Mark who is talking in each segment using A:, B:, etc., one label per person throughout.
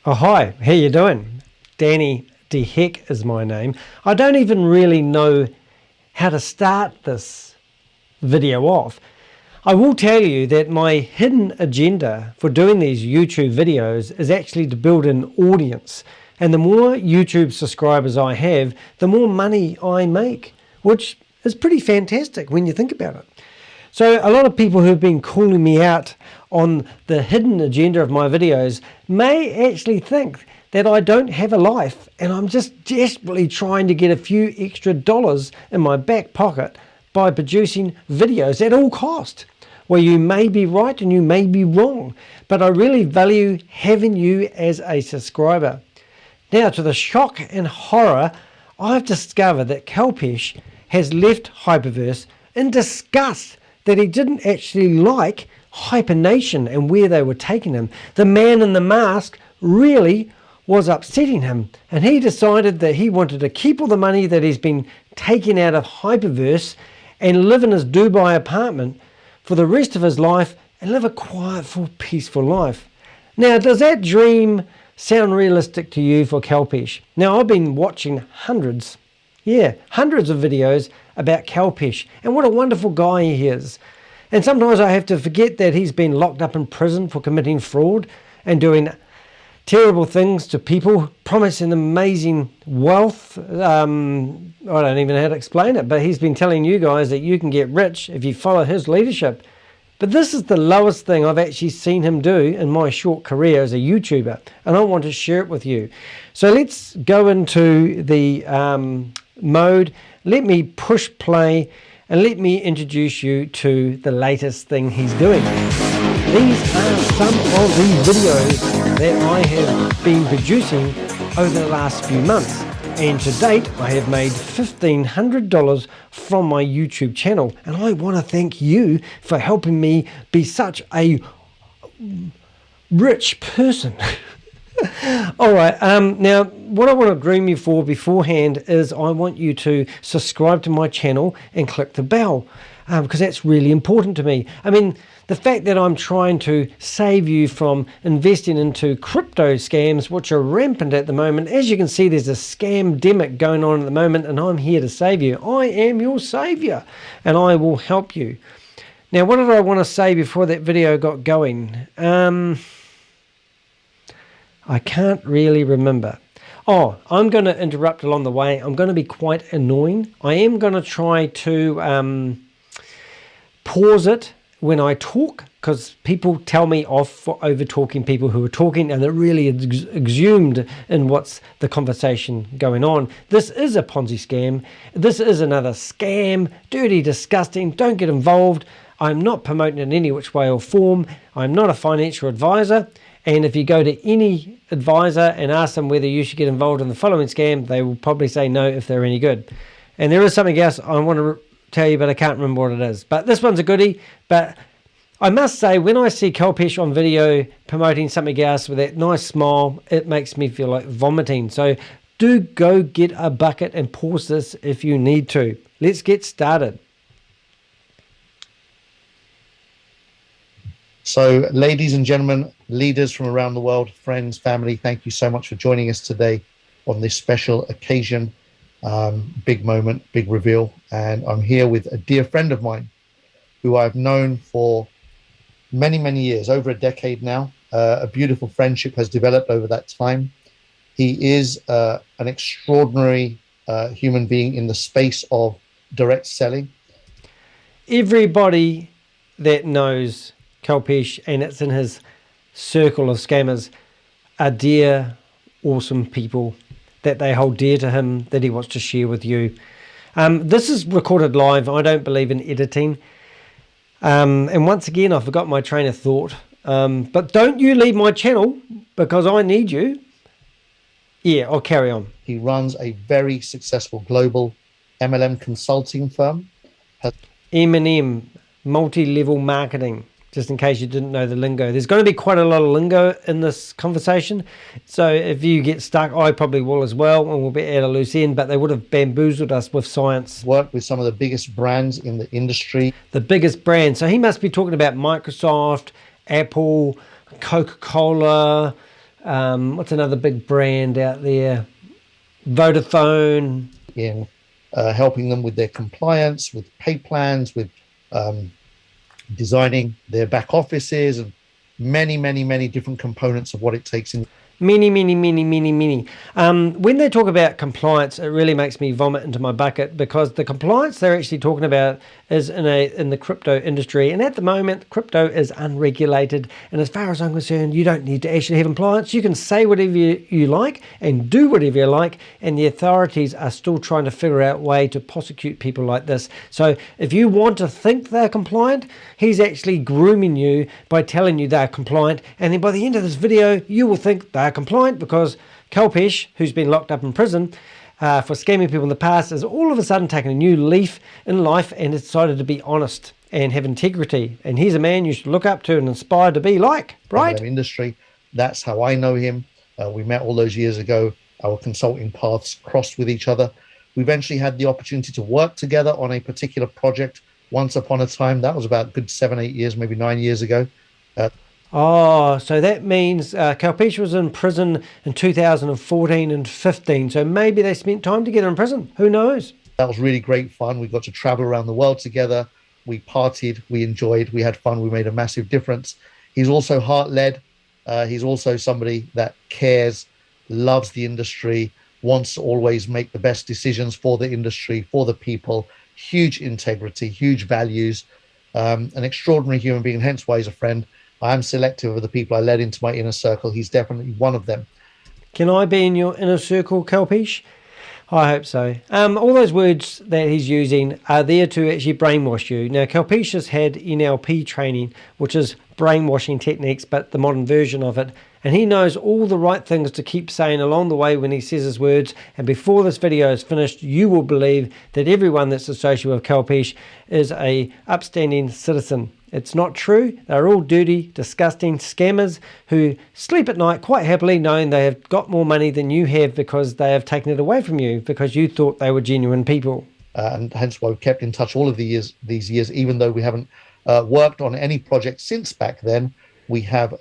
A: Oh, hi, how you doing? Danny De Heck is my name. I don't even really know how to start this video off. I will tell you that my hidden agenda for doing these YouTube videos is actually to build an audience. And the more YouTube subscribers I have, the more money I make, which is pretty fantastic when you think about it. So a lot of people who've been calling me out on the hidden agenda of my videos may actually think that I don't have a life and I'm just desperately trying to get a few extra dollars in my back pocket by producing videos at all cost. Well, you may be right and you may be wrong, but I really value having you as a subscriber. Now, to the shock and horror, I've discovered that Kalpesh has left Hyperverse in disgust that he didn't actually like Hypernation and where they were taking him. The man in the mask really was upsetting him, and he decided that he wanted to keep all the money that he's been taking out of Hyperverse and live in his Dubai apartment for the rest of his life and live a quiet, full, peaceful life. Now, does that dream sound realistic to you for Kalpesh? Now, I've been watching hundreds of videos about Kalpesh and what a wonderful guy he is. And sometimes I have to forget that he's been locked up in prison for committing fraud and doing terrible things to people, promising amazing wealth. I don't even know how to explain it, but he's been telling you guys that you can get rich if you follow his leadership. But this is the lowest thing I've actually seen him do in my short career as a YouTuber, and I want to share it with you. So let's go into the mode. Let me push play and let me introduce you to the latest thing he's doing. These are some of the videos that I have been producing over the last few months, and to date I have made $1,500 from my YouTube channel, and I want to thank you for helping me be such a rich person. All right, now what I want to groom you for beforehand is I want you to subscribe to my channel and click the bell, because that's really important to me. I mean, the fact that I'm trying to save you from investing into crypto scams, which are rampant at the moment. As you can see, there's a scam-demic going on at the moment, and I'm here to save you. I am your savior, and I will help you. Now, what did I want to say before that video got going? I can't really remember. Oh, I'm going to interrupt along the way. I'm going to be quite annoying. I am going to try to pause it when I talk, because people tell me off for over talking people who are talking, and they're really exhumed in what's the conversation going on. This is a Ponzi scam. This is another scam. Dirty, disgusting. Don't get involved. I'm not promoting in any which way or form. I'm not a financial advisor. And if you go to any advisor and ask them whether you should get involved in the following scam, they will probably say no if they're any good. And there is something else I want to tell you, but I can't remember what it is. But this one's a goodie. But I must say, when I see Kalpesh on video promoting something else with that nice smile, it makes me feel like vomiting. So do go get a bucket and pause this if you need to. Let's get started.
B: So, ladies and gentlemen, leaders from around the world, friends, family, thank you so much for joining us today on this special occasion. Big moment, big reveal. And I'm here with a dear friend of mine who I've known for many, many years, over a decade now. A beautiful friendship has developed over that time. He is an extraordinary human being in the space of direct selling.
A: Everybody that knows Kalpesh, and it's in his circle of scammers, are dear, awesome people that they hold dear to him, that he wants to share with you. This is recorded live. I don't believe in editing. And once again, I forgot my train of thought. But don't you leave my channel, because I need you. Yeah, I'll carry on.
B: He runs a very successful global MLM consulting firm.
A: M&M, multi-level marketing. Just in case you didn't know the lingo. There's going to be quite a lot of lingo in this conversation. So if you get stuck, I probably will as well, and we'll be at a loose end, but they would have bamboozled us with science.
B: Worked with some of the biggest brands in the industry.
A: The biggest brands. So he must be talking about Microsoft, Apple, Coca-Cola, What's another big brand out there? Vodafone.
B: In helping them with their compliance, with pay plans, with designing their back offices, and many different components of what it takes in.
A: Many. When they talk about compliance, it really makes me vomit into my bucket, because the compliance they're actually talking about is in the crypto industry. And at the moment, crypto is unregulated. And as far as I'm concerned, you don't need to actually have compliance. You can say whatever you like and do whatever you like. And the authorities are still trying to figure out a way to prosecute people like this. So if you want to think they're compliant, he's actually grooming you by telling you they're compliant. And then by the end of this video, you will think they're compliant, because Kalpesh, who's been locked up in prison for scamming people in the past, has all of a sudden taken a new leaf in life and decided to be honest and have integrity. And he's a man you should look up to and inspire to be like, right?
B: Industry. That's how I know him. We met all those years ago. Our consulting paths crossed with each other. We eventually had the opportunity to work together on a particular project once upon a time. That was about a good 7, 8 years, maybe 9 years ago.
A: So that means Kalpesh was in prison in 2014 and 15. So maybe they spent time together in prison. Who knows?
B: That was really great fun. We got to travel around the world together. We partied, we enjoyed, we had fun, we made a massive difference. He's also heart-led. He's also somebody that cares, loves the industry, wants to always make the best decisions for the industry, for the people. Huge integrity, huge values, an extraordinary human being, hence why he's a friend. I am selective of the people I let into my inner circle. He's definitely one of them.
A: Can I be in your inner circle, Kalpesh? I hope so. All those words that he's using are there to actually brainwash you. Now, Kalpesh has had NLP training, which is brainwashing techniques, but the modern version of it. And he knows all the right things to keep saying along the way when he says his words. And before this video is finished, you will believe that everyone that's associated with Kalpesh is a upstanding citizen. It's not true. They're all dirty, disgusting scammers who sleep at night quite happily knowing they have got more money than you have, because they have taken it away from you because you thought they were genuine people.
B: And hence why we've kept in touch all of these years, even though we haven't worked on any project since back then. We have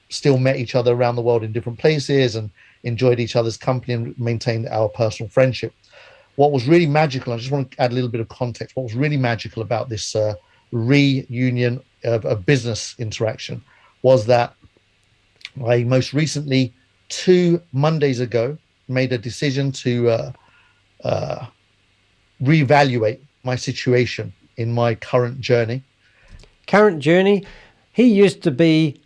B: still met each other around the world in different places and enjoyed each other's company and maintained our personal friendship. What was really magical, I just want to add a little bit of context, what was really magical about this reunion of business interaction was that I most recently, 2 Mondays ago, made a decision to reevaluate my situation in my current journey.
A: He used to be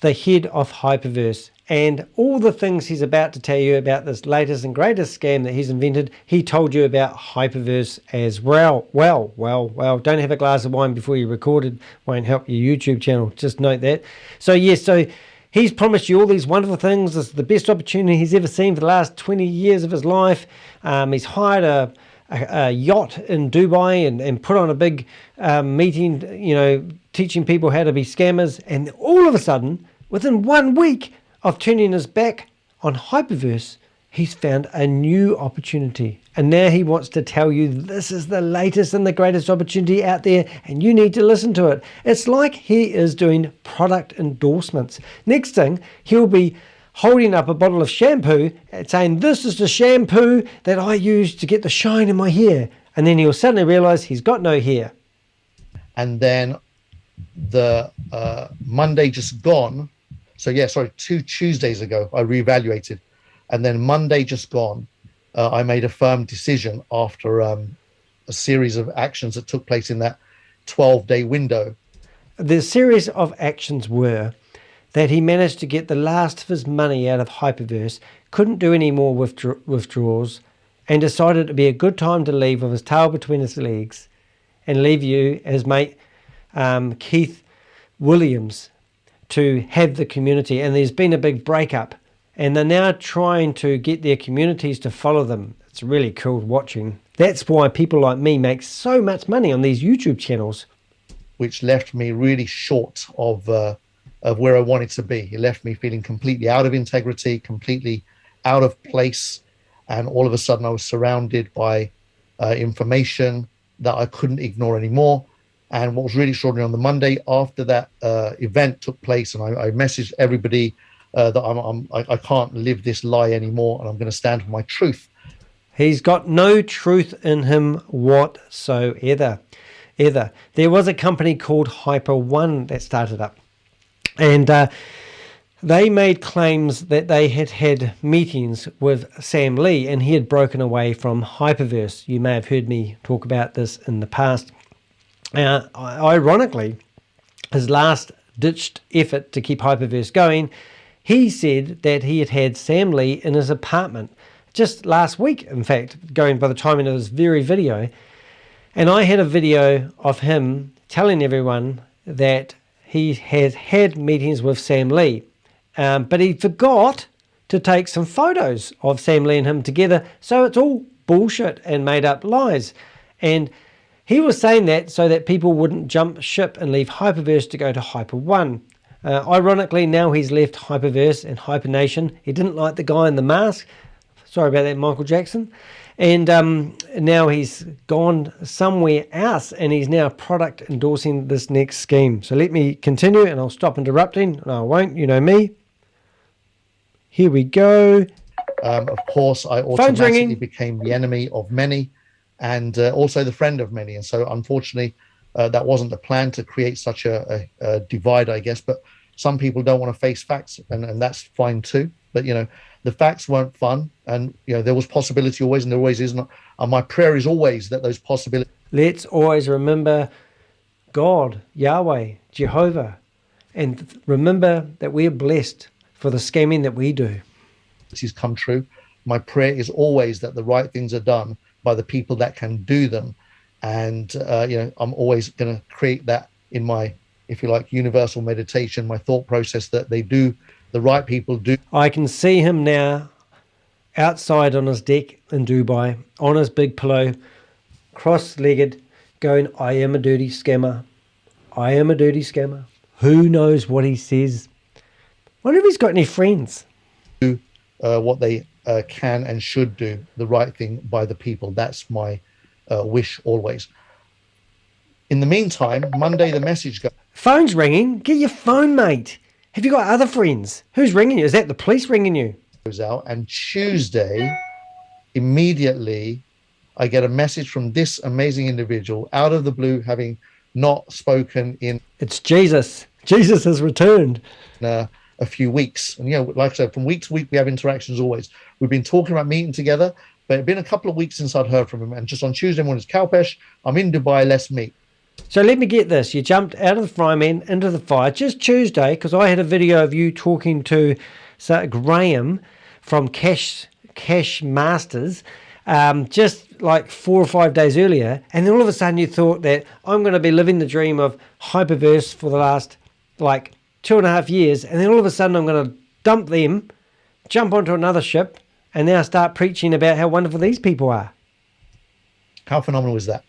A: the head of Hyperverse, and all the things he's about to tell you about this latest and greatest scam that he's invented, he told you about Hyperverse as well. Well, don't have a glass of wine before you record it. Won't help your YouTube channel. Just note that. So he's promised you all these wonderful things. This is the best opportunity he's ever seen for the last 20 years of his life. He's hired a yacht in Dubai and put on a big meeting, teaching people how to be scammers. And all of a sudden, within 1 week of turning his back on Hyperverse, he's found a new opportunity. And now he wants to tell you this is the latest and the greatest opportunity out there, and you need to listen to it. It's like he is doing product endorsements. Next thing, he'll be holding up a bottle of shampoo and saying, this is the shampoo that I use to get the shine in my hair. And then he'll suddenly realize he's got no hair.
B: And then the Monday just gone. So 2 Tuesdays ago, I reevaluated. And then Monday just gone, I made a firm decision after a series of actions that took place in that 12-day window.
A: The series of actions were that he managed to get the last of his money out of Hyperverse, couldn't do any more withdrawals, and decided it'd be a good time to leave with his tail between his legs and leave you, his mate Keith Williams, to have the community. And there's been a big breakup, and they're now trying to get their communities to follow them. It's really cool watching. That's why people like me make so much money on these YouTube channels.
B: Which left me really short of where I wanted to be. It left me feeling completely out of integrity, completely out of place. And all of a sudden I was surrounded by information that I couldn't ignore anymore. And what was really extraordinary, on the Monday after that event took place, and I messaged everybody, that I can't live this lie anymore, and I'm going to stand for my truth.
A: He's got no truth in him whatsoever. There was a company called Hyper One that started up, and they made claims that they had had meetings with Sam Lee, and he had broken away from Hyperverse. You may have heard me talk about this in the past. Ironically, his last ditched effort to keep Hyperverse going, he said that he had had Sam Lee in his apartment just last week, in fact, going by the timing of this very video. And I had a video of him telling everyone that he had had meetings with Sam Lee, but he forgot to take some photos of Sam Lee and him together. So it's all bullshit and made up lies. And he was saying that so that people wouldn't jump ship and leave Hyperverse to go to Hyper One. Ironically, now he's left Hyperverse and Hypernation. He didn't like the guy in the mask. Sorry about that, Michael Jackson. And now he's gone somewhere else, and he's now product endorsing this next scheme. So let me continue, and I'll stop interrupting. No, I won't. You know me. Here we go.
B: Of course, I automatically became the enemy of many, and also the friend of many. And so, unfortunately, that wasn't the plan, to create such a divide, I guess. But some people don't want to face facts, and that's fine too. But, the facts weren't fun, and there was possibility always, and there always is not. And my prayer is always that those possibilities.
A: Let's always remember God, Yahweh, Jehovah, and remember that we are blessed for the scamming that we do.
B: Come true. My prayer is always that the right things are done by the people that can do them, and I'm always going to create that in my, if you like, universal meditation, my thought process, that they do. The right people do.
A: I can see him now outside on his deck in Dubai, on his big pillow, cross-legged, going, I am a dirty scammer. I am a dirty scammer. Who knows what he says? Wonder if he's got any friends.
B: Do what they can and should do, the right thing by the people. That's my wish always. In the meantime, Monday the message goes.
A: Phone's ringing. Get your phone, mate. Have you got other friends? Who's ringing you? Is that the police ringing you?
B: Goes out, and Tuesday, immediately, I get a message from this amazing individual out of the blue, having not spoken in.
A: It's Jesus. Jesus has returned.
B: A few weeks, and like I said, from week to week we have interactions always. We've been talking about meeting together, but it's been a couple of weeks since I'd heard from him. And just on Tuesday morning, it's Kalpesh, I'm in Dubai, let's meet.
A: So let me get this. You jumped out of the frying pan into the fire just Tuesday, because I had a video of you talking to Graham from Cash Masters just like 4 or 5 days earlier. And then all of a sudden you thought that I'm going to be living the dream of Hyperverse for the last like 2.5 years. And then all of a sudden I'm going to dump them, jump onto another ship, and now start preaching about how wonderful these people are.
B: How phenomenal is that?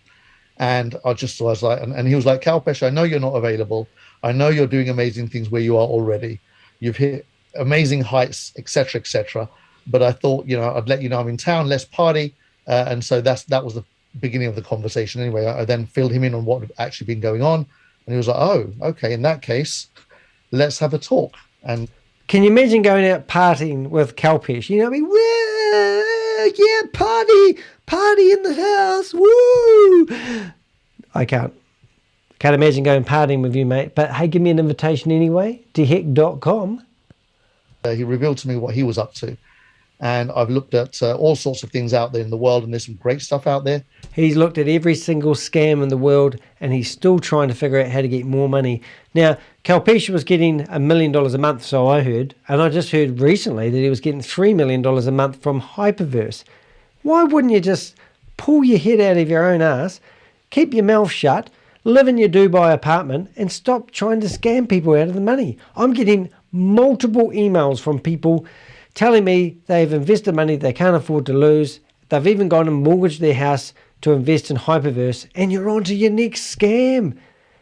B: And I was like, and he was like, Kalpesh, I know you're not available. I know you're doing amazing things where you are already. You've hit amazing heights, etc., etc. But I thought, I'd let you know I'm in town. Let's party. And so that was the beginning of the conversation. Anyway, I then filled him in on what had actually been going on, and he was like, "Oh, okay. In that case, let's have a talk." And
A: can you imagine going out partying with Kalpesh? You know what I mean? Woo! Yeah, party in the house. Woo! I can't imagine going partying with you, mate. But hey, give me an invitation anyway. dheck.com.
B: He revealed to me what he was up to. And I've looked at all sorts of things out there in the world, and there's some great stuff out there.
A: He's looked at every single scam in the world, and he's still trying to figure out how to get more money. Now, Kalpesh was getting $1 million a month, so I heard. And I just heard recently that he was getting $3 million a month from Hyperverse. Why wouldn't you just pull your head out of your own ass, keep your mouth shut, live in your Dubai apartment, and stop trying to scam people out of the money? I'm getting multiple emails from people telling me they've invested money they can't afford to lose. They've even gone and mortgaged their house to invest in Hyperverse, and you're on to your next scam.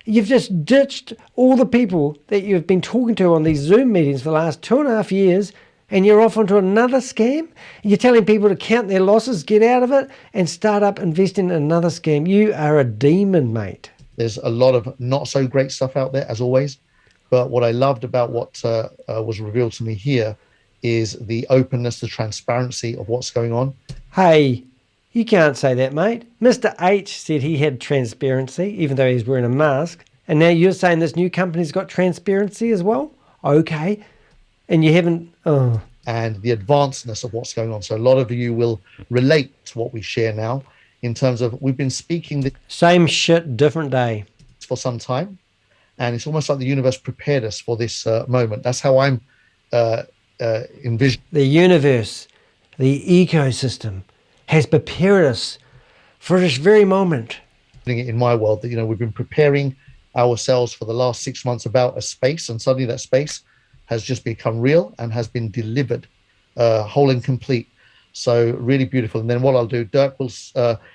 A: You've just ditched all the people that you've been talking to on these Zoom meetings for the last 2.5 years, and you're off onto another scam. You're telling people to count their losses, get out of it, and start up investing in another scam. You are a demon, mate.
B: There's a lot of not so great stuff out there, as always. But what I loved about what was revealed to me here is the openness, the transparency of what's going on.
A: Hey, you can't say that, mate. Mr. H said he had transparency, even though he's wearing a mask. And now you're saying this new company's got transparency as well? Okay. And you haven't... Oh.
B: And the advancedness of what's going on. So a lot of you will relate to what we share now in terms of we've been speaking the
A: same shit, different day
B: for some time. And it's almost like the universe prepared us for this moment. That's how I'm envisioning.
A: The universe, the ecosystem has prepared us for this very moment.
B: In my world, that, you know, we've been preparing ourselves for the last 6 months about a space, and suddenly that space has just become real and has been delivered whole and complete. So really beautiful. And then what I'll do, Dirk will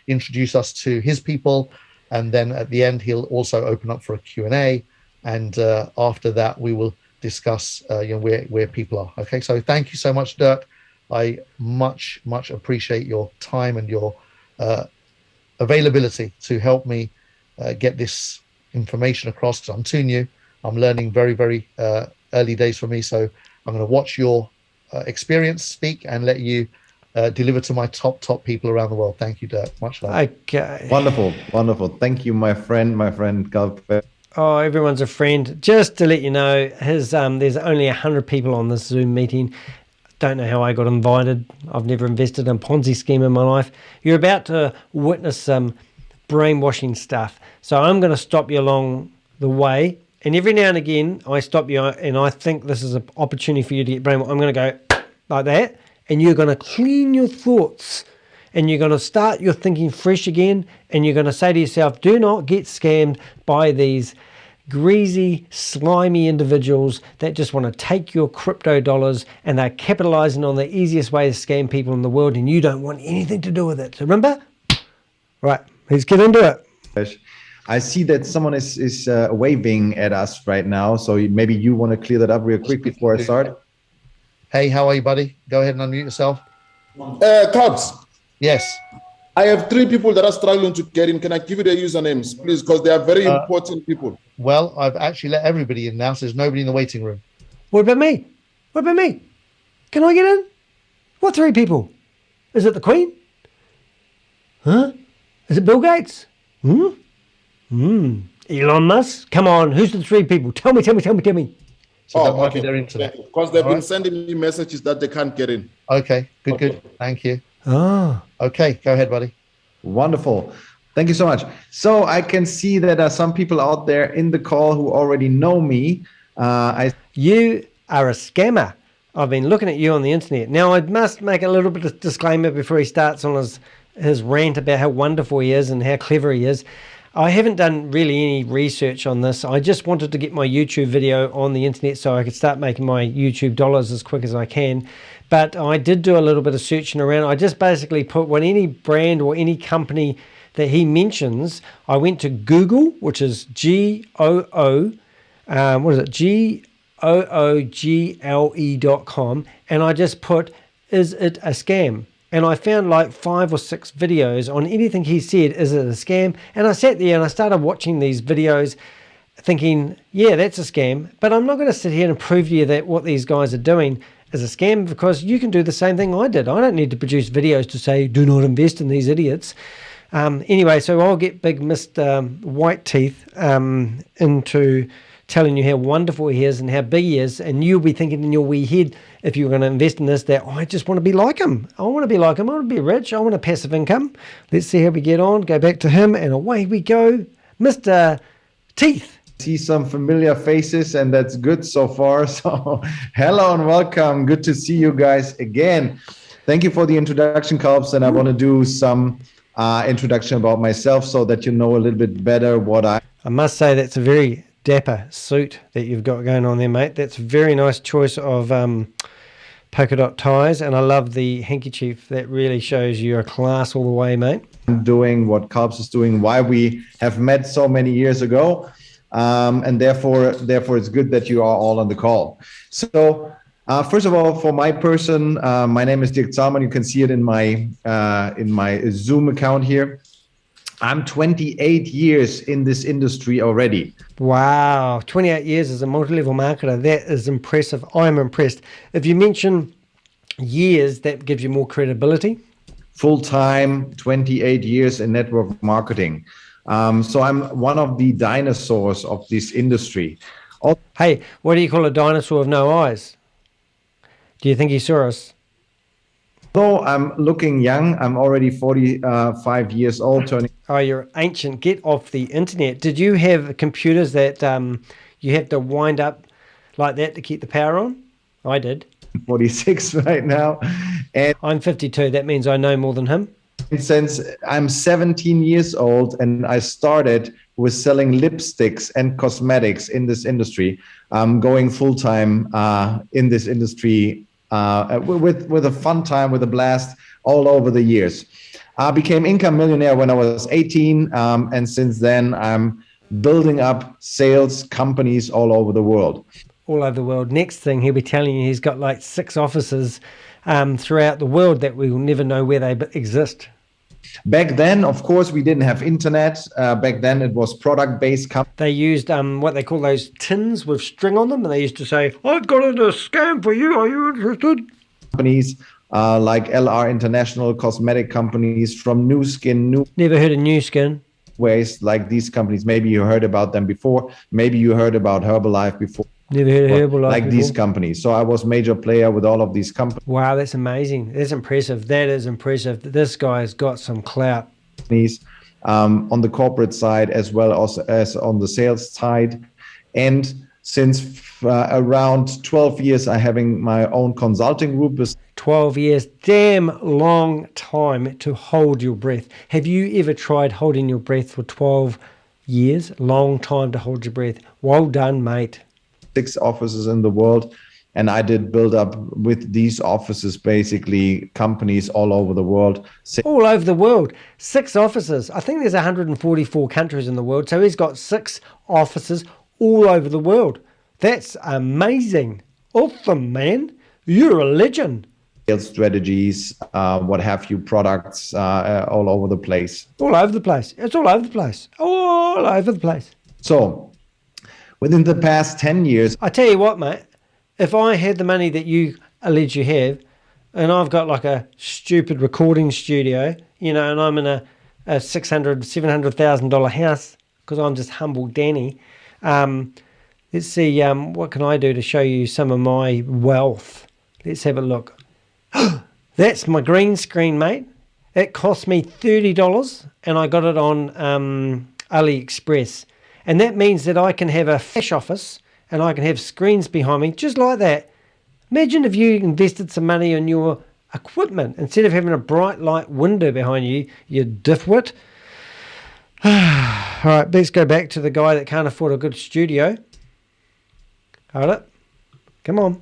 B: introduce us to his people, and then at the end he'll also open up for a Q&A, and after that we will discuss you know, where people are. Okay, so thank you so much, Dirk. I much appreciate your time and your availability to help me get this information across, because I'm too new. I'm learning very early days for me, so I'm going to watch your experience speak and let you deliver to my top people around the world. Thank you, Dirk. Much love.
C: Okay. Wonderful. Thank you, my friend Kalpesh.
A: Oh, everyone's a friend. Just to let you know, there's only 100 people on this Zoom meeting. Don't know how I got invited. I've never invested in a Ponzi scheme in my life. You're about to witness some brainwashing stuff. So I'm going to stop you along the way. And every now and again, I stop you and I think this is an opportunity for you to get brainwashed. I'm going to go like that. And you're going to clean your thoughts. And you're going to start your thinking fresh again. And you're going to say to yourself, do not get scammed by these greasy, slimy individuals that just want to take your crypto dollars, and they're capitalizing on the easiest way to scam people in the world, and you don't want anything to do with it. So remember? Right, let's get into it.
C: I see that someone is waving at us right now, so maybe you want to clear that up real quick before I start.
B: Hey, how are you, buddy? Go ahead and unmute yourself.
D: Cubs.
B: Yes.
D: I have 3 people that are struggling to get in. Can I give you their usernames, please? Because they are very important people.
B: Well, I've actually let everybody in now, so there's nobody in the waiting room.
A: What about me? What about me? Can I get in? What 3 people? Is it the Queen? Huh? Is it Bill Gates? Elon Musk? Come on, who's the 3 people? Tell me.
B: So that might be their internet.
D: Because they've been sending me messages that they can't get in.
B: Okay, good. Thank you.
A: Oh.
B: Okay, go ahead, buddy.
C: Wonderful. Thank you so much. So I can see that there are some people out there in the call who already know me.
A: You are a scammer. I've been looking at you on the internet. Now, I must make a little bit of disclaimer before he starts on his rant about how wonderful he is and how clever he is. I haven't done really any research on this. I just wanted to get my YouTube video on the internet so I could start making my YouTube dollars as quick as I can. But I did do a little bit of searching around. I just basically put when any brand or any company that he mentions, I went to Google, which is GOOGLE.com, and I just put, is it a scam? And I found like 5 or 6 videos on anything he said, is it a scam? And I sat there and I started watching these videos thinking, yeah, that's a scam. But I'm not going to sit here and prove to you that what these guys are doing is a scam, because you can do the same thing I did. I don't need to produce videos to say, do not invest in these idiots. Anyway, so I'll get big Mr. White Teeth into telling you how wonderful he is and how big he is, and you'll be thinking in your wee head, if you're going to invest in this, that I just want to be like him. I want to be like him. I want to be rich. I want a passive income. Let's see how we get on. Go back to him, and away we go. Mr. Teeth.
C: See some familiar faces, and that's good so far. So hello and welcome. Good to see you guys again. Thank you for the introduction, Kalps, and I want to do some introduction about myself so that you know a little bit better what I
A: must say that's a very dapper suit that you've got going on there, mate. That's a very nice choice of polka dot ties, and I love the handkerchief. That really shows you're a class all the way, mate.
C: Doing what Kalps is doing, why we have met so many years ago. And therefore it's good that you are all on the call. So first of all, for my person, my name is Dirk Zalman. You can see it in my Zoom account here. I'm 28 years in this industry already.
A: Wow, 28 years as a multi-level marketer. That is impressive. I'm impressed. If you mention years, that gives you more credibility.
C: Full-time, 28 years in network marketing. So I'm one of the dinosaurs of this industry.
A: Hey, what do you call a dinosaur with no eyes? Do you think he saw us?
C: Although I'm looking young, I'm already 45 years old, turning.
A: Oh, you're ancient. Get off the internet. Did you have computers that you have to wind up like that to keep the power on? I did.
C: 46 right now. And
A: I'm 52. That means I know more than him.
C: since I'm 17 years old and I started with selling lipsticks and cosmetics in this industry, I'm going full-time in this industry with a fun time, with a blast all over the years. I became income millionaire when I was 18, and since then I'm building up sales companies all over the world.
A: All over the world. Next thing, he'll be telling you he's got like 6 offices throughout the world that we will never know where they exist.
C: Back then, of course, we didn't have internet. Back then, it was product-based companies.
A: They used what they call those tins with string on them, and they used to say, "I've got a scam for you. Are you interested?"
C: Companies like LR International, cosmetic companies from New Skin,
A: Never heard of New Skin.
C: Ways like these companies. Maybe you heard about them before. Maybe you heard about Herbalife before.
A: Never heard of Herbalife
C: like
A: before.
C: These companies. So I was major player with all of these companies.
A: Wow, that's amazing. That's impressive. That is impressive. This guy's got some clout.
C: On the corporate side as well as on the sales side. And since around 12 years, I'm having my own consulting group.
A: 12 years, damn long time to hold your breath. Have you ever tried holding your breath for 12 years? Long time to hold your breath. Well done, mate.
C: 6 offices in the world. And I did build up with these offices, basically companies all over the world.
A: All over the world. 6 offices. I think there's 144 countries in the world. So he's got 6 offices all over the world. That's amazing. Awesome, man. You're a legend.
C: Sales strategies, what have you, products all over the place.
A: All over the place. It's all over the place. All over the place.
C: So within the past 10 years,
A: I tell you what, mate, if I had the money that you allege you have, and I've got like a stupid recording studio, you know, and I'm in a $600,000, $700,000 house because I'm just humble Danny. Let's see, what can I do to show you some of my wealth? Let's have a look. That's my green screen, mate. It cost me $30 and I got it on AliExpress. And that means that I can have a flash office and I can have screens behind me just like that. Imagine if you invested some money on your equipment instead of having a bright light window behind you, you diffwit. All right, let's go back to the guy that can't afford a good studio. Hold it. Come on.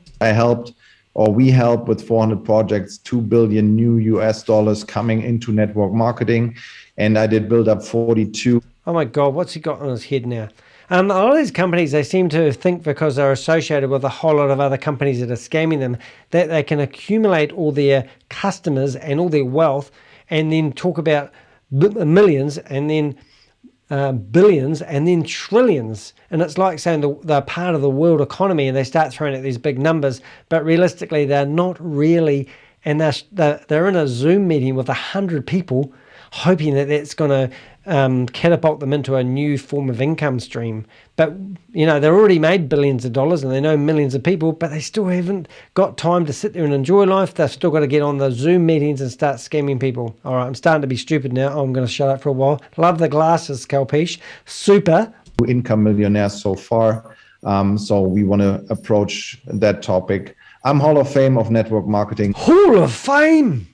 C: We help with 400 projects, 2 billion new US dollars coming into network marketing. And I did build up 42.
A: Oh my God, what's he got on his head now? A lot of these companies, they seem to think because they're associated with a whole lot of other companies that are scamming them, that they can accumulate all their customers and all their wealth and then talk about millions and then billions and then trillions. And it's like saying they're part of the world economy and they start throwing out these big numbers, but realistically they're not really. And they're in a Zoom meeting with 100 people hoping that that's going to catapult them into a new form of income stream. But, you know, they're already made billions of dollars and they know millions of people, but they still haven't got time to sit there and enjoy life. They've still got to get on the Zoom meetings and start scamming people. All right, I'm starting to be stupid now. I'm going to shut up for a while. Love the glasses, Kalpesh. Super.
C: Income millionaires so far. So we want to approach that topic. I'm Hall of Fame of network marketing.
A: Hall of Fame.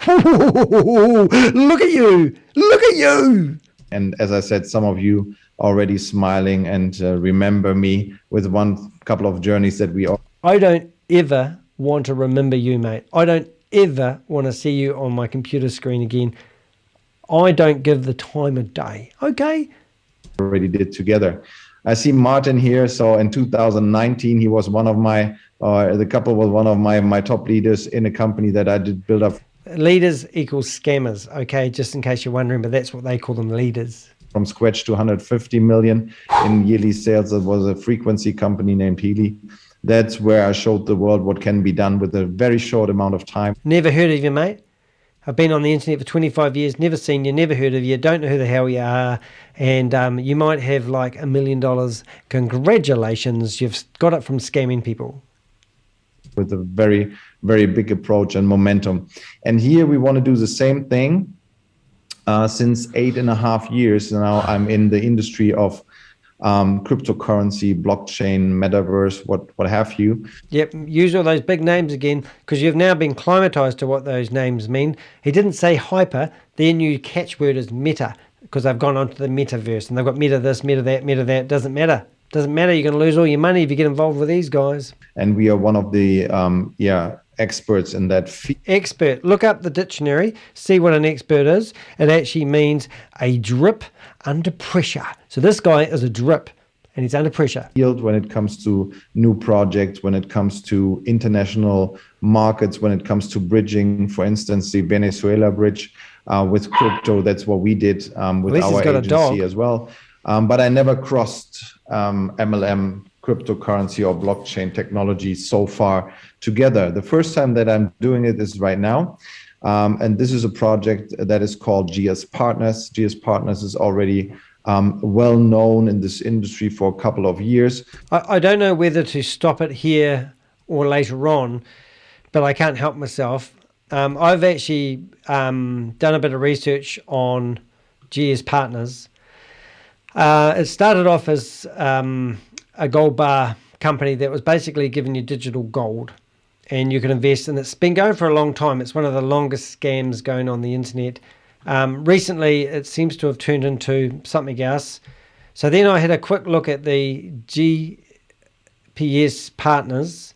A: Look at you. Look at you.
C: And as I said, some of you already smiling and remember me with one couple of journeys that we all.
A: I don't ever want to remember you, mate. I don't ever want to see you on my computer screen again. I don't give the time of day. Okay.
C: Already did together. I see Martin here. So in 2019, he was one of my, the couple was one of my top leaders in a company that I did build up.
A: Leaders equals scammers, okay, just in case you're wondering, but that's what they call them, leaders.
C: From scratch to 150 million in yearly sales. It was a frequency company named Healy. That's where I showed the world what can be done with a very short amount of time.
A: Never heard of you, mate. I've been on the internet for 25 years, never seen you, never heard of you, don't know who the hell you are, and you might have like $1 million. Congratulations, you've got it from scamming people.
C: With a very, very big approach and momentum. And here we want to do the same thing. Since 8.5 years now, I'm in the industry of cryptocurrency, blockchain, metaverse, what have you.
A: Yep, use all those big names again, because you've now been climatized to what those names mean. He didn't say hyper, their new catchword is meta, because they've gone onto the metaverse, and they've got meta this, meta that, doesn't matter. Doesn't matter, you're going to lose all your money if you get involved with these guys.
C: And we are one of the experts in that field.
A: Expert, look up the dictionary, see what an expert is. It actually means a drip under pressure. So this guy is a drip and he's under pressure.
C: When it comes to new projects, when it comes to international markets, when it comes to bridging, for instance, the Venezuela bridge with crypto, that's what we did with our agency as well. But I never crossed MLM, cryptocurrency or blockchain technology so far together. The first time that I'm doing it is right now. And this is a project that is called GSPartners. GSPartners is already well known in this industry for a couple of years.
A: I don't know whether to stop it here or later on, but I can't help myself. I've actually done a bit of research on GSPartners. It started off as a gold bar company that was basically giving you digital gold and you can invest, and it's been going for a long time. It's one of the longest scams going on the internet. Recently it seems to have turned into something else. So then I had a quick look at the GPS partners,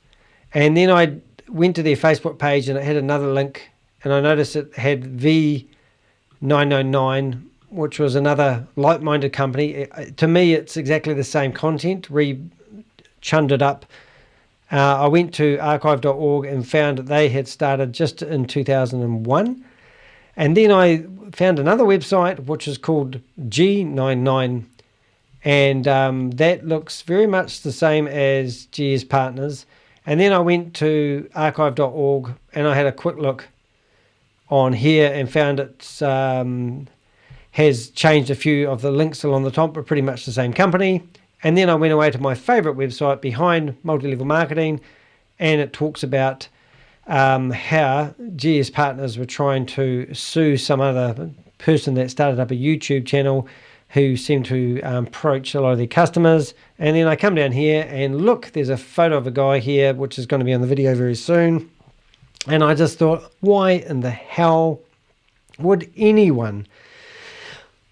A: and then I went to their Facebook page and it had another link, and I noticed it had V999, which was another like-minded company. To me, it's exactly the same content, chunned it up. I went to archive.org and found that they had started just in 2001. And then I found another website, which is called G99. And that looks very much the same as GSPartners. And then I went to archive.org and I had a quick look on here and found it has changed a few of the links along the top, but pretty much the same company. And then I went away to my favorite website, Behind Multilevel Marketing, and it talks about how GSPartners were trying to sue some other person that started up a YouTube channel who seemed to approach a lot of their customers. And then I come down here and look, there's a photo of a guy here, which is going to be on the video very soon. And I just thought, why in the hell would anyone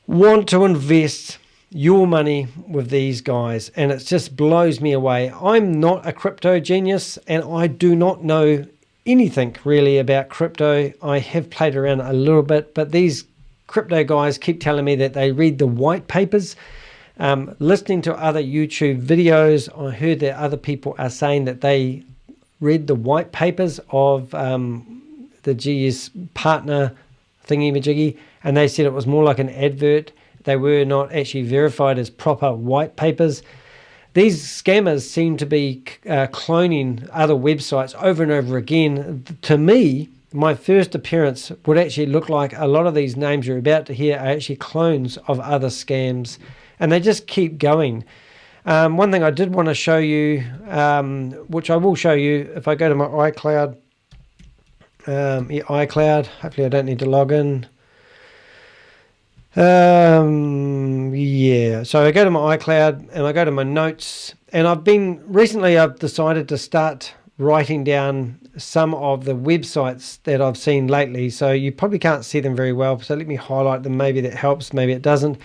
A: want to invest your money with these guys? And it just blows me away. I'm not a crypto genius and I do not know anything really about crypto. I have played around a little bit, but these crypto guys keep telling me that they read the white papers. Listening to other YouTube videos, I heard that other people are saying that they read the white papers of the GS partner thingy-majiggy, and they said it was more like an advert. They were not actually verified as proper white papers. These scammers seem to be cloning other websites over and over again. To me, my first appearance would actually look like a lot of these names you're about to hear are actually clones of other scams, and they just keep going. One thing I did want to show you, which I will show you if I go to my iCloud. iCloud, hopefully I don't need to log in. Yeah, so I go to my iCloud and I go to my notes, and I've decided to start writing down some of the websites that I've seen lately. So you probably can't see them very well, so let me highlight them. Maybe that helps, maybe it doesn't.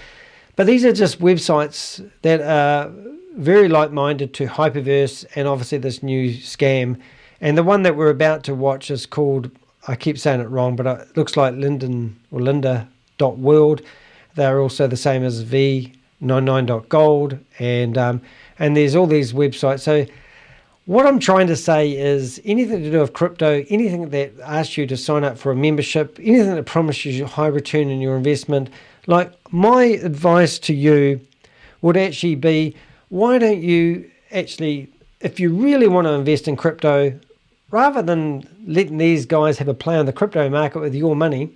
A: But these are just websites that are very like-minded to Hyperverse and obviously this new scam. And the one that we're about to watch is called, I keep saying it wrong, but it looks like Lydian.World. They're also the same as V99.gold, and there's all these websites. So What I'm trying to say is anything to do with crypto, anything that asks you to sign up for a membership, anything that promises you high return in your investment, like my advice to you would actually be, why don't you actually, if you really want to invest in crypto, rather than letting these guys have a play on the crypto market with your money,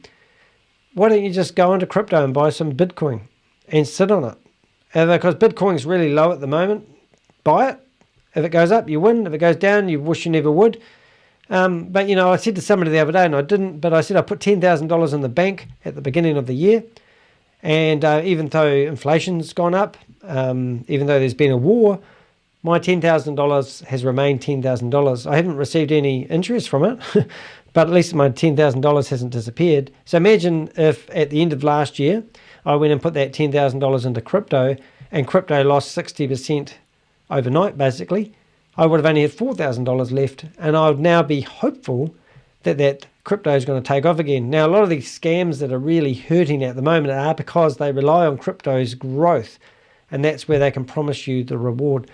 A: why don't you just go into crypto and buy some Bitcoin and sit on it? Because Bitcoin's really low at the moment, buy it. If it goes up, you win. If it goes down, you wish you never would. But, you know, I said to somebody the other day, and I didn't, but I said I put $10,000 in the bank at the beginning of the year. And even though inflation's gone up, even though there's been a war, my $10,000 has remained $10,000. I haven't received any interest from it, but at least my $10,000 hasn't disappeared. So imagine if at the end of last year, I went and put that $10,000 into crypto and crypto lost 60% overnight, basically. I would have only had $4,000 left, and I would now be hopeful that that crypto is going to take off again. Now, a lot of these scams that are really hurting at the moment are because they rely on crypto's growth, and that's where they can promise you the reward.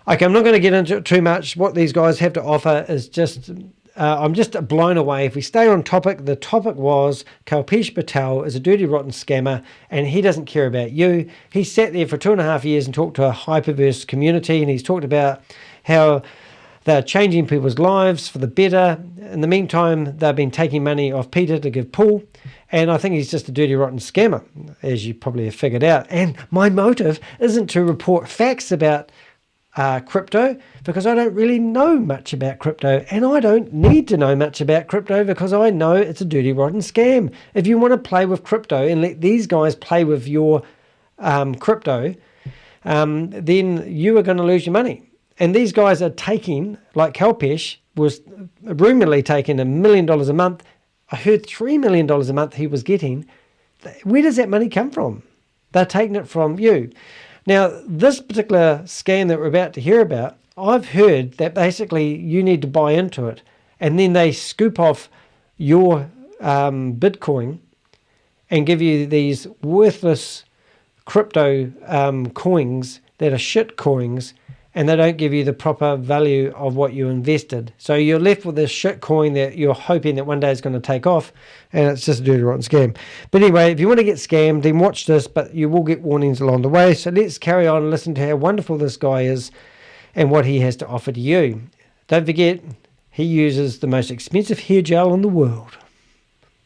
A: Okay, I'm not going to get into it too much. What these guys have to offer is just, I'm just blown away. If we stay on topic, the topic was Kalpesh Patel is a dirty, rotten scammer, and he doesn't care about you. He sat there for 2.5 years and talked to a hyperverse community, and he's talked about how they're changing people's lives for the better. In the meantime, they've been taking money off Peter to give Paul, and I think he's just a dirty, rotten scammer, as you probably have figured out. And my motive isn't to report facts about crypto, because I don't really know much about crypto, and I don't need to know much about crypto because I know it's a dirty, rotten scam. If you want to play with crypto and let these guys play with your crypto, then you are going to lose your money. And these guys are taking, like Kalpesh was rumoredly taking $1 million a month. I heard $3 million a month he was getting. Where does that money come from? They're taking it from you. Now, this particular scam that we're about to hear about, I've heard that basically you need to buy into it, and then they scoop off your Bitcoin and give you these worthless crypto coins that are shit coins, and they don't give you the proper value of what you invested. So you're left with this shit coin that you're hoping that one day is going to take off, and it's just a dirty, rotten scam. But anyway, if you want to get scammed, then watch this, but you will get warnings along the way. So let's carry on and listen to how wonderful this guy is and what he has to offer to you. Don't forget, he uses the most expensive hair gel in the world.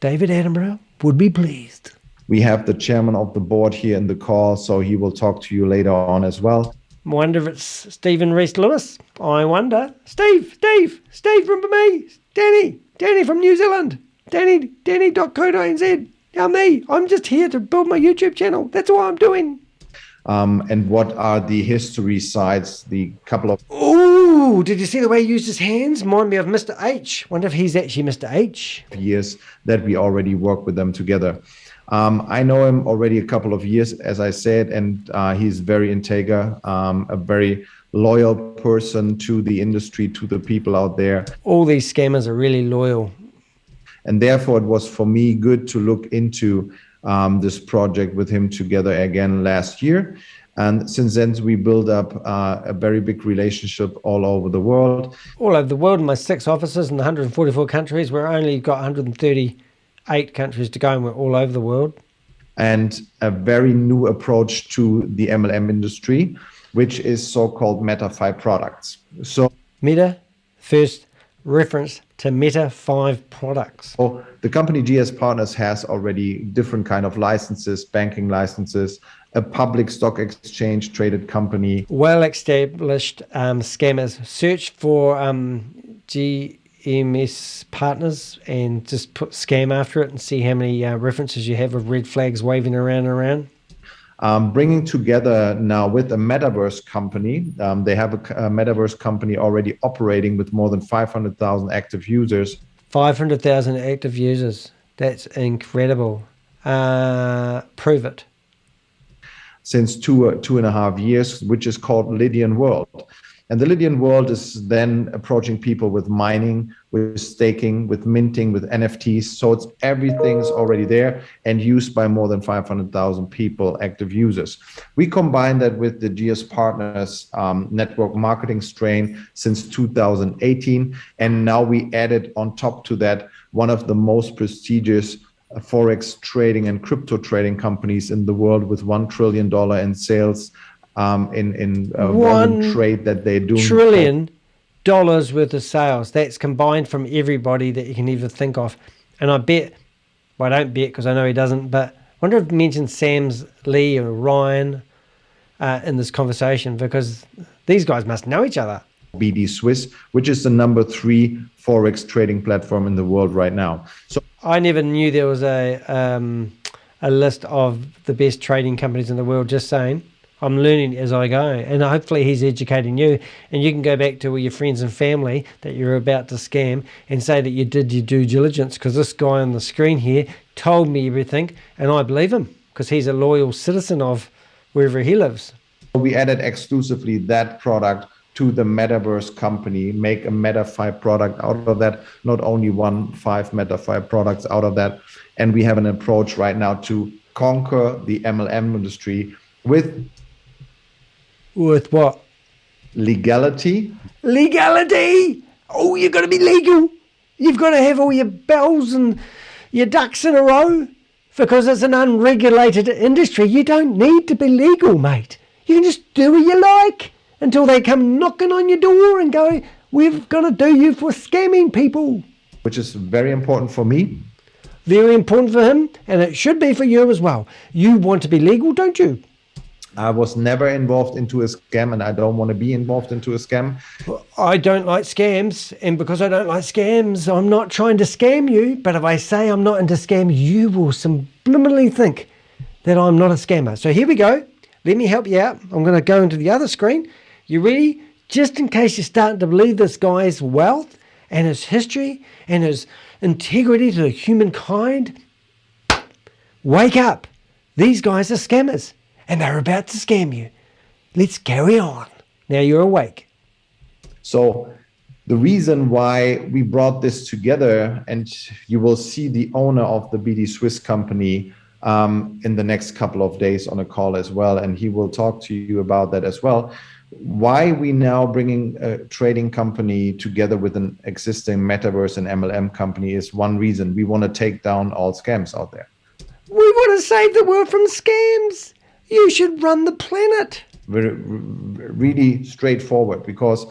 A: David Attenborough would be pleased.
C: We have the chairman of the board here in the call, so he will talk to you later on as well.
A: I wonder if it's Stephen Reese Lewis. I wonder. Steve, remember me? Danny from New Zealand. Danny.co.nz. Me. I'm just here to build my YouTube channel. That's all I'm doing.
C: And what are the history sides, the couple of...
A: Ooh, did you see the way he used his hands? Remind me of Mr. H. Wonder if he's actually Mr. H.
C: years that we already work with them together. I know him already a couple of years, as I said, and he's very integer, a very loyal person to the industry, to the people out there.
A: All these scammers are really loyal.
C: And therefore, it was for me good to look into this project with him together again last year. And since then, we built up a very big relationship all over the world.
A: All over the world, in my 6 offices in 144 countries. We're only got 138 countries to go, and we're all over the world.
C: And a very new approach to the MLM industry, which is so-called Meta-Fi products. So
A: Meta, first reference to Meta-5 products.
C: So the company GSPartners has already different kind of licenses, banking licenses, a public stock exchange traded company.
A: Well-established scammers. Search for GSPartners and just put scam after it and see how many references you have of red flags waving around and around.
C: Bringing together now with a metaverse company. They have a metaverse company already operating with more than 500,000 active users.
A: 500,000 active users. That's incredible. Prove it.
C: Since two and a half years, which is called Lydian.World. And the Lydian world is then approaching people with mining, with staking, with minting, with NFTs. So it's everything's already there and used by more than 500,000 people, active users. We combine that with the GSPartners network marketing strain since 2018. And now we added on top to that one of the most prestigious Forex trading and crypto trading companies in the world with $1 trillion in sales in volume trade that they do.
A: $1 trillion worth of sales. That's combined from everybody that you can ever think of. And I bet, well, I don't bet because I know he doesn't, but I wonder if he mentioned Sam's Lee or Ryan in this conversation, because these guys must know each other.
C: BD Swiss, which is the number 3 Forex trading platform in the world right now. So
A: I never knew there was a list of the best trading companies in the world, just saying. I'm learning as I go, and hopefully he's educating you, and you can go back to all your friends and family that you're about to scam and say that you did your due diligence, because this guy on the screen here told me everything, and I believe him because he's a loyal citizen of wherever he lives.
C: We added exclusively that product to the metaverse company, make a MetaFi product out of that, not only 5 MetaFi products out of that. And we have an approach right now to conquer the MLM industry with
A: what?
C: Legality.
A: Legality! Oh, you've got to be legal. You've got to have all your bells and your ducks in a row, because it's an unregulated industry. You don't need to be legal, mate. You can just do what you like until they come knocking on your door and go, we've got to do you for scamming people.
C: Which is very important for me.
A: Very important for him, and it should be for you as well. You want to be legal, don't you?
C: I was never involved into a scam, and I don't want to be involved into a scam.
A: I don't like scams, and because I don't like scams, I'm not trying to scam you. But if I say I'm not into scams, you will subliminally think that I'm not a scammer. So here we go. Let me help you out. I'm going to go into the other screen. You ready? Just in case you're starting to believe this guy's wealth and his history and his integrity to humankind, wake up. These guys are scammers, and they're about to scam you. Let's carry on. Now you're awake.
C: So the reason why we brought this together, and you will see the owner of the BD Swiss company in the next couple of days on a call as well, and he will talk to you about that as well. Why we now bringing a trading company together with an existing metaverse and MLM company is one reason. We want to take down all scams out there.
A: We want to save the world from scams. You should run the planet.
C: Really straightforward, because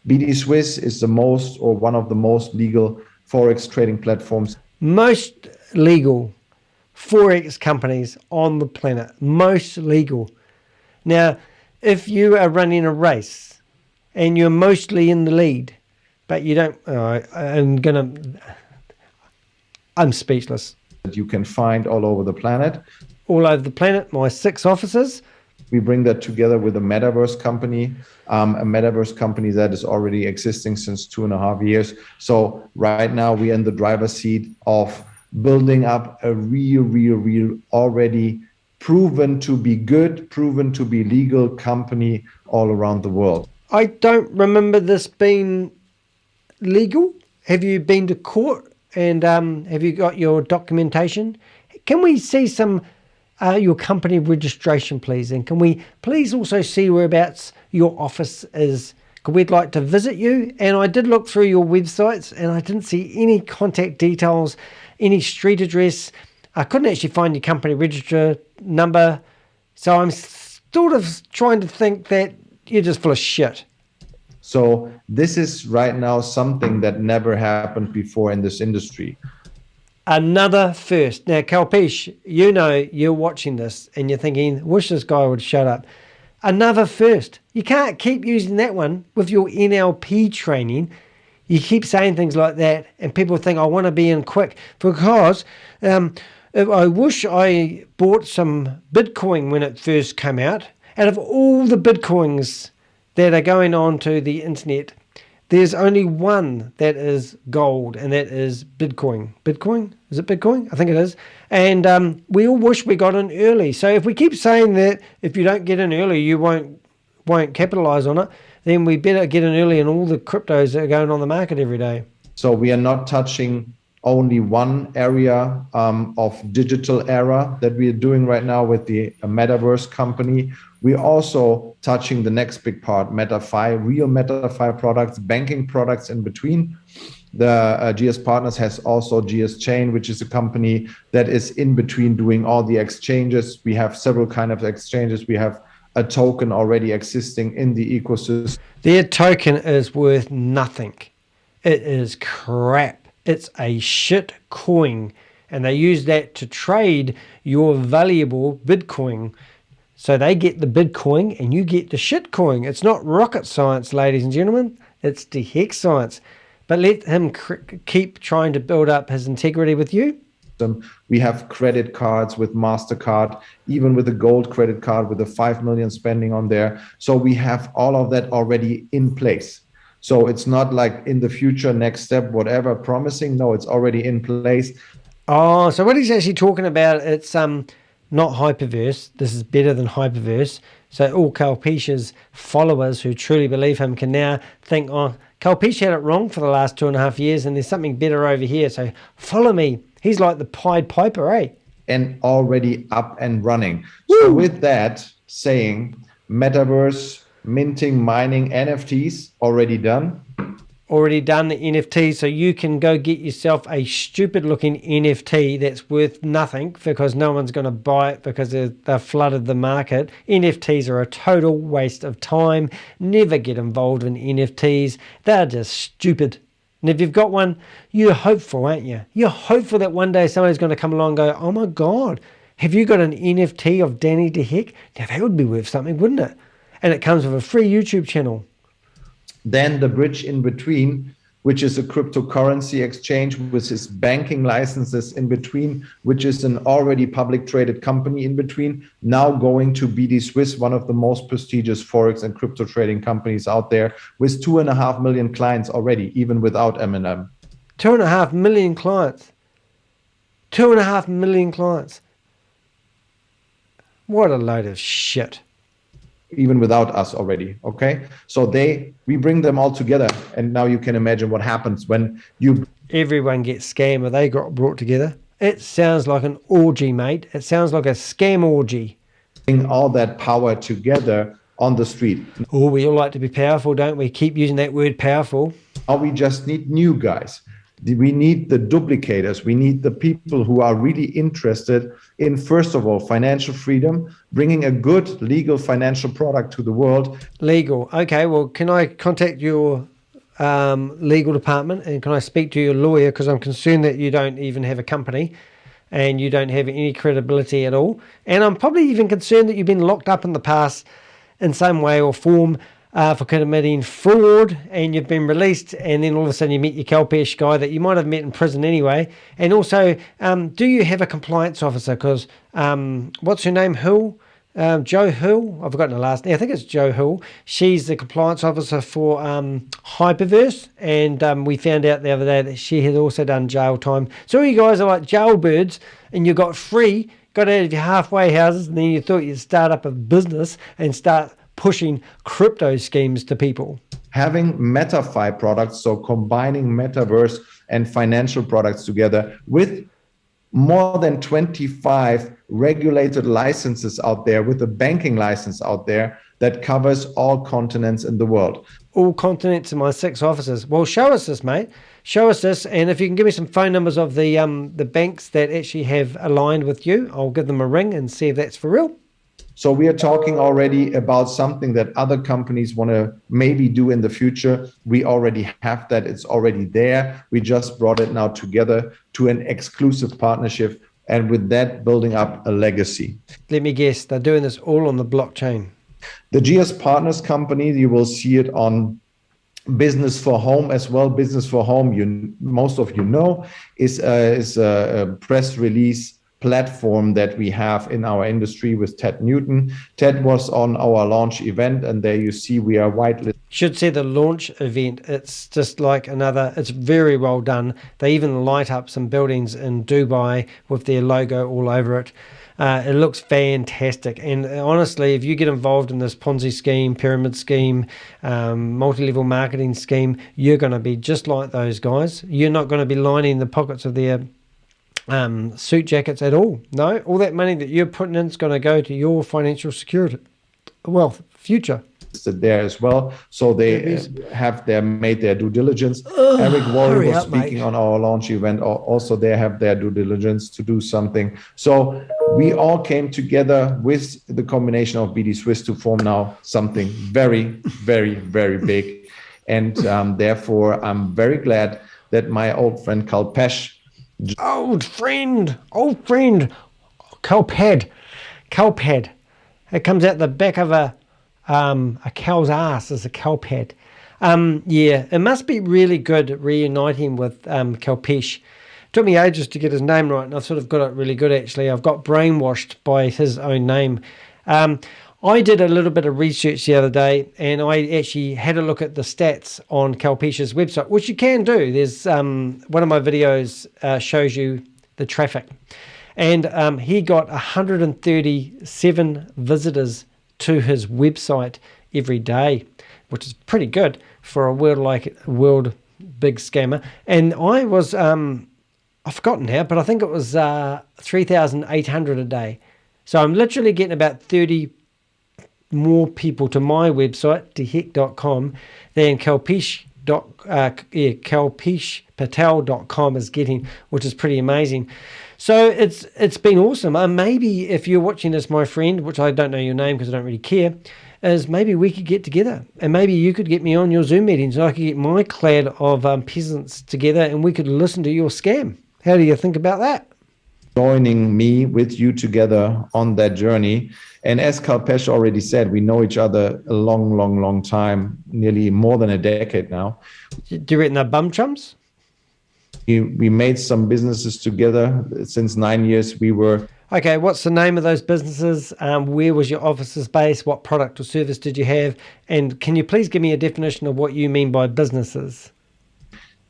C: BD Swiss is the most, or one of the most legal Forex trading platforms.
A: Most legal Forex companies on the planet. Most legal. Now, if you are running a race and you're mostly in the lead, but you don't, I'm speechless.
C: That you can find all over the planet.
A: All over the planet, my 6 offices.
C: We bring that together with a metaverse company, that is already existing since 2.5 years. So right now we're in the driver's seat of building up a real, already proven to be good, proven to be legal company all around the world.
A: I don't remember this being legal. Have you been to court, and have you got your documentation? Can we see some your company registration, please? And can we please also see whereabouts your office is? We'd like to visit you. And I did look through your websites, and I didn't see any contact details, any street address. I couldn't actually find your company register number. So I'm sort of trying to think that you're just full of shit.
C: So this is right now something that never happened before in this industry.
A: Another first. Now, Kalpesh, you know you're watching this and you're thinking, wish this guy would shut up. Another first. You can't keep using that one with your NLP training. You keep saying things like that and people think, I want to be in quick, because I wish I bought some Bitcoin when it first came out. Out of all the Bitcoins that are going on to the internet, there's only one that is gold, and that is Bitcoin. Bitcoin? Is it Bitcoin? I think it is. And we all wish we got in early. So if we keep saying that if you don't get in early, you won't capitalize on it, then we better get in early on all the cryptos that are going on the market every day.
C: So we are not touching only one area of digital era that we are doing right now with the metaverse company. We're also touching the next big part, MetaFi, real MetaFi products, banking products in between. The GSPartners has also GS Chain, which is a company that is in between doing all the exchanges. We have several kind of exchanges. We have a token already existing in the ecosystem.
A: Their token is worth nothing. It is crap. It's a shit coin, and they use that to trade your valuable Bitcoin. So they get the Bitcoin and you get the shit coin. It's not rocket science, ladies and gentlemen. It's the hex science. But let him keep trying to build up his integrity with you.
C: We have credit cards with MasterCard, even with a gold credit card with a 5 million spending on there. So we have all of that already in place. So it's not like in the future, next step, whatever, promising. No, it's already in place.
A: Oh, so what he's actually talking about, it's not Hyperverse. This is better than Hyperverse. So all Kalpesh's followers who truly believe him can now think, oh, Kalpesh had it wrong for the last 2.5 years and there's something better over here. So follow me. He's like the Pied Piper, eh?
C: And already up and running.
A: Woo!
C: So with that saying, metaverse, minting, mining, NFTs already done.
A: Already done the NFT, so you can go get yourself a stupid looking NFT that's worth nothing because no one's going to buy it because they've flooded the market. NFTs are a total waste of time. Never get involved in NFTs. They're just stupid. And if you've got one, you're hopeful, aren't you? You're hopeful that one day somebody's going to come along and go, oh my God, have you got an NFT of Danny DeHick? Now that would be worth something, wouldn't it? And it comes with a free YouTube channel.
C: Then the bridge in between, which is a cryptocurrency exchange with its banking licenses in between, which is an already public traded company in between, now going to BD Swiss, one of the most prestigious Forex and crypto trading companies out there, with 2.5 million clients already, even without MLM.
A: 2.5 million clients. 2.5 million clients. What a load of shit.
C: Even without us already, okay? So we bring them all together, and now you can imagine what happens when
A: everyone gets scammed or they got brought together. It sounds like an orgy, mate. It sounds like a scam orgy.
C: Bring all that power together on the street.
A: Oh, we all like to be powerful, don't we? Keep using that word powerful.
C: Now we just need new guys. We need the duplicators. We need the people who are really interested in, first of all, financial freedom, bringing a good legal financial product to the world.
A: Legal. Okay, well, can I contact your legal department and can I speak to your lawyer? Because I'm concerned that you don't even have a company and you don't have any credibility at all. And I'm probably even concerned that you've been locked up in the past in some way or form for committing fraud, and you've been released, and then all of a sudden you meet your Kalpesh guy that you might have met in prison anyway. And also, do you have a compliance officer? Because what's her name? Hill? Joe Hill? I've forgotten her last name. I think it's Joe Hill. She's the compliance officer for Hyperverse, and we found out the other day that she had also done jail time. So you guys are like jailbirds, and you got free, got out of your halfway houses, and then you thought you'd start up a business and start pushing crypto schemes to people.
C: Having MetaFi products, so combining metaverse and financial products together with more than 25 regulated licenses out there, with a banking license out there that covers all continents in the world.
A: All continents in my 6 offices. Well, show us this, mate. Show us this, and if you can give me some phone numbers of the banks that actually have aligned with you, I'll give them a ring and see if that's for real.
C: So we are talking already about something that other companies want to maybe do in the future. We already have that. It's already there. We just brought it now together to an exclusive partnership, and with that, building up a legacy.
A: Let me guess, they're doing this all on the blockchain.
C: The GSPartners company, you will see it on Business for Home as well. Business for Home, most of you know, is a press release platform that we have in our industry with Ted Newton. Ted was on our launch event, and there you see we are whitelisted.
A: Should see the launch event. It's just like another, it's very well done. They even light up some buildings in Dubai with their logo all over it. It looks fantastic. And honestly, if you get involved in this Ponzi scheme, pyramid scheme, multi-level marketing scheme, you're going to be just like those guys. You're not going to be lining the pockets of their suit jackets at all. No, all that money that you're putting in is going to go to your financial security, wealth, future.
C: There as well, so they have made their due diligence. Eric Warren was speaking on our launch event. Also, they have their due diligence to do something. So we all came together with the combination of BD Swiss to form now something very, very, very big. And therefore, I'm very glad that my old friend Kalpesh,
A: old friend, Kalpad. It comes out the back of a cow's ass as a Kalpad. Yeah, it must be really good reuniting with Kalpesh. Took me ages to get his name right, and I've sort of got it really good actually. I've got brainwashed by his own name. I did a little bit of research the other day, and I actually had a look at the stats on Kalpesh's website, which you can do. There's one of my videos shows you the traffic, and he got 137 visitors to his website every day, which is pretty good for a world big scammer. And I was I've forgotten now, but I think it was 3,800 a day. So I'm literally getting about 30 more people to my website, theheck.com, than kalpeshpatel.com is getting, which is pretty amazing. So it's been awesome. Maybe if you're watching this, my friend, which I don't know your name because I don't really care, is maybe we could get together, and maybe you could get me on your Zoom meetings, and I could get my clan of peasants together, and we could listen to your scam. How do you think about that?
C: Joining me with you together on that journey. And as Kalpesh already said, we know each other a long, long, long time, nearly more than a decade now.
A: Do you reckon they're bum chums?
C: We made some businesses together. Since 9 years, we were.
A: Okay, what's the name of those businesses? Where was your offices based? What product or service did you have? And can you please give me a definition of what you mean by businesses?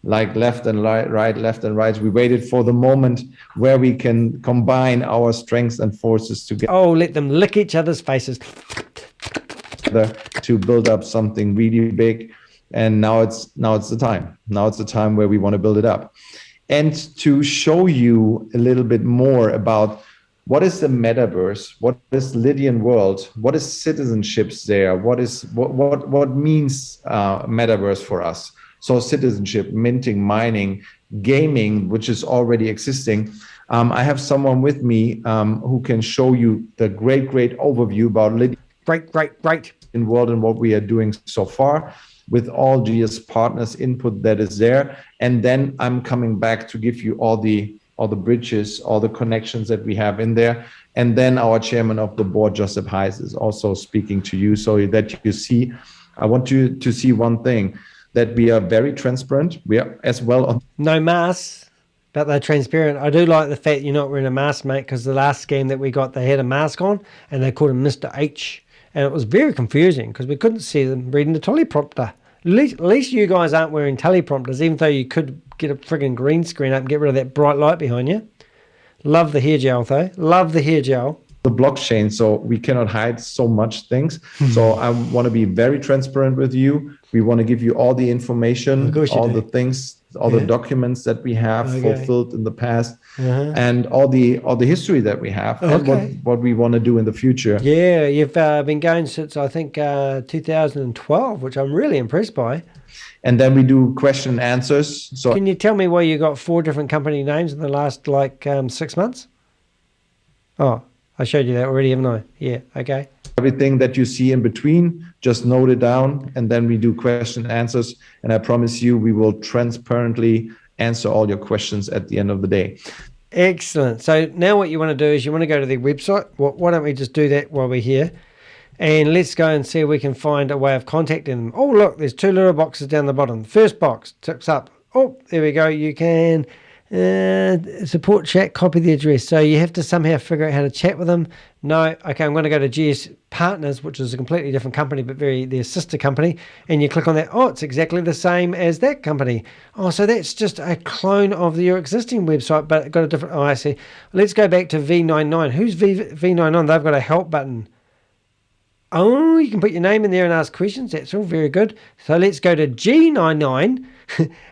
C: Like left and right, left and right. We waited for the moment where we can combine our strengths and forces together.
A: Oh, let them lick each other's faces.
C: To build up something really big. And now it's the time. Now it's the time where we want to build it up. And to show you a little bit more about what is the metaverse, what is Lydian World, what is citizenships there, what means metaverse for us. So citizenship, minting, mining, gaming, which is already existing. I have someone with me who can show you the great overview about Lydian World and what we are doing so far, with all GSPartners input that is there. And then I'm coming back to give you all the bridges, all the connections that we have in there. And then our chairman of the board, Joseph Heiss, is also speaking to you, so that you see, I want you to see one thing, that we are very transparent. We are as well on.
A: No masks, but they're transparent. I do like the fact you're not wearing a mask, mate, because the last scam that we got, they had a mask on and they called him Mr. H. And it was very confusing because we couldn't see them reading the teleprompter. At least you guys aren't wearing teleprompters, even though you could get a friggin' green screen up and get rid of that bright light behind you. Love the hair gel, though. Love the hair gel.
C: The blockchain, so we cannot hide so much things. So I want to be very transparent with you. We want to give you all the information, all the things, all the documents that we have fulfilled in the past, and all the history that we have, and what we want to do in the future.
A: Yeah, you've been going since I think 2012, which I'm really impressed by.
C: And then we do question and answers. So
A: can you tell me why you got 4 different company names in the last 6 months? Oh, I showed you that already, haven't I? Yeah, okay.
C: Everything that you see in between, just note it down, and then we do question and answers. And I promise you, we will transparently answer all your questions at the end of the day.
A: Excellent. So now what you want to do is you want to go to their website. Well, why don't we just do that while we're here? And let's go and see if we can find a way of contacting them. Oh, look, there's 2 little boxes down the bottom. The first box ticks up. Oh, there we go. You can Support chat, copy the address. So you have to somehow figure out how to chat with them. No, okay, I'm going to go to GSPartners, which is a completely different company, but their sister company, and you click on that. Oh, it's exactly the same as that company. Oh, so that's just a clone of your existing website, but got a different. Oh, I see. Let's go back to V99. Who's V99? They've got a help button. Oh, you can put your name in there and ask questions. That's all very good. So let's go to G99.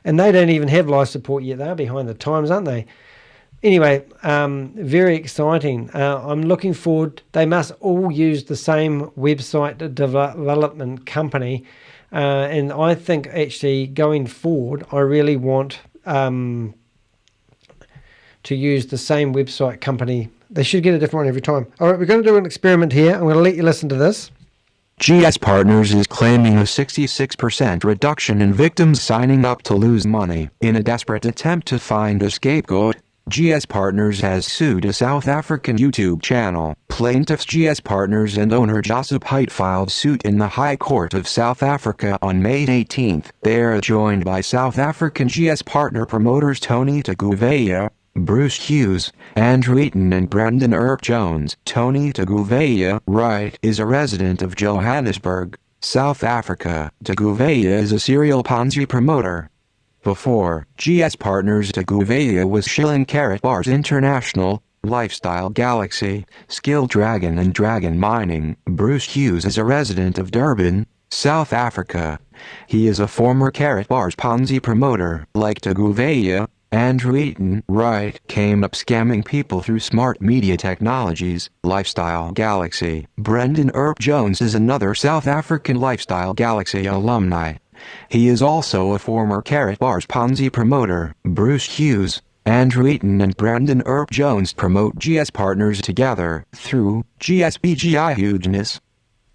A: And they don't even have live support yet. They're behind the times, aren't they? Anyway, very exciting. I'm looking forward. They must all use the same website development company. And I think actually going forward, I really want to use the same website company. They should get a different one every time. All right, we're going to do an experiment here. I'm going to let you listen to this.
E: GSPartners is claiming a 66% reduction in victims signing up to lose money. In a desperate attempt to find a scapegoat, GSPartners has sued a South African YouTube channel. Plaintiffs GSPartners and owner Josip Height filed suit in the High Court of South Africa on May 18th. They are joined by South African GSPartner promoters Tony Taguveya, Bruce Hughes, Andrew Eaton and Brendan Earp Jones. Tony Taguveya, right, is a resident of Johannesburg, South Africa. Taguveya is a serial Ponzi promoter. Before GSPartners, Taguveya was shilling Karatbars International, Lifestyle Galaxy, Skill Dragon and Dragon Mining. Bruce Hughes is a resident of Durban, South Africa. He is a former Karatbars Ponzi promoter. Like Taguveya, Andrew Eaton, right, came up scamming people through smart media technologies, Lifestyle Galaxy. Brendan Earp Jones is another South African Lifestyle Galaxy alumni. He is also a former Karatbars Ponzi promoter. Bruce Hughes, Andrew Eaton and Brendan Earp Jones promote GSPartners together through GSPGI Hugeness.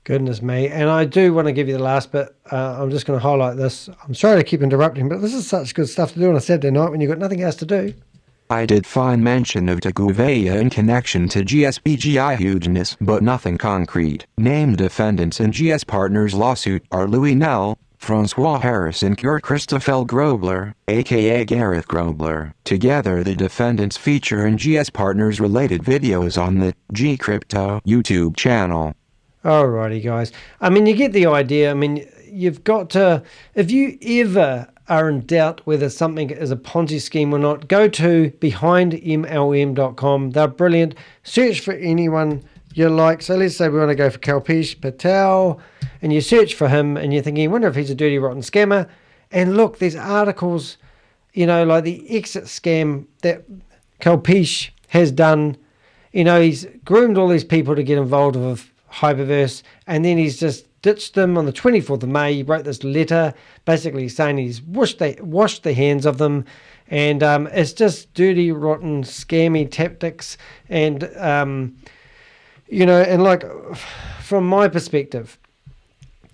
A: Goodness me. And I do want to give you the last bit. I'm just going to highlight this. I'm sorry to keep interrupting, but this is such good stuff to do on a Saturday night when you've got nothing else to do.
E: I did find mention of Taguveya in connection to GSPGI Hugeness, but nothing concrete. Named defendants in GSPartners lawsuit are Louis Nell, Francois Harris and Kurt Christoffel Grobler, aka Gareth Grobler. Together the defendants feature in GSPartners related videos on the G Crypto YouTube channel.
A: Alrighty, guys. I mean, you get the idea. I mean, you've got to, if you ever are in doubt whether something is a Ponzi scheme or not, go to behindmlm.com. They're brilliant. Search for anyone you like. So let's say we want to go for Kalpesh Patel, and you search for him, and you're thinking, I wonder if he's a dirty, rotten scammer. And look, there's articles, you know, like the exit scam that Kalpesh has done. You know, he's groomed all these people to get involved with Hyperverse, and then he's just ditched them on the 24th of May. He wrote this letter basically saying he's washed the hands of them, and it's just dirty, rotten, scammy tactics. And you know, and like from my perspective,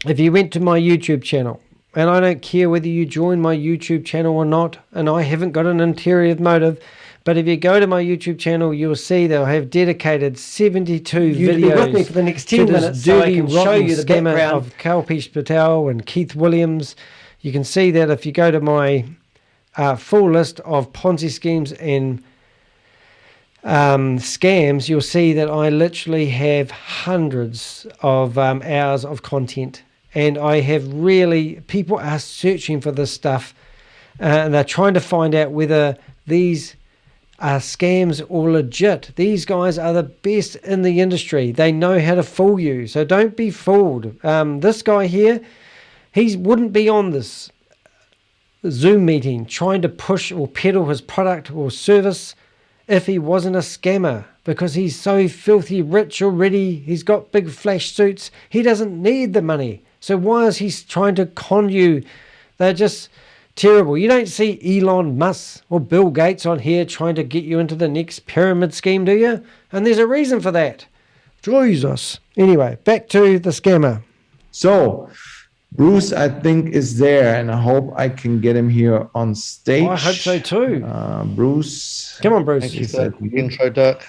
A: if you went to my YouTube channel, and I don't care whether you join my YouTube channel or not, and I haven't got an ulterior motive, but if you go to my YouTube channel, you'll see they'll have dedicated 72 videos.
F: Be with me for the next 10 minutes so I can show you the background
A: of Kalpesh Patel and Keith Williams. You can see that if you go to my full list of Ponzi schemes and scams, you'll see that I literally have hundreds of hours of content. And I have really, people are searching for this stuff, and they're trying to find out whether these are scams or legit. These guys are the best in the industry. They know how to fool you, so don't be fooled. This guy here, he wouldn't be on this Zoom meeting trying to push or peddle his product or service if he wasn't a scammer, because he's so filthy rich already. He's got big flash suits. He doesn't need the money. So why is he trying to con you? They're just terrible. You don't see Elon Musk or Bill Gates on here trying to get you into the next pyramid scheme, do you? And there's a reason for that. Jesus. Anyway, back to the scammer.
C: So, Bruce, I think, is there, and I hope I can get him here on stage.
A: I hope so too.
C: Bruce.
A: Come on, Bruce.
B: Thank you for the intro, Dirk.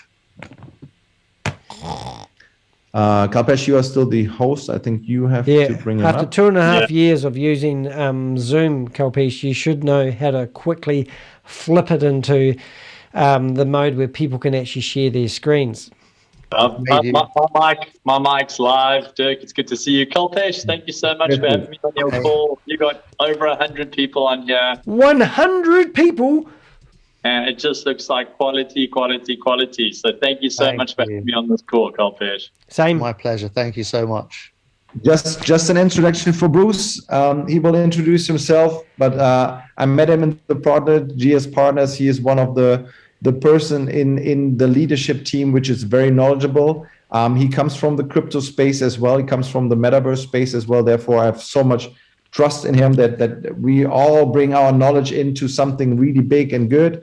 C: Kalpesh, you are still the host. I think you have to bring him
A: after
C: up.
A: 2.5 years of using Zoom, Kalpesh, you should know how to quickly flip it into the mode where people can actually share their screens.
G: My mic's live, Dirk. It's good to see you. Kalpesh, thank you so much for having me on your call. You got over 100 people on here.
A: 100 people?
G: And it just looks like quality. So thank you so much for having me on this call, Kalpesh.
A: Same.
B: My pleasure. Thank you so much.
C: Just an introduction for Bruce. He will introduce himself, but I met him in the product GSPartners. He is one of the person in the leadership team, which is very knowledgeable. He comes from the crypto space as well. He comes from the metaverse space as well. Therefore, I have so much trust in him that we all bring our knowledge into something really big and good.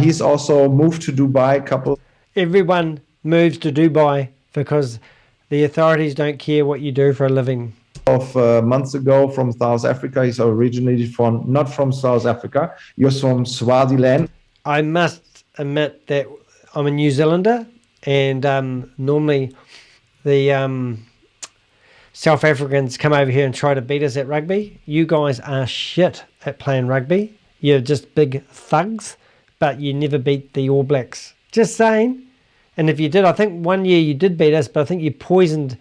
C: He's also moved to Dubai.
A: Everyone moves to Dubai because the authorities don't care what you do for a living.
C: Of months ago from South Africa. He's originally not from South Africa. You're from Swaziland.
A: I must admit that I'm a New Zealander, and normally the South Africans come over here and try to beat us at rugby. You guys are shit at playing rugby. You're just big thugs, but you never beat the All Blacks. Just saying. And if you did, I think one year you did beat us, but I think you poisoned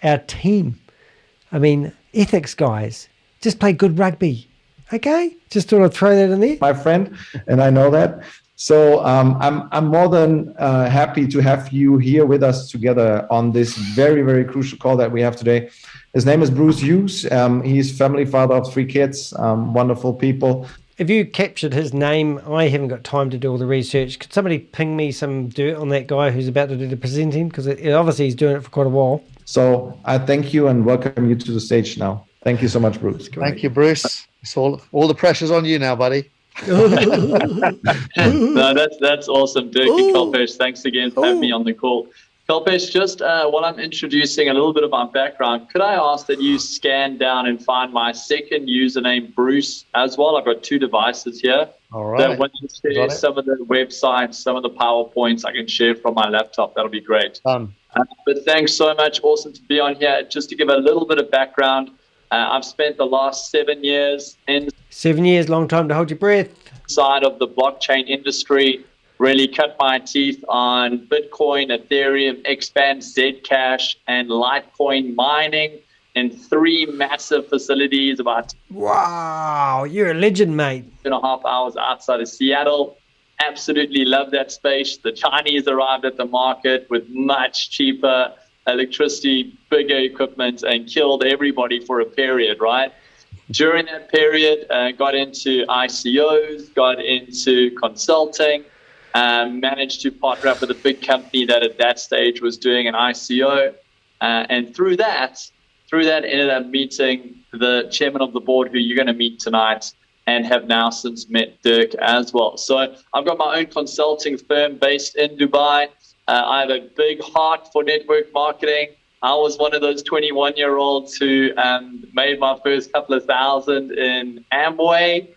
A: our team. I mean, ethics, guys. Just play good rugby. Okay? Just thought I'd throw that in there.
C: My friend, and I know that. So I'm more than happy to have you here with us together on this very, very crucial call that we have today. His name is Bruce Hughes. He's family father of 3 kids, wonderful people.
A: If you captured his name, I haven't got time to do all the research. Could somebody ping me some dirt on that guy who's about to do the presenting? Because obviously he's doing it for quite a while.
C: So I thank you and welcome you to the stage now. Thank you so much, Bruce.
B: Thank you, Bruce. It's all the pressure's on you now, buddy.
G: No, that's awesome, Dirk and Kalpesh. Thanks again for having me on the call. Kalpesh, just while I'm introducing a little bit of my background, could I ask that you scan down and find my second username, Bruce, as well? I've got 2 devices here.
B: All right.
G: That when you share some of the websites, some of the PowerPoints, I can share from my laptop. That'll be great. But thanks so much. Awesome to be on here. Just to give a little bit of background, I've spent the last 7 years in
A: 7 years, long time to hold your breath.
G: Side of the blockchain industry. Really cut my teeth on Bitcoin, Ethereum, Xband, Zcash, and Litecoin mining in 3 massive facilities about
A: Wow, you're a legend, mate.
G: 2.5 hours outside of Seattle. Absolutely love that space. The Chinese arrived at the market with much cheaper electricity, bigger equipment, and killed everybody for a period, right? During that period, got into ICOs, got into consulting, managed to partner up with a big company that at that stage was doing an ICO. And through that ended up meeting the chairman of the board who you're going to meet tonight and have now since met Dirk as well. So I've got my own consulting firm based in Dubai. I have a big heart for network marketing. I was one of those 21-year-olds who made my first couple of thousand in Amway,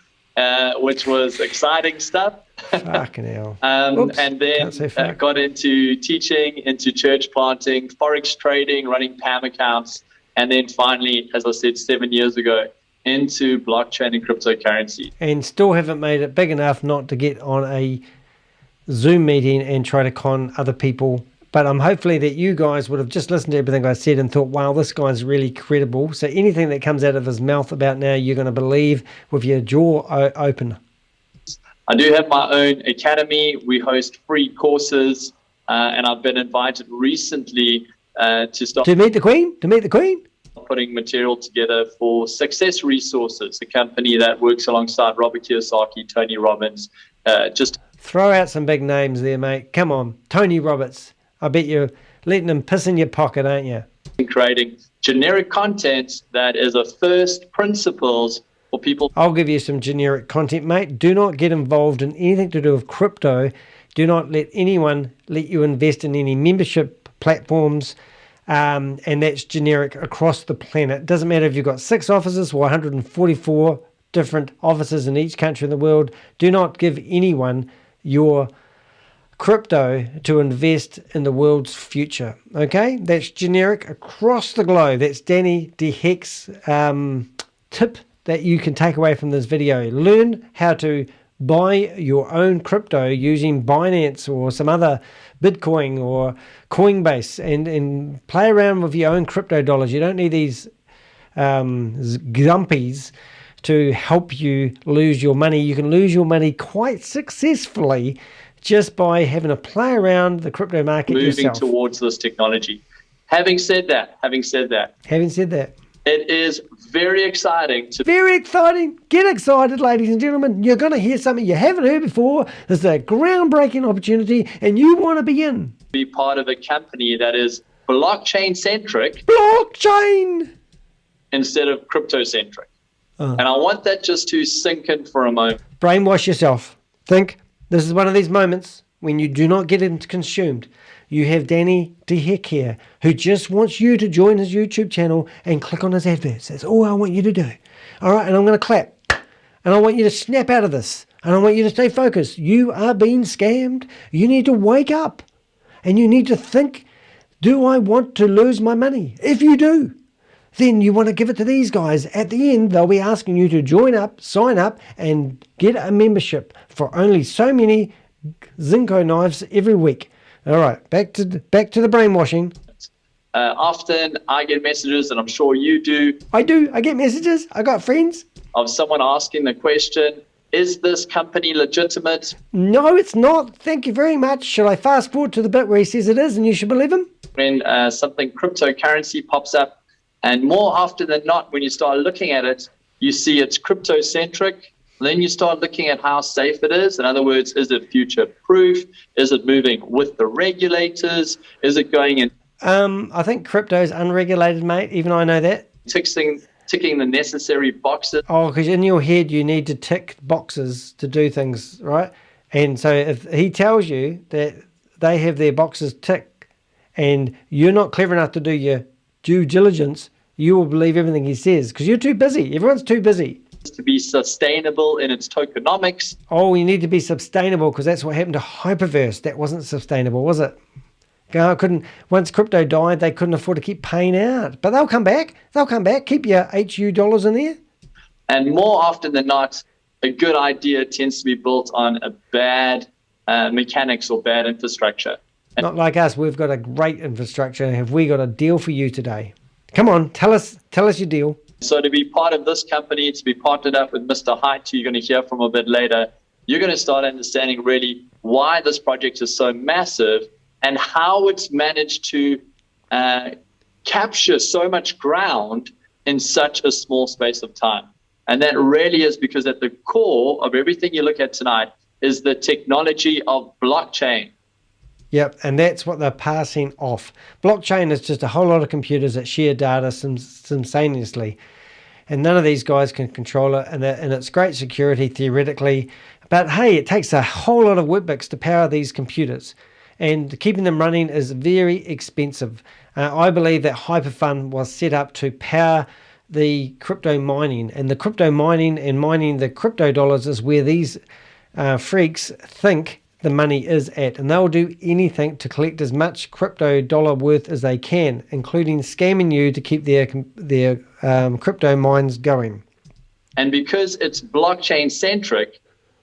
G: which was exciting stuff.
A: Fucking hell.
G: And then got into teaching, into church planting, forex trading, running PAM accounts, and then finally, as I said 7 years ago, into blockchain and cryptocurrency.
A: And still haven't made it big enough not to get on a Zoom meeting and try to con other people. But I'm hopefully that you guys would have just listened to everything I said and thought, wow, this guy's really credible. So anything that comes out of his mouth about now, you're going to believe with your jaw open.
G: I do have my own academy. We host free courses, and I've been invited recently to start...
A: To meet the Queen? To meet the Queen?
G: Putting material together for Success Resources, a company that works alongside Robert Kiyosaki, Tony Robbins. Just
A: throw out some big names there, mate. Come on, Tony Roberts. I bet you're letting him piss in your pocket, aren't you?
G: Creating generic content that is a first principles for people.
A: I'll give you some generic content, mate. Do not get involved in anything to do with crypto. Do not let anyone let you invest in any membership platforms. And that's generic across the planet. It doesn't matter if you've got 6 offices or 144 different offices in each country in the world. Do not give anyone your crypto to invest in the world's future. Okay? That's generic across the globe. That's Danny DeHeck's tip that you can take away from this video. Learn how to buy your own crypto using Binance or some other Bitcoin or Coinbase and play around with your own crypto dollars. You don't need these gumpies to help you lose your money. You can lose your money quite successfully just by having a play around the crypto market
G: moving
A: yourself.
G: towards this technology. Having said that, it is very exciting.
A: Very exciting. Get excited, ladies and gentlemen. You're going to hear something you haven't heard before. This is a groundbreaking opportunity, and you want to be in.
G: Be part of a company that is blockchain-centric.
A: Blockchain!
G: Instead of crypto-centric. And I want that just to sink in for a moment.
A: Brainwash yourself. Think, this is one of these moments when you do not get consumed. You have Danny D. Hick here, who just wants you to join his YouTube channel and click on his adverts. That's all I want you to do. All right, and I'm going to clap. And I want you to snap out of this. And I want you to stay focused. You are being scammed. You need to wake up. And you need to think, do I want to lose my money? If you do, then you want to give it to these guys. At the end, they'll be asking you to join up, sign up, and get a membership for only so many Zinco knives every week. All right, back to the brainwashing.
G: Often I get messages, and I'm sure you do.
A: I do. I get messages. I got friends.
G: Of someone asking the question, is this company legitimate?
A: No, it's not. Thank you very much. Should I fast forward to the bit where he says it is and you should believe him?
G: When something cryptocurrency pops up, and more often than not, when you start looking at it, you see it's crypto-centric. Then you start looking at how safe it is. In other words, is it future-proof? Is it moving with the regulators? Is it going in?
A: I think crypto is unregulated, mate. Even I know that.
G: Ticking the necessary boxes.
A: Oh, because in your head you need to tick boxes to do things, right? And so if he tells you that they have their boxes ticked and you're not clever enough to do your due diligence, you will believe everything he says because you're too busy. Everyone's too busy.
G: To be sustainable in its tokenomics.
A: Oh, you need to be sustainable because that's what happened to Hyperverse. That wasn't sustainable, was it? Once crypto died, they couldn't afford to keep paying out. But they'll come back. Keep your HU dollars in there.
G: And more often than not, a good idea tends to be built on a bad mechanics or bad infrastructure.
A: Not like us. We've got a great infrastructure. Have we got a deal for you today? Come on, tell us your deal.
G: So to be part of this company, to be partnered up with Mr. Height, who you're going to hear from a bit later, you're going to start understanding really why this project is so massive and how it's managed to capture so much ground in such a small space of time. And that really is because at the core of everything you look at tonight is the technology of blockchain.
A: Yep, and that's what they're passing off. Blockchain is just a whole lot of computers that share data simultaneously, and none of these guys can control it, and it's great security theoretically, but hey, it takes a whole lot of Witbix to power these computers, and keeping them running is very expensive. I believe that Hyperfund was set up to power the crypto mining, and the crypto mining and mining the crypto dollars is where these freaks think the money is at, and they'll do anything to collect as much crypto dollar worth as they can, including scamming you to keep their crypto mines going.
G: And because it's blockchain centric,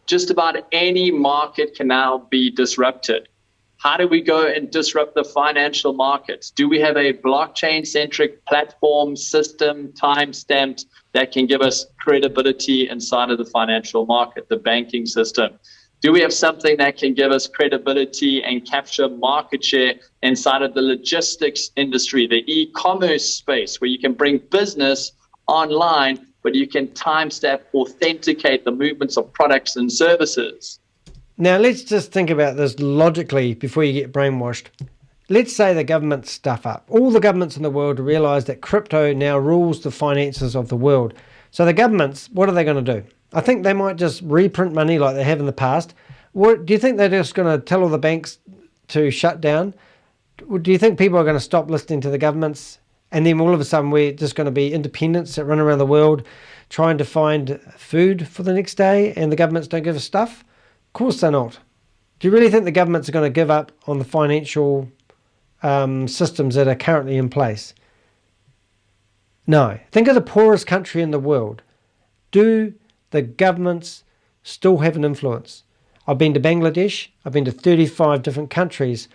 G: just about any market can now be disrupted. How do we go and disrupt the financial markets? Do we have a blockchain centric platform, system, time stamped that can give us credibility inside of the financial market, the banking system? Do we have something that can give us credibility and capture market share inside of the logistics industry, the e-commerce space, where you can bring business online, but you can timestamp, authenticate the movements of products and services?
A: Now, let's just think about this logically before you get brainwashed. Let's say the government stuff up. All the governments in the world realize that crypto now rules the finances of the world. So the governments, what are they going to do? I think they might just reprint money like they have in the past. What, do you think they're just going to tell all the banks to shut down? Do you think people are going to stop listening to the governments? And then all of a sudden we're just going to be independents that run around the world trying to find food for the next day and the governments don't give us stuff? Of course they're not. Do you really think the governments are going to give up on the financial systems that are currently in place? No. Think of the poorest country in the world. Do the governments still have an influence. I've been to Bangladesh. I've been to 35 different countries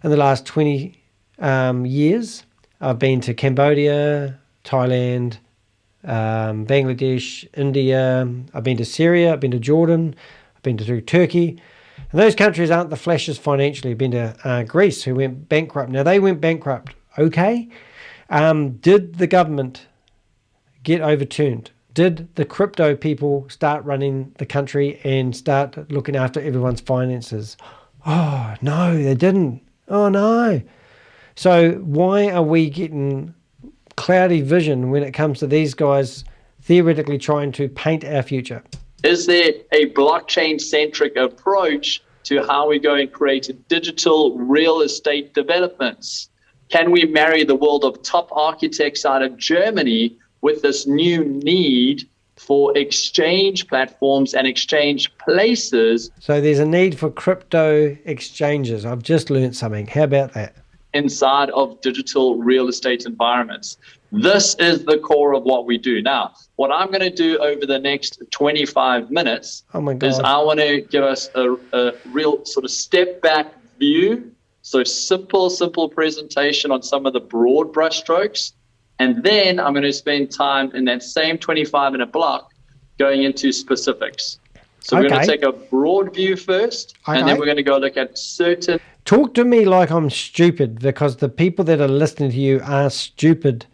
A: in the last 20 years. I've been to Cambodia, Thailand, Bangladesh, India. I've been to Syria. I've been to Jordan. I've been to Turkey. And those countries aren't the flashes financially. I've been to Greece, who went bankrupt. Now, they went bankrupt. Okay. Did the government get overturned? Did the crypto people start running the country and start looking after everyone's finances? Oh, no, they didn't. Oh, no. So why are we getting cloudy vision when it comes to these guys theoretically trying to paint our future?
G: Is there a blockchain-centric approach to how we go and create digital real estate developments? Can we marry the world of top architects out of Germany with this new need for exchange platforms and exchange places?
A: So there's a need for crypto exchanges. I've just learned something. How about that?
G: Inside of digital real estate environments. This is the core of what we do. Now, what I'm going to do over the next 25 minutes is I want to give us a real sort of step back view. So simple presentation on some of the broad brushstrokes. And then I'm going to spend time in that same 25-minute block going into specifics. So we're going to take a broad view first, and then we're going to go look at certain...
A: Talk to me like I'm stupid, because the people that are listening to you are stupid,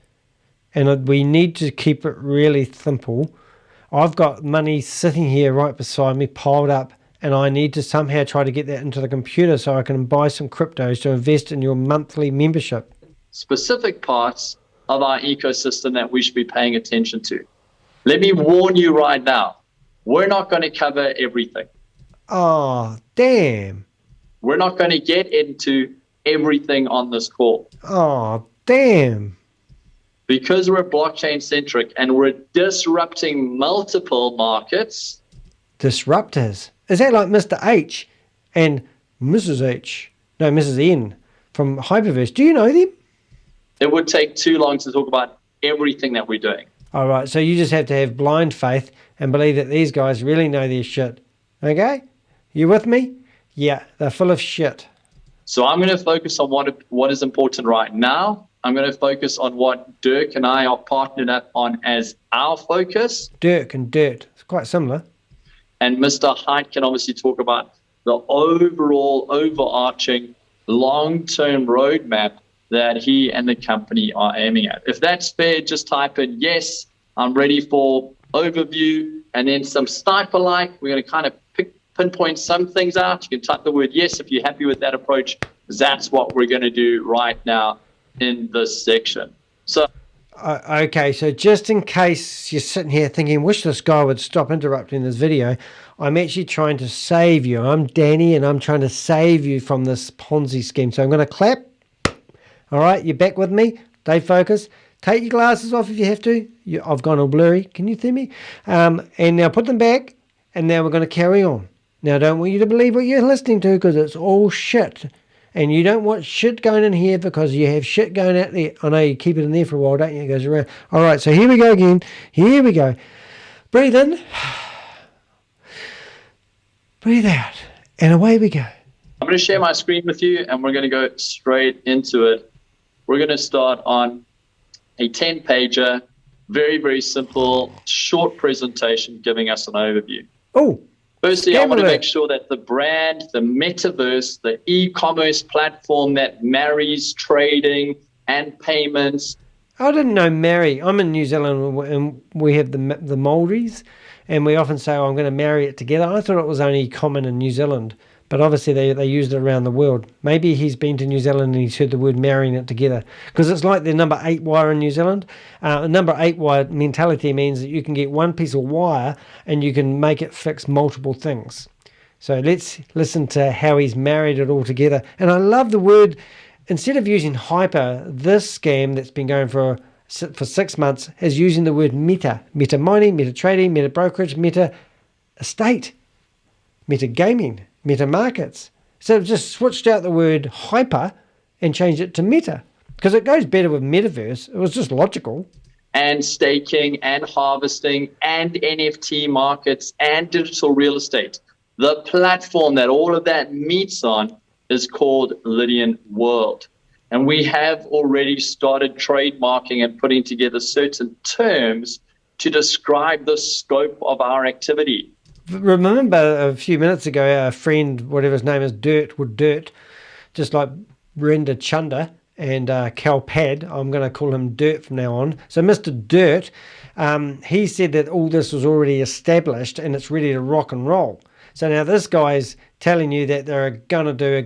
A: and we need to keep it really simple. I've got money sitting here right beside me, piled up, and I need to somehow try to get that into the computer so I can buy some cryptos to invest in your monthly membership.
G: Specific parts of our ecosystem that we should be paying attention to. Let me warn you right now, we're not going to cover everything.
A: Oh, damn.
G: We're not going to get into everything on this call.
A: Oh, damn.
G: Because we're blockchain-centric and we're disrupting multiple markets.
A: Disruptors? Is that like Mr. H and Mrs. H? No, Mrs. N from Hyperverse. Do you know them?
G: It would take too long to talk about everything that we're doing.
A: All right, so you just have to have blind faith and believe that these guys really know their shit. Okay? You with me? Yeah, they're full of shit.
G: So I'm going to focus on what is important right now. I'm going to focus on what Dirk and I are partnered up on as our focus.
A: Dirk and Dirt. It's quite similar.
G: And Mr. Height can obviously talk about the overall, overarching, long-term roadmap that he and the company are aiming at. If that's fair, just type in, yes, I'm ready for overview, and then some sniper-like. We're going to kind of pinpoint some things out. You can type the word yes if you're happy with that approach. That's what we're going to do right now in this section. So,
A: okay, so just in case you're sitting here thinking, wish this guy would stop interrupting this video, I'm actually trying to save you. I'm Danny, and I'm trying to save you from this Ponzi scheme. So I'm going to clap. All right, you're back with me. Stay focused. Take your glasses off if you have to. I've gone all blurry. Can you see me? And now put them back, and now we're going to carry on. Now, I don't want you to believe what you're listening to, because it's all shit. And you don't want shit going in here because you have shit going out there. I know you keep it in there for a while, don't you? It goes around. All right, so here we go again. Here we go. Breathe in. Breathe out. And away we go.
G: I'm going to share my screen with you, and we're going to go straight into it. We're going to start on a 10-pager, very, very simple, short presentation giving us an overview.
A: Oh.
G: Firstly, I want to make sure that the brand, the metaverse, the e-commerce platform that marries trading and payments.
A: I didn't know marry. I'm in New Zealand, and we have the Maoris, and we often say, oh, I'm going to marry it together. I thought it was only common in New Zealand, but obviously they used it around the world. Maybe he's been to New Zealand and he's heard the word marrying it together, because it's like the number 8 wire in New Zealand. Number 8 wire mentality means that you can get one piece of wire and you can make it fix multiple things. So let's listen to how he's married it all together. And I love the word, instead of using hyper, this scam that's been going for 6 months is using the word meta. Meta mining, meta trading, meta brokerage, meta estate, meta gaming, meta markets. So I've just switched out the word hyper and changed it to meta, because it goes better with metaverse. It was just logical.
G: and staking and harvesting and NFT markets and digital real estate. The platform that all of that meets on is called Lydian.World. And we have already started trademarking and putting together certain terms to describe the scope of our activity.
A: Remember a few minutes ago, our friend, whatever his name is, Dirt, just like Brenda Chunder and Kalpad, I'm going to call him Dirt from now on. So Mr. Dirt, he said that all this was already established and it's ready to rock and roll. So now this guy's telling you that they're gonna do.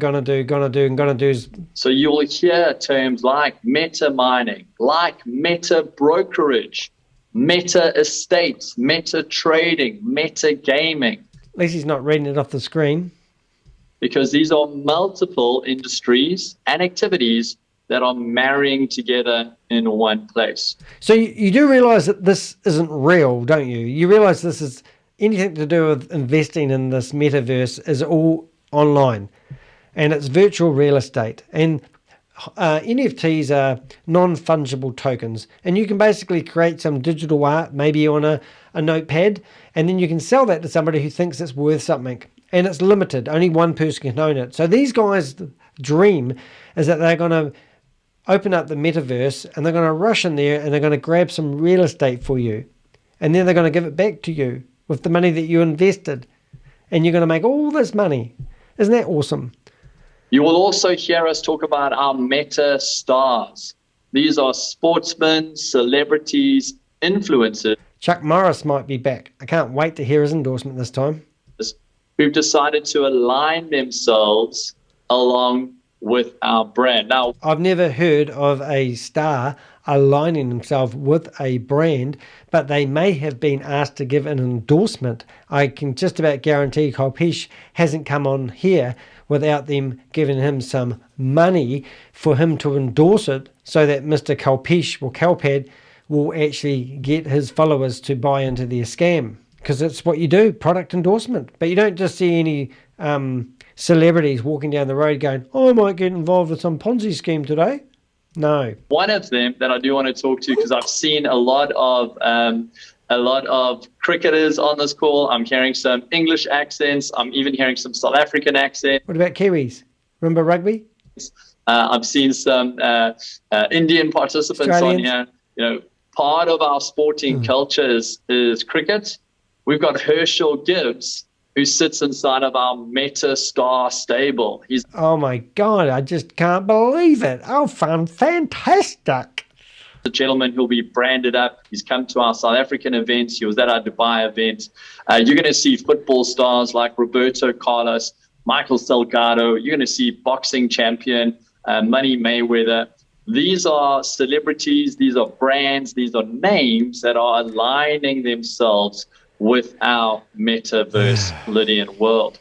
G: So you'll hear terms like meta mining, like meta brokerage, meta estates, meta trading, meta gaming.
A: At least he's not reading it off the screen.
G: Because these are multiple industries and activities that are marrying together in one place.
A: So you do realize that this isn't real, don't you? You realize this is anything to do with investing in this metaverse is all online, and it's virtual real estate. And NFTs are non-fungible tokens, and you can basically create some digital art, maybe on a notepad, and then you can sell that to somebody who thinks it's worth something. And it's limited. Only one person can own it. So these guys' dream is that they're going to open up the metaverse and they're going to rush in there and they're going to grab some real estate for you. And then they're going to give it back to you with the money that you invested. And you're going to make all this money. Isn't that awesome?
G: You will also hear us talk about our meta stars. These are sportsmen, celebrities, influencers.
A: Chuck Norris might be back. I can't wait to hear his endorsement this time.
G: Who've decided to align themselves along with our brand. Now,
A: I've never heard of a star aligning themselves with a brand, but they may have been asked to give an endorsement. I can just about guarantee Kalpesh hasn't come on here without them giving him some money for him to endorse it, so that Mr. Kalpesh or Kalpad will actually get his followers to buy into their scam. Because it's what you do, product endorsement. But you don't just see any celebrities walking down the road going, I might get involved with some Ponzi scheme today. No.
G: One of them that I do want to talk to, because I've seen a lot of cricketers on this call. I'm hearing some English accents. I'm even hearing some South African accents.
A: What about Kiwis? Remember rugby?
G: I've seen some Indian participants on here. You know, part of our sporting culture is cricket. We've got Herschel Gibbs, who sits inside of our Meta Star stable.
A: Oh my God, I just can't believe it. Oh, fantastic.
G: The gentleman who'll be branded up. He's come to our South African events. He was at our Dubai event. You're going to see football stars like Roberto Carlos, Michael Salgado. You're going to see boxing champion Money Mayweather. These are celebrities. These are brands. These are names that are aligning themselves with our metaverse Lydian world.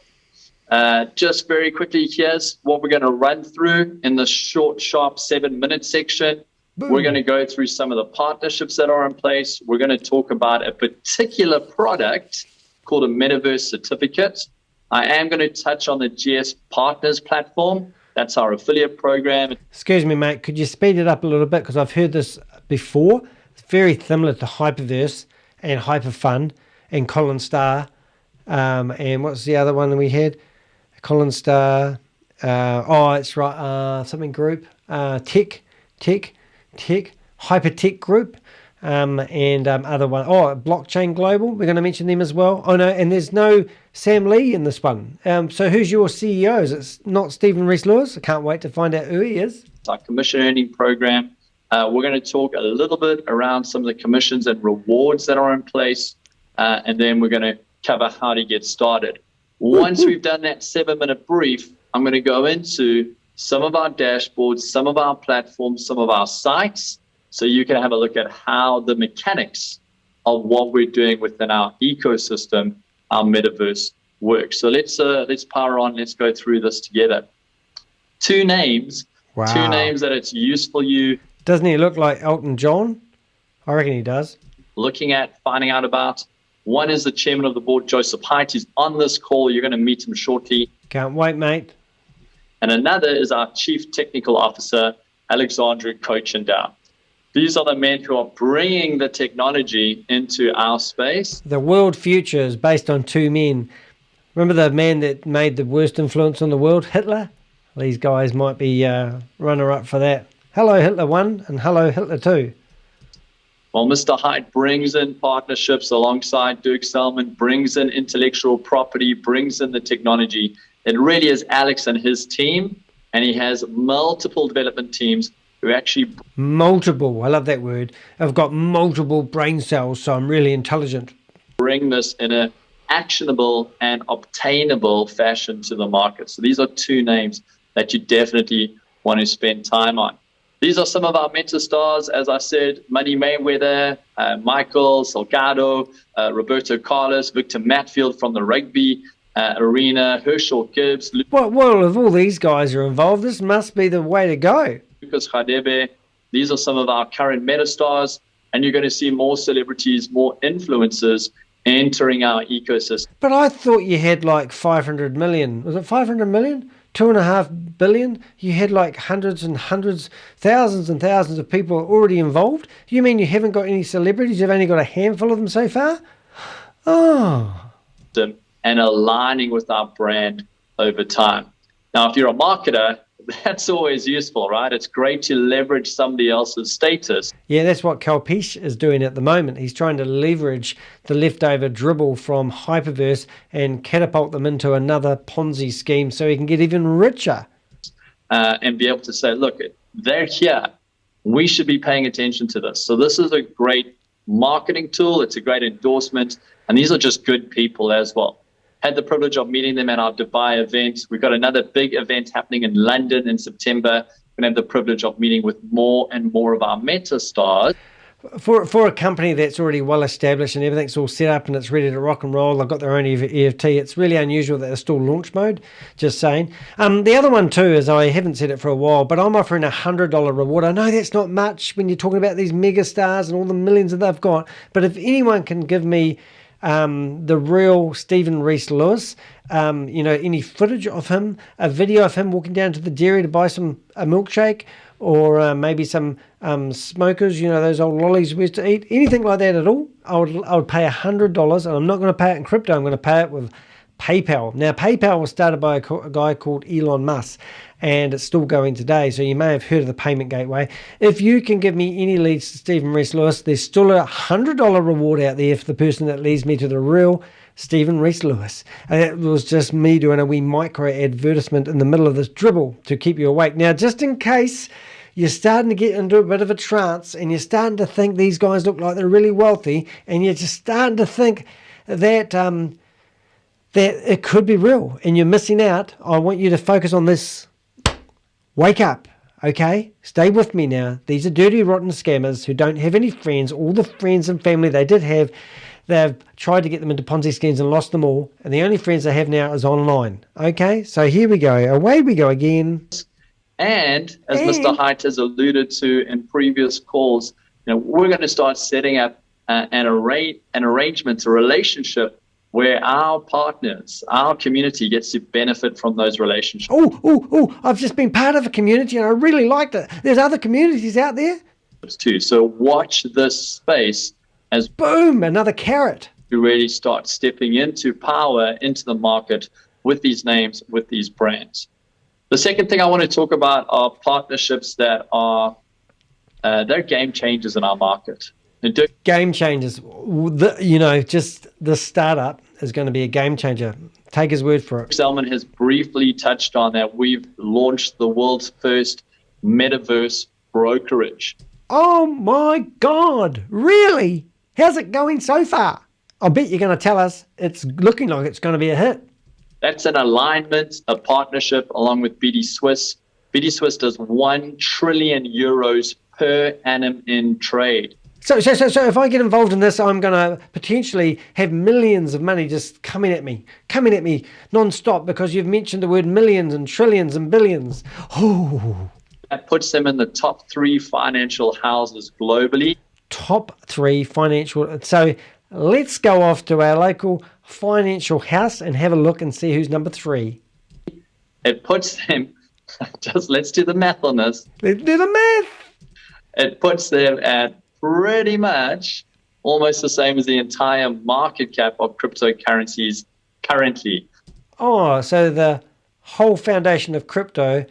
G: Just very quickly, here's what we're going to run through in the short, sharp 7-minute section. Boom. We're going to go through some of the partnerships that are in place. We're going to talk about a particular product called a Metaverse Certificate. I am going to touch on the GSPartners platform. That's our affiliate program.
A: Excuse me, mate. Could you speed it up a little bit? Because I've heard this before. It's very similar to Hyperverse and Hyperfund and Colin Star. And what's the other one that we had? Colin Star. It's right. Something group. Tech. Hypertech Group. And other one. Blockchain Global. We're going to mention them as well. Oh, no. And there's no Sam Lee in this one. So who's your CEO? Is it not Stephen Rees-Lewis? I can't wait to find out who he is.
G: It's our commission earning program. We're going to talk a little bit around some of the commissions and rewards that are in place. And then we're going to cover how to get started. Once we've done that 7-minute brief, I'm going to go into some of our dashboards, some of our platforms, some of our sites, so you can have a look at how the mechanics of what we're doing within our ecosystem, our metaverse, works. So let's power on. Let's go through this together. Two names that it's useful you.
A: Doesn't he look like Elton John? I reckon he does.
G: Looking at, finding out about. One is the chairman of the board, Joseph Haidt. He's on this call. You're going to meet him shortly.
A: Can't wait, mate.
G: And another is our chief technical officer, Alexandra Cochendow. These are the men who are bringing the technology into our space.
A: The world future is based on two men. Remember the man that made the worst influence on the world, Hitler? These guys might be runner-up for that. Hello, Hitler 1 and hello, Hitler 2.
G: Well, Mr. Hyde brings in partnerships alongside Dirk Selman, brings in intellectual property, brings in the technology. It really is Alex and his team, and he has multiple development teams who actually...
A: Multiple, I love that word. I've got multiple brain cells, so I'm really intelligent.
G: Bring this in a actionable and obtainable fashion to the market. So these are two names that you definitely want to spend time on. These are some of our mentor stars, as I said: Money Mayweather, Michael Salgado, Roberto Carlos, Victor Matfield from the rugby arena, Herschel Gibbs.
A: Well, if all these guys are involved, this must be the way to go.
G: Lucas Khadebe. These are some of our current meta stars, and you're going to see more celebrities, more influencers entering our ecosystem.
A: But I thought you had like 500 million. Was it 500 million? 2.5 billion? You had like hundreds and hundreds, thousands and thousands of people already involved? You mean you haven't got any celebrities? You've only got a handful of them so far? Oh.
G: And aligning with our brand over time. Now, if you're a marketer, that's always useful, right? It's great to leverage somebody else's status.
A: Yeah, that's what Kalpesh is doing at the moment. He's trying to leverage the leftover dribble from Hyperverse and catapult them into another Ponzi scheme so he can get even richer.
G: And be able to say, look, they're here. We should be paying attention to this. So this is a great marketing tool. It's a great endorsement. And these are just good people as well. Had the privilege of meeting them at our Dubai event. We've got another big event happening in London in September. We're going to have the privilege of meeting with more and more of our meta stars.
A: For a company that's already well established and everything's all set up and it's ready to rock and roll, they've got their own EFT, it's really unusual that they're still launch mode, just saying. The other one too is, I haven't said it for a while, but I'm offering a $100 reward. I know that's not much when you're talking about these mega stars and all the millions that they've got, but if anyone can give me the real Stephen Reese Lewis, any footage of him, a video of him walking down to the dairy to buy a milkshake, or maybe some smokers, those old lollies we used to eat, anything like that at all, I would pay $100, and I'm not going to pay it in crypto. I'm going to pay it with PayPal. Now, PayPal was started by a guy called Elon Musk, and it's still going today, so you may have heard of the payment gateway. If you can give me any leads to Stephen Reese Lewis, there's still a $100 reward out there for the person that leads me to the real Stephen Reese Lewis. And it was just me doing a wee micro advertisement in the middle of this dribble to keep you awake. Now, just in case you're starting to get into a bit of a trance and you're starting to think these guys look like they're really wealthy, and you're just starting to think that that it could be real and you're missing out, I want you to focus on this. Wake up, okay? Stay with me now. These are dirty, rotten scammers who don't have any friends. All the friends and family they did have, they've tried to get them into Ponzi schemes and lost them all. And the only friends they have now is online. Okay, so here we go. Away we go again.
G: And as Mr. Haidt has alluded to in previous calls, we're going to start setting up an arrangement, a relationship where our partners, our community gets to benefit from those relationships.
A: I've just been part of a community and I really liked it. There's other communities out there
G: too. So watch this space as
A: boom, another carrot.
G: To really start stepping into power, into the market with these names, with these brands. The second thing I want to talk about are partnerships that are they're game changers in our market.
A: Game changers. Just the startup is going to be a game changer. Take his word for it.
G: Selman has briefly touched on that. We've launched the world's first metaverse brokerage.
A: Oh my God, really? How's it going so far? I bet you're going to tell us it's looking like it's going to be a hit.
G: That's an alignment, a partnership along with BD Swiss. BD Swiss does 1 trillion euros per annum in trade.
A: So if I get involved in this, I'm going to potentially have millions of money just coming at me non-stop because you've mentioned the word millions and trillions and billions. Oh.
G: That puts them in the top 3 financial houses globally.
A: Top 3 financial. So let's go off to our local financial house and have a look and see who's number 3.
G: It puts them, let's do the math on this.
A: Let's do the math.
G: it puts them at pretty much almost the same as the entire market cap of cryptocurrencies currently.
A: Oh, so the whole foundation of crypto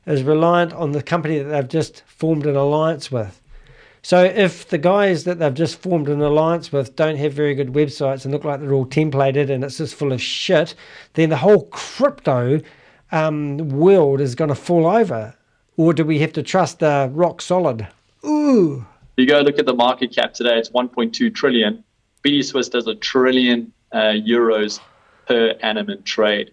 A: is reliant on the company that they've just formed an alliance with. So if the guys that they've just formed an alliance with don't have very good websites and look like they're all templated and it's just full of shit, then the whole crypto world is going to fall over. Or do we have to trust the rock solid? Ooh.
G: You go look at the market cap today, it's 1.2 trillion. BD Swiss does €1 trillion euros per annum in trade.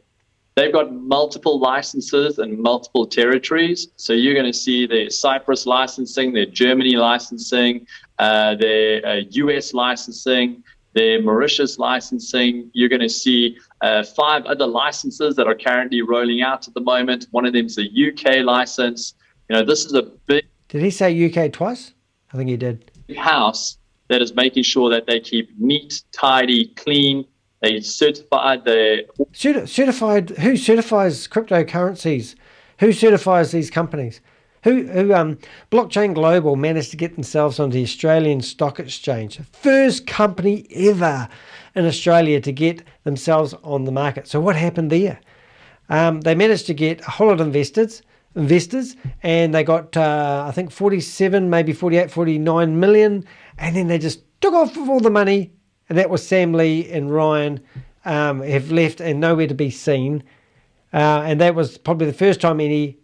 G: They've got multiple licenses and multiple territories. So you're going to see their Cyprus licensing, their Germany licensing, their US licensing, their Mauritius licensing. You're going to see 5 other licenses that are currently rolling out at the moment. One of them is a UK license. You know, this is a big...
A: Did he say UK twice? I think he did.
G: ...house that is making sure that they keep neat, tidy, clean. They certified the...
A: Certified? Who certifies cryptocurrencies? Who certifies these companies? Blockchain Global managed to get themselves on the Australian Stock Exchange. First company ever in Australia to get themselves on the market. So what happened there? They managed to get a whole lot of investors, and they got, I think, 47, maybe 48, 49 million, and then they just took off with all the money. And that was Sam Lee and Ryan have left and nowhere to be seen. And that was probably the first time any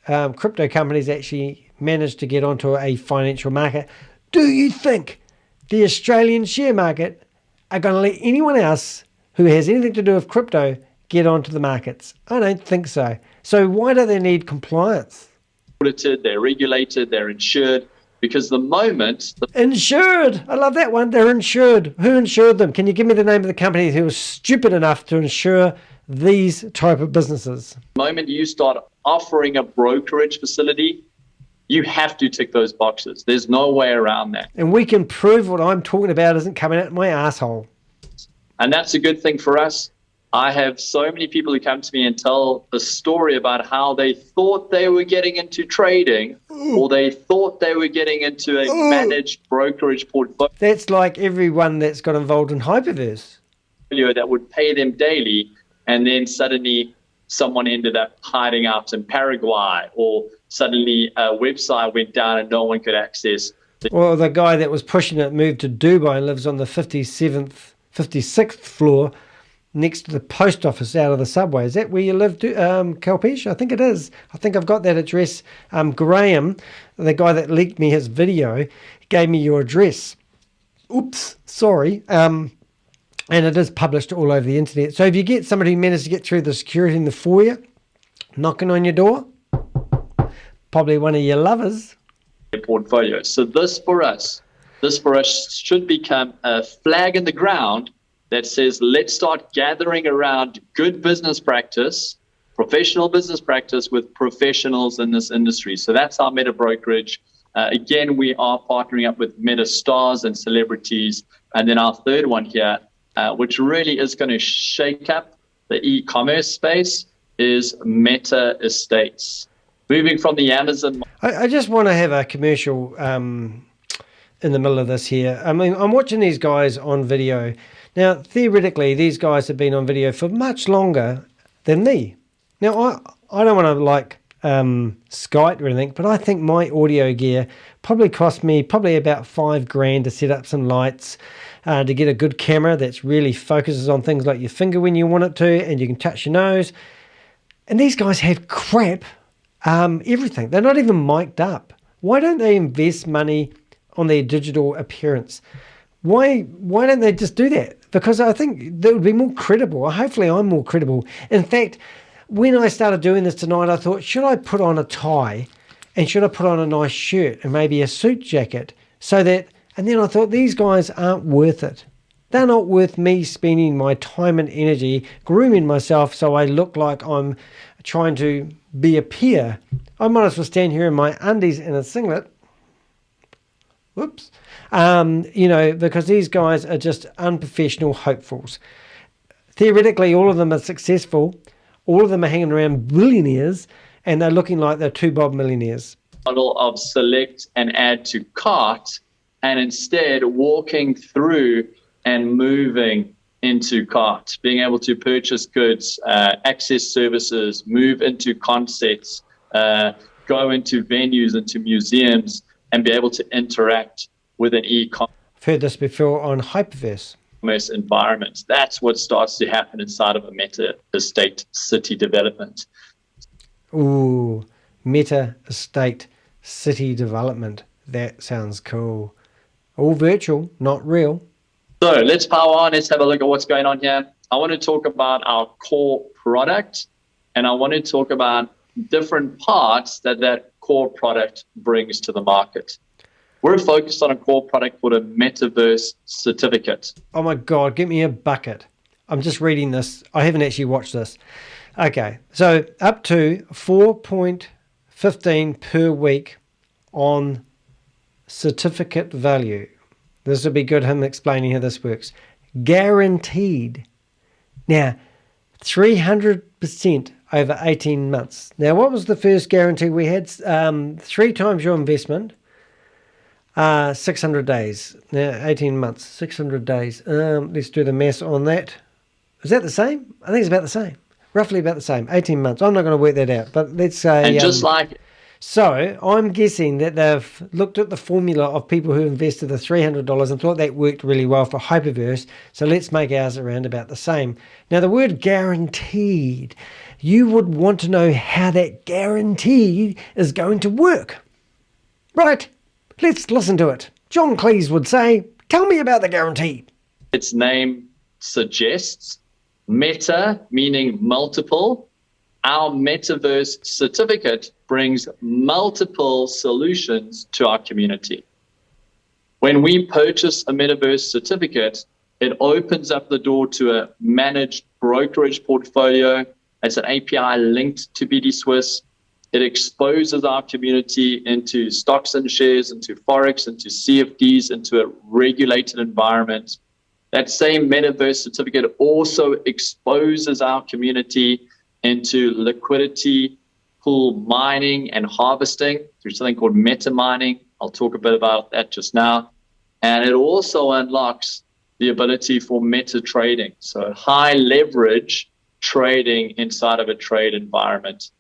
A: crypto companies actually managed to get onto a financial market. Do you think the Australian share market are going to let anyone else who has anything to do with crypto get onto the markets? I don't think so. So why do they need compliance?
G: Audited, they're regulated, they're insured. Because the moment...
A: Insured! I love that one. They're insured. Who insured them? Can you give me the name of the company who was stupid enough to insure these type of businesses?
G: The moment you start offering a brokerage facility, you have to tick those boxes. There's no way around that.
A: And we can prove what I'm talking about isn't coming out my asshole.
G: And that's a good thing for us. I have so many people who come to me and tell a story about how they thought they were getting into trading or they thought they were getting into a managed brokerage portfolio.
A: That's like everyone that's got involved in Hyperverse.
G: That would pay them daily, and then suddenly someone ended up hiding out in Paraguay, or suddenly a website went down and no one could access.
A: Well, the guy that was pushing it moved to Dubai and lives on the 56th floor next to the post office out of the subway. Is that where you live, Kalpesh? I think it is. I think I've got that address. Graham, the guy that leaked me his video, gave me your address. Oops, sorry. And it is published all over the internet. So if you get somebody who managed to get through the security in the foyer, knocking on your door, probably one of your lovers.
G: Portfolio. So this for us should become a flag in the ground that says, let's start gathering around good business practice, professional business practice with professionals in this industry. So that's our meta brokerage. Again, we are partnering up with meta stars and celebrities. And then our third one here, which really is going to shake up the e-commerce space, is Meta Estates. Moving from the Amazon.
A: I just want to have a commercial in the middle of this here. I mean, I'm watching these guys on video. Now, theoretically, these guys have been on video for much longer than me. Now, I don't want to like Skype or anything, but I think my audio gear probably cost me about $5,000 to set up some lights, to get a good camera that's really focuses on things like your finger when you want it to, and you can touch your nose. And these guys have crap everything. They're not even mic'd up. Why don't they invest money on their digital appearance? Why don't they just do that? Because I think that would be more credible. Hopefully I'm more credible. In fact, when I started doing this tonight, I thought, should I put on a tie and should I put on a nice shirt and maybe a suit jacket so that, and then I thought these guys aren't worth it. They're not worth me spending my time and energy grooming myself so I look like I'm trying to be a peer. I might as well stand here in my undies and a singlet. Whoops. Because these guys are just unprofessional hopefuls. Theoretically, all of them are successful. All of them are hanging around billionaires, and they're looking like they're two bob millionaires.
G: model of select and add to cart, and instead walking through and moving into cart, being able to purchase goods, access services, move into concepts, go into venues, into museums, and be able to interact with an e-commerce.
A: I've heard this before on Hyperverse.
G: Environment. That's what starts to happen inside of a meta estate city development.
A: Ooh, meta estate city development. That sounds cool. All virtual, not real.
G: So let's power on. Let's have a look at what's going on here. I want to talk about our core product, and I want to talk about different parts that core product brings to the market. We're focused on a core product called a metaverse certificate.
A: Oh my God, get me a bucket. I'm just reading this. I haven't actually watched this. Okay, so up to 4.15 per week on certificate value. This would be good, him explaining how this works. Guaranteed. Now, 300% over 18 months. Now, what was the first guarantee we had? 3 times your investment. 600 days. Now, 18 months, 600 days. Let's do the math on that. Is that the same? I think it's about the same. Roughly about the same. 18 months. I'm not going to work that out, but let's say...
G: And just like...
A: So I'm guessing that they've looked at the formula of people who invested the $300 and thought that worked really well for Hyperverse. So let's make ours around about the same. Now, the word guaranteed, you would want to know how that guarantee is going to work. Right. Let's listen to it. John Cleese would say, tell me about the guarantee.
G: Its name suggests, meta meaning multiple. Our metaverse certificate brings multiple solutions to our community. When we purchase a metaverse certificate, it opens up the door to a managed brokerage portfolio. It's an API linked to BD Swiss. It exposes our community into stocks and shares, into Forex, into CFDs, into a regulated environment. That same metaverse certificate also exposes our community into liquidity pool mining and harvesting through something called meta mining. I'll talk a bit about that just now. And it also unlocks the ability for meta trading, so high leverage trading inside of a trade environment.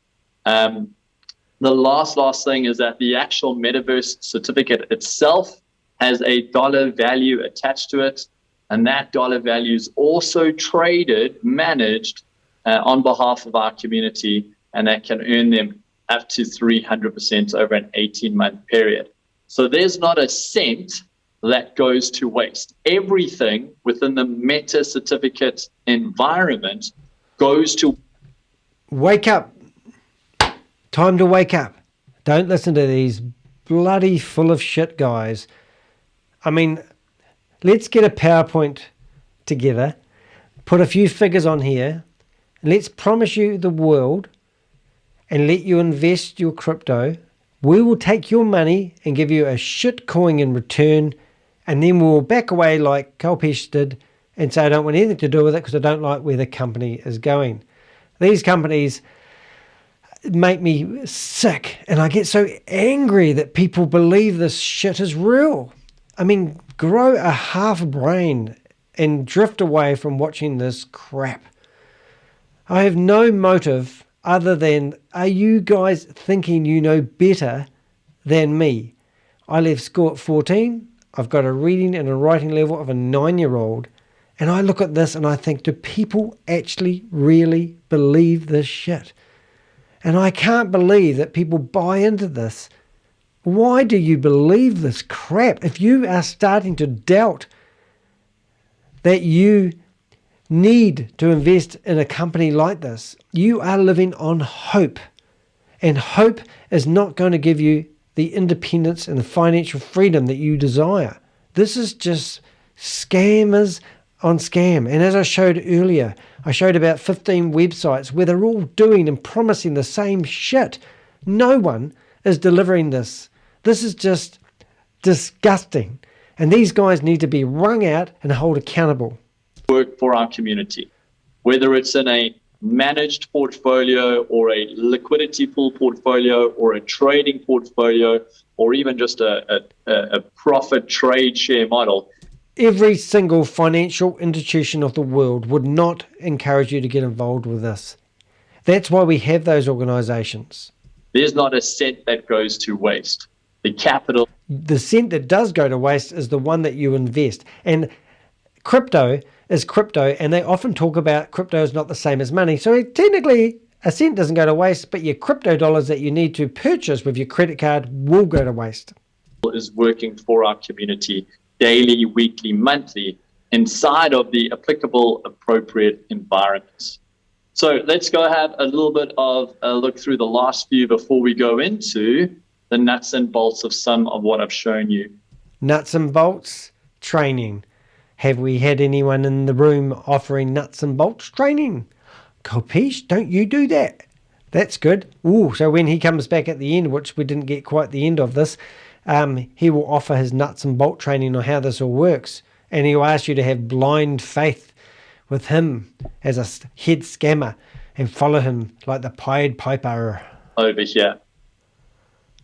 G: The last thing is that the actual metaverse certificate itself has a dollar value attached to it, and that dollar value is also traded, managed on behalf of our community, and that can earn them up to 300% over an 18-month period. So there's not a cent that goes to waste. Everything within the meta certificate environment goes to...
A: Wake up. Time to wake up. Don't listen to these bloody full of shit guys. I mean, let's get a PowerPoint together, put a few figures on here, and let's promise you the world and let you invest your crypto. We will take your money and give you a shit coin in return, and then we'll back away like Kalpesh did and say I don't want anything to do with it because I don't like where the company is going. These companies make me sick, and I get so angry that people believe this shit is real. I mean, grow a half brain and drift away from watching this crap. I have no motive other than, are you guys thinking you know better than me? I left school at 14. I've got a reading and a writing level of a 9-year-old. And I look at this and I think, do people actually really believe this shit? And I can't believe that people buy into this. Why do you believe this crap? If you are starting to doubt that you need to invest in a company like this, you are living on hope. And hope is not going to give you the independence and the financial freedom that you desire. This is just scammers on scam. And as I showed earlier, I showed about 15 websites where they're all doing and promising the same shit. No one is delivering this. This is just disgusting. And these guys need to be wrung out and held accountable.
G: Work for our community, whether it's in a managed portfolio or a liquidity pool portfolio or a trading portfolio or even just a profit trade share model.
A: Every single financial institution of the world would not encourage you to get involved with this. That's why we have those organizations.
G: There's not a cent that goes to waste. The capital.
A: The cent that does go to waste is the one that you invest. And crypto is crypto, and they often talk about crypto is not the same as money. So technically, a cent doesn't go to waste, but your crypto dollars that you need to purchase with your credit card will go to waste.
G: Is working for our community daily, weekly, monthly, inside of the applicable, appropriate environments. So let's go have a little bit of a look through the last few before we go into the nuts and bolts of some of what I've shown you.
A: Nuts and bolts training. Have we had anyone in the room offering nuts and bolts training? Kalpesh, don't you do that? That's good. Ooh, so when he comes back at the end, which we didn't get quite the end of this, he will offer his nuts and bolt training on how this all works. And he'll ask you to have blind faith with him as a head scammer and follow him like the Pied Piper.
G: Over here.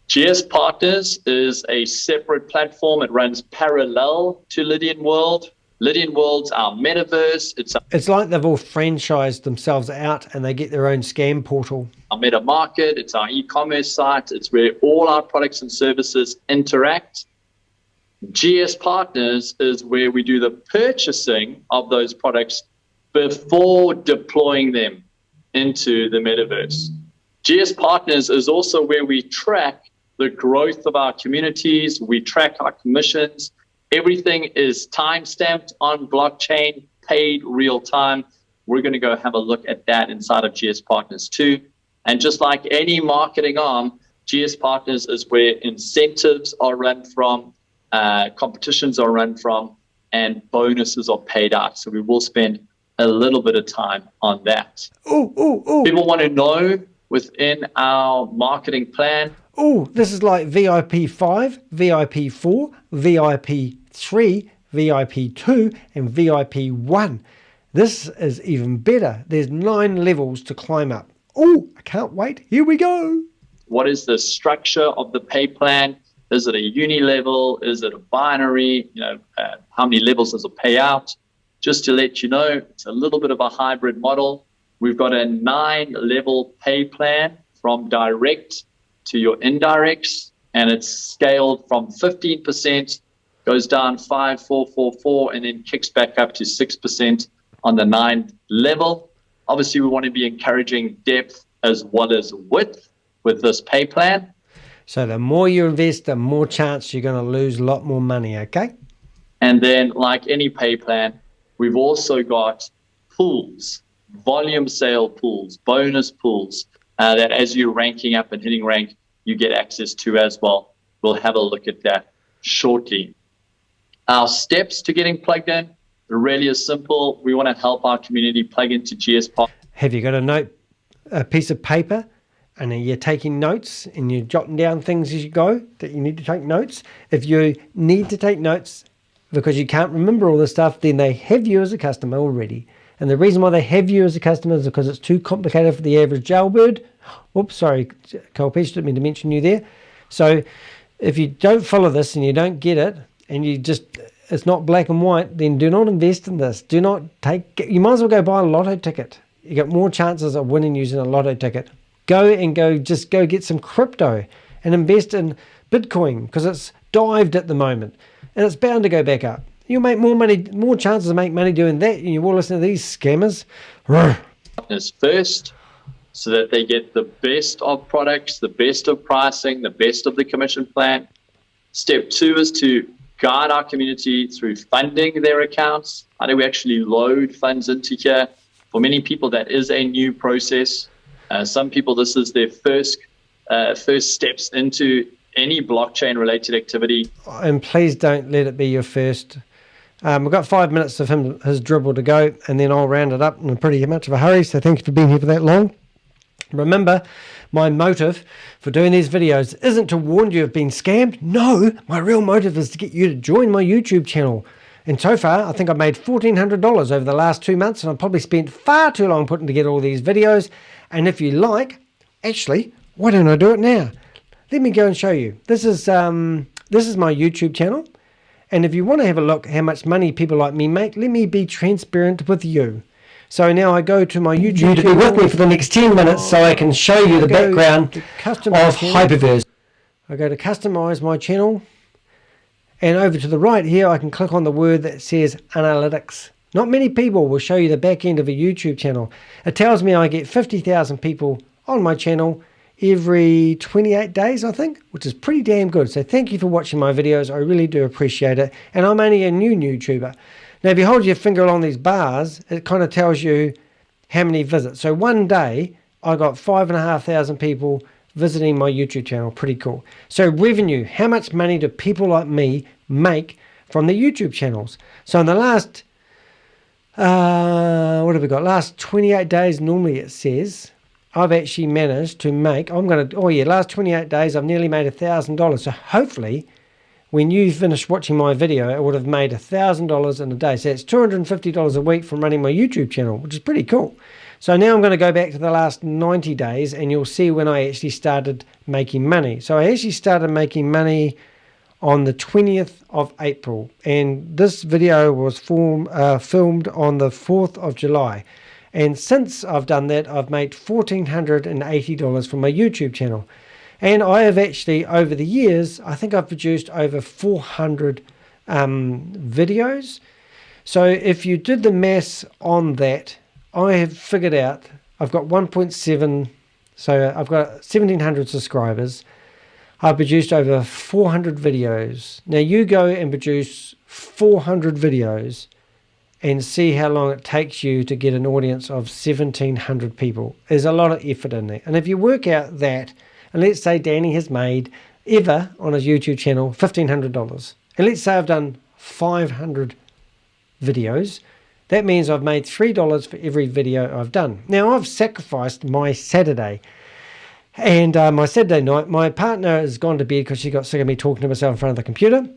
G: GSPartners is a separate platform. It runs parallel to Lydian.World. Lydian.World's our metaverse.
A: It's like they've all franchised themselves out and they get their own scam portal.
G: Our meta market, it's our e-commerce site. It's where all our products and services interact. GSPartners is where we do the purchasing of those products before deploying them into the metaverse. GSPartners is also where we track the growth of our communities. We track our commissions. Everything is time-stamped on blockchain, paid real time. We're going to go have a look at that inside of GSPartners too. And just like any marketing arm, GSPartners is where incentives are run from, competitions are run from, and bonuses are paid out. So we will spend a little bit of time on that. People want to know within our marketing plan.
A: This is like VIP 5, VIP 4, VIP 3, VIP 2, and VIP 1. This is even better. There's 9 levels to climb up. I can't wait. Here we go.
G: What is the structure of the pay plan? Is it a uni level? Is it a binary? How many levels does it pay out? Just to let you know, it's a little bit of a hybrid model. We've got a 9-level pay plan from direct to your indirects, and it's scaled from 15%, goes down 5, 4, 4, 4, and then kicks back up to 6% on the 9th level. Obviously, we want to be encouraging depth as well as width with this pay plan.
A: So the more you invest, the more chance you're going to lose a lot more money, okay?
G: And then, like any pay plan, we've also got pools, volume sale pools, bonus pools, that as you're ranking up and hitting rank, you get access to as well. We'll have a look at that shortly. Our steps to getting plugged in really is simple. We want to help our community plug into GSPartners.
A: Have you got a piece of paper, and you're taking notes and you're jotting down things as you go that you need to take notes? If you need to take notes because you can't remember all this stuff, then they have you as a customer already. And the reason why they have you as a customer is because it's too complicated for the average jailbird. Oops, sorry, Kalpesh, didn't mean to mention you there. So if you don't follow this and you don't get it, and it's not black and white, then do not invest in this. You might as well go buy a lotto ticket. You got more chances of winning using a lotto ticket. Go get some crypto and invest in Bitcoin because it's dived at the moment and it's bound to go back up. You'll make more money, more chances to make money doing that, and you will listen to these scammers.
G: First, so that they get the best of products, the best of pricing, the best of the commission plan. Step 2 is to guide our community through funding their accounts. How do we actually load funds into here? For many people, that is a new process. Some people, this is their first steps into any blockchain-related activity.
A: And please don't let it be your first. We've got 5 minutes of his dribble to go, and then I'll round it up in pretty much of a hurry, so thank you for being here for that long. Remember, my motive for doing these videos isn't to warn you of being scammed. No, my real motive is to get you to join my YouTube channel. And so far, I think I've made $1,400 over the last 2 months, and I've probably spent far too long putting together all these videos. And if you like, actually, why don't I do it now? Let me go and show you. This is my YouTube channel. And if you want to have a look how much money people like me make, let me be transparent with you. So now I go to my YouTube channel. Be with me for the next 10 minutes so I can show you the background of Hyperverse. I go to customize my channel. And over to the right here, I can click on the word that says analytics. Not many people will show you the back end of a YouTube channel. It tells me I get 50,000 people on my channel every 28 days, I think, which is pretty damn good. So thank you for watching my videos. I really do appreciate it. And I'm only a new YouTuber. Now, if you hold your finger along these bars, it kind of tells you how many visits. So one day, I got 5,500 people visiting my YouTube channel. Pretty cool. So revenue, how much money do people like me make from the YouTube channels? So in the last, what have we got? Last 28 days, normally it says, I've actually managed to make, last 28 days, I've nearly made $1,000. So hopefully, when you finish watching my video, it would have made $1,000 in a day. So it's $250 a week from running my YouTube channel, which is pretty cool. So now I'm going to go back to the last 90 days, and you'll see when I actually started making money. So I actually started making money on the 20th of April, and this video was filmed on the 4th of July. And since I've done that, I've made $1,480 from my YouTube channel. And I have actually, over the years, I think I've produced over 400 videos. So if you did the maths on that, I have figured out I've got 1.7, so I've got 1,700 subscribers. I've produced over 400 videos. Now you go and produce 400 videos and see how long it takes you to get an audience of 1,700 people. There's a lot of effort in there. And if you work out that, and let's say Danny has made ever on his YouTube channel $1,500, and let's say I've done 500 videos, that means I've made $3 for every video I've done. Now I've sacrificed my Saturday. And my Saturday night, my partner has gone to bed because she got sick of me talking to myself in front of the computer.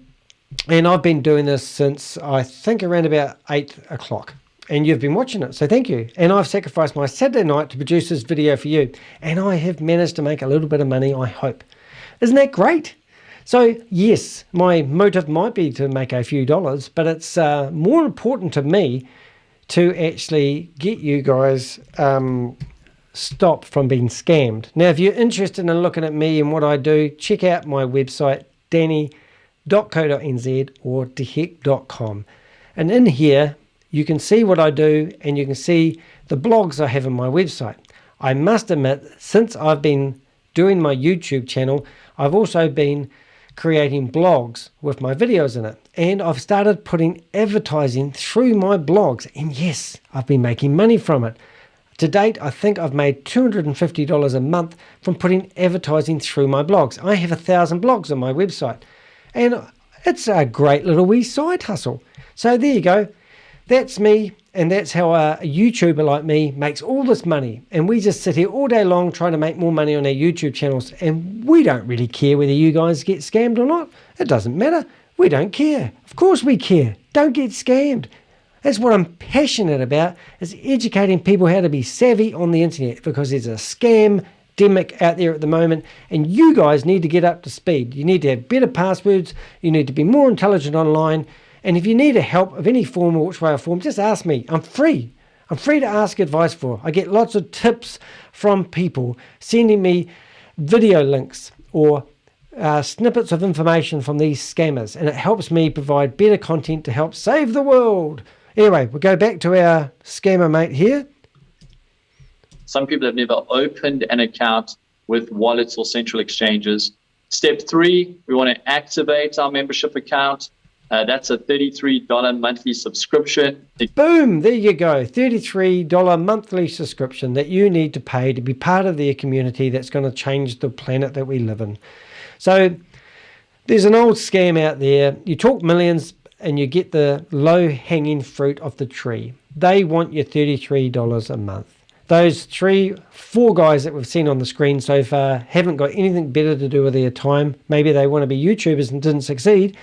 A: And I've been doing this since I think around about 8 o'clock. And you've been watching it, so thank you. And I've sacrificed my Saturday night to produce this video for you. And I have managed to make a little bit of money, I hope. Isn't that great? So yes, my motive might be to make a few dollars, but it's more important to me to actually get you guys stop from being scammed. Now, if you're interested in looking at me and what I do, check out my website, danny.co.nz or deheck.com. And in here, you can see what I do, and you can see the blogs I have on my website. I must admit, since I've been doing my YouTube channel, I've also been creating blogs with my videos in it. And I've started putting advertising through my blogs. And yes, I've been making money from it. To date, I think I've made $250 a month from putting advertising through my blogs. I have 1,000 blogs on my website. And it's a great little wee side hustle. So there you go. That's me, and that's how a YouTuber like me makes all this money. And we just sit here all day long trying to make more money on our YouTube channels, and we don't really care whether you guys get scammed or not. It doesn't matter. We don't care. Of course we care. Don't get scammed. That's what I'm passionate about, is educating people how to be savvy on the internet, because there's a scam-demic out there at the moment, and you guys need to get up to speed. You need to have better passwords. You need to be more intelligent online. And if you need a help of any form or which way or form, just ask me. I'm free. I'm free to ask advice for. I get lots of tips from people sending me video links or snippets of information from these scammers, and it helps me provide better content to help save the world. Anyway, we'll go back to our scammer mate here.
G: Some people have never opened an account with wallets or central exchanges. Step 3, we want to activate our membership account. That's a $33 monthly subscription.
A: Boom, there you go. $33 monthly subscription that you need to pay to be part of their community that's going to change the planet that we live in. So there's an old scam out there. You talk millions and you get the low-hanging fruit of the tree. They want your $33 a month. Those 3-4 guys that we've seen on the screen so far haven't got anything better to do with their time. Maybe they want to be YouTubers and didn't succeed.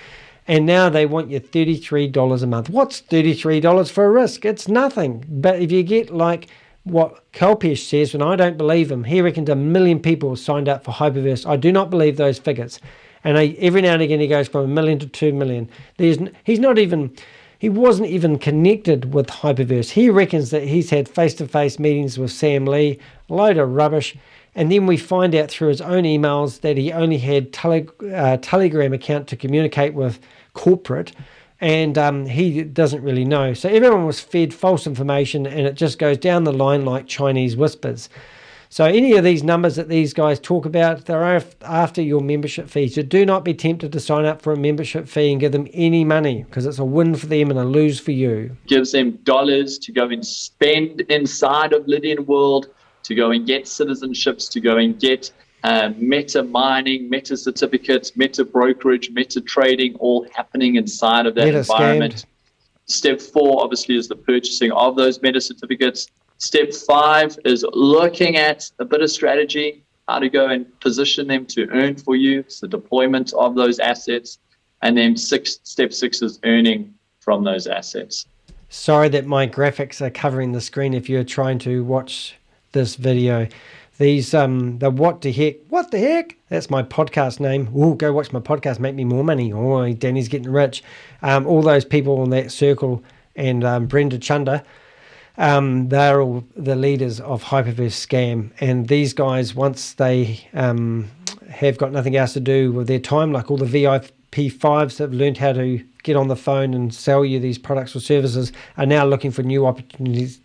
A: And now they want you $33 a month. What's $33 for a risk? It's nothing. But if you get like what Kalpesh says, and I don't believe him, he reckons 1 million people signed up for Hyperverse. I do not believe those figures. And every now and again he goes from 1 million to 2 million. He wasn't even connected with Hyperverse. He reckons that he's had face-to-face meetings with Sam Lee, a load of rubbish. And then we find out through his own emails that he only had Telegram account to communicate with corporate, and he doesn't really know. So everyone was fed false information, and it just goes down the line like Chinese whispers. So any of these numbers that these guys talk about, they're after your membership fees. So do not be tempted to sign up for a membership fee and give them any money, because it's a win for them and a lose for you.
G: Gives them dollars to go and spend inside of Lydian World, to go and get citizenships, to go and get meta mining, meta certificates, meta brokerage, meta trading, all happening inside of that environment. Step 4, obviously, is the purchasing of those meta certificates. Step 5 is looking at a bit of strategy, how to go and position them to earn for you. It's the deployment of those assets. And then step 6 is earning from those assets.
A: Sorry that my graphics are covering the screen if you're trying to watch this video. These the what the heck, that's my podcast name. Go watch my podcast, make me more money. Danny's getting rich. All those people in that circle, and Brenda Chunder, they're all the leaders of Hyperverse Scam. And these guys, once they have got nothing else to do with their time, like all the VIP5s that have learned how to get on the phone and sell you these products or services, are now looking for new opportunities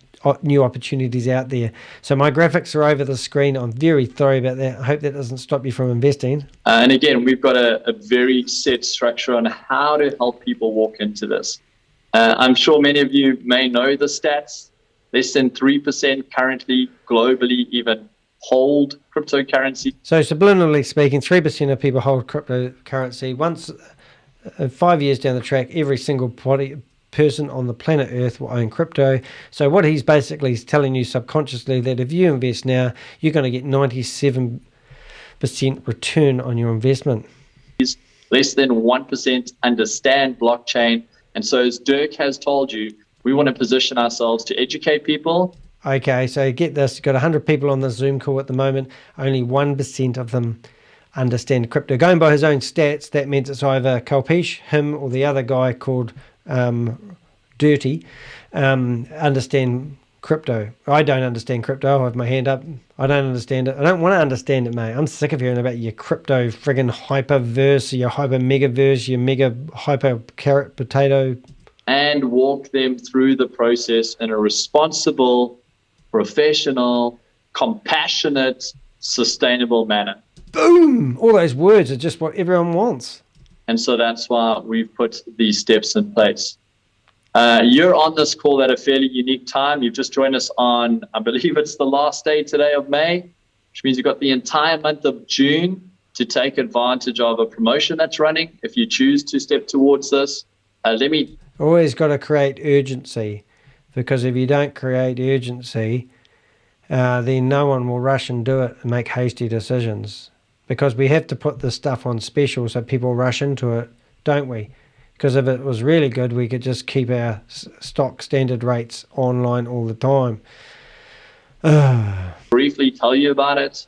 A: out there. So my graphics are over the screen. I'm very sorry about that. I hope that doesn't stop you from investing.
G: And again, we've got a very set structure on how to help people walk into this. I'm sure many of you may know the stats. Less than 3% currently globally even hold cryptocurrency.
A: So subliminally speaking, 3% of people hold cryptocurrency. Once 5 years down the track, every single person on the planet Earth will own crypto. So what he's basically telling you subconsciously, that if you invest now, you're going to get 97% return on your investment.
G: Less than 1% understand blockchain. And so as Dirk has told you, we want to position ourselves to educate people.
A: Okay, so get this. You've got 100 people on the Zoom call at the moment. Only 1% of them understand crypto. Going by his own stats, that means it's either Kalpesh, him, or the other guy called Dirty, understand crypto. I don't understand crypto. I have my hand up. I don't understand it. I don't want to understand it, mate. I'm sick of hearing about your crypto friggin' hyperverse, your hyper megaverse, your mega hyper carrot potato.
G: And walk them through the process in a responsible, professional, compassionate, sustainable manner.
A: Boom! All those words are just what everyone wants.
G: And so that's why we've put these steps in place. You're on this call at a fairly unique time. You've just joined us on, I believe it's the last day today of May, which means you've got the entire month of June to take advantage of a promotion that's running if you choose to step towards this.
A: Always got to create urgency, because if you don't create urgency, then no one will rush and do it and make hasty decisions. Because we have to put this stuff on special so people rush into it, don't we? Because if it was really good, we could just keep our stock standard rates online all the time.
G: Briefly tell you about it.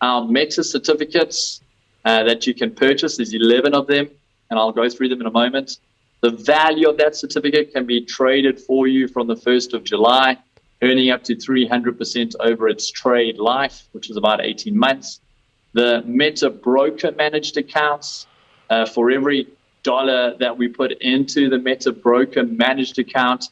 G: Our meta certificates that you can purchase, there's 11 of them, and I'll go through them in a moment. The value of that certificate can be traded for you from the 1st of July, earning up to 300% over its trade life, which is about 18 months. The Meta broker managed accounts, for every dollar that we put into the Meta broker managed account,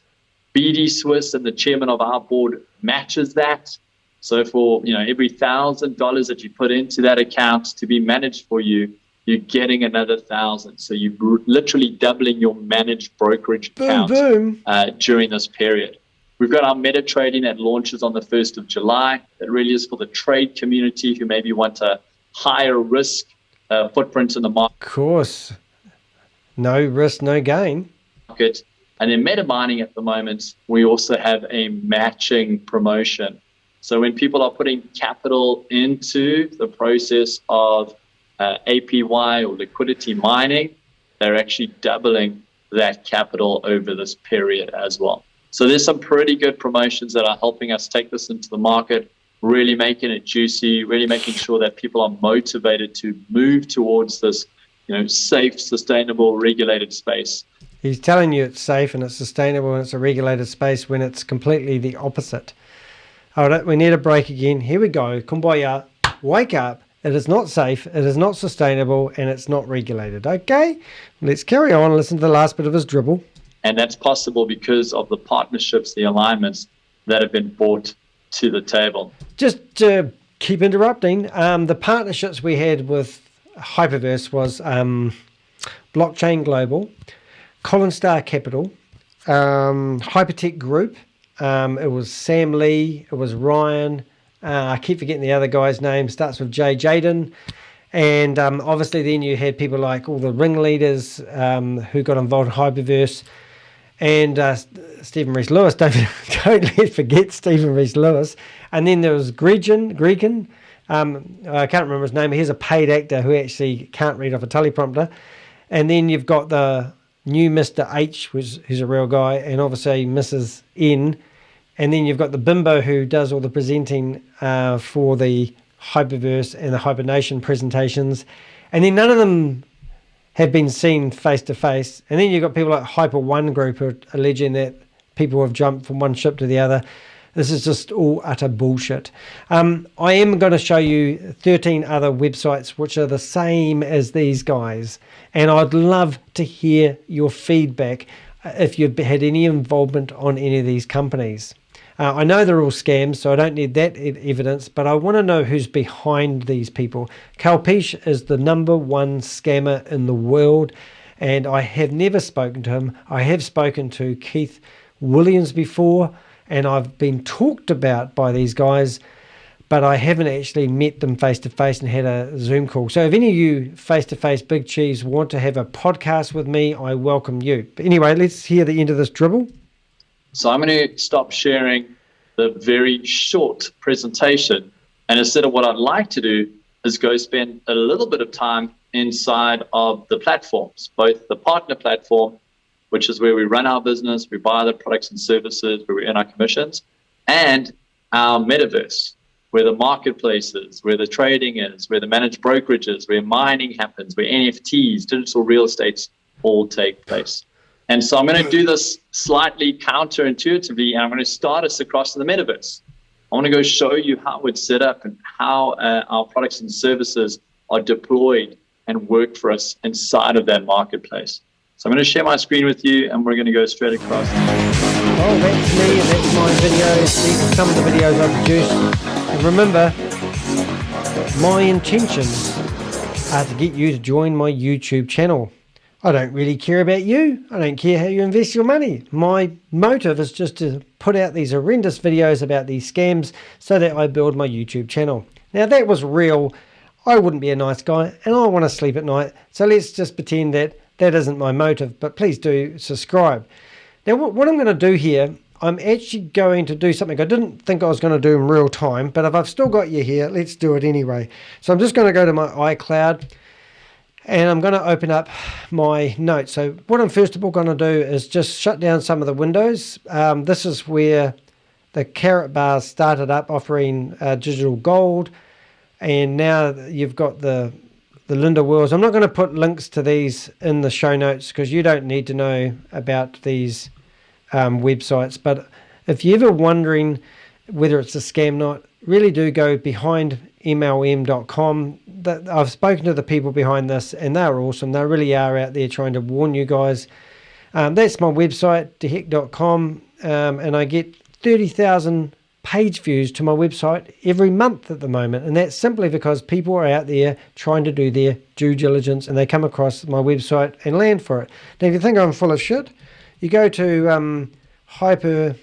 G: BD Swiss and the chairman of our board matches that. So for every $1,000 that you put into that account to be managed for you, you're getting another 1,000. So you're literally doubling your managed brokerage account during this period. We've got our meta trading that launches on the 1st of July. That really is for the trade community who maybe want a higher risk footprint in the market.
A: Of course. No risk, no gain.
G: And in meta mining at the moment, we also have a matching promotion. So when people are putting capital into the process of APY or liquidity mining, they're actually doubling that capital over this period as well. So there's some pretty good promotions that are helping us take this into the market, really making it juicy, really making sure that people are motivated to move towards this, safe, sustainable, regulated space.
A: He's telling you it's safe and it's sustainable and it's a regulated space when it's completely the opposite. All right, we need a break again. Here we go. Kumbaya, wake up. It is not safe, it is not sustainable, and it's not regulated. Okay, let's carry on. Listen to the last bit of his dribble.
G: And that's possible because of the partnerships, the alignments that have been brought to the table.
A: Just to keep interrupting, the partnerships we had with Hyperverse was Blockchain Global, Colin Star Capital, Hypertech Group, it was Sam Lee, it was Ryan, I keep forgetting the other guy's name, starts with J, Jaden, and obviously then you had people like all the ringleaders who got involved in Hyperverse, and Stephen Rees-Lewis, don't forget Stephen Rees-Lewis, and then there was Gregan, I can't remember his name, he's a paid actor who actually can't read off a teleprompter, and then you've got the new Mr. H, who's a real guy, and obviously Mrs. N, and then you've got the bimbo who does all the presenting for the Hyperverse and the Hibernation presentations. And then none of them have been seen face to face. And then you've got people like Hyper One Group who are alleging that people have jumped from one ship to the other. This is just all utter bullshit. I am going to show you 13 other websites which are the same as these guys. And I'd love to hear your feedback if you've had any involvement on any of these companies. I know they're all scams, so I don't need that evidence, but I want to know who's behind these people. Kalpesh is the #1 scammer in the world, and I have never spoken to him. I have spoken to Keith Williams before, and I've been talked about by these guys, but I haven't actually met them face-to-face and had a Zoom call. So if any of you face-to-face big cheese want to have a podcast with me, I welcome you. But anyway, let's hear the end of this dribble.
G: So I'm going to stop sharing the very short presentation. And instead of what I'd like to do is go spend a little bit of time inside of the platforms, both the partner platform, which is where we run our business, we buy the products and services, where we earn our commissions, and our metaverse, where the marketplace is, where the trading is, where the managed brokerage is, where mining happens, where NFTs, digital real estates all take place. And so I'm going to do this slightly counterintuitively, and I'm going to start us across the metaverse. I want to go show you how it's set up and how our products and services are deployed and work for us inside of that marketplace. So I'm going to share my screen with you, and we're going to go straight across.
A: Oh, that's me, and that's my videos. These are some of the videos I produce. And remember, my intentions are to get you to join my YouTube channel. I don't really care about you. I don't care how you invest your money. My motive is just to put out these horrendous videos about these scams so that I build my YouTube channel. Now, if that was real, I wouldn't be a nice guy, and I want to sleep at night. So let's just pretend that that isn't my motive, but please do subscribe. Now, what I'm going to do here, I'm actually going to do something I didn't think I was going to do in real time, but if I've still got you here, let's do it anyway. So I'm just going to go to my iCloud, and I'm going to open up my notes. So what I'm first of all going to do is just shut down some of the windows. This is where the carrot bars started up offering digital gold. And now you've got the Linda Worlds. I'm not going to put links to these in the show notes because you don't need to know about these websites. But if you're ever wondering whether it's a scam or not, really do go behind MLM.com. I've spoken to the people behind this, and they're awesome. They really are out there trying to warn you guys. That's my website, theheck.com, and I get 30,000 page views to my website every month at the moment, and that's simply because people are out there trying to do their due diligence, and they come across my website and land for it. Now, if you think I'm full of shit, you go to what have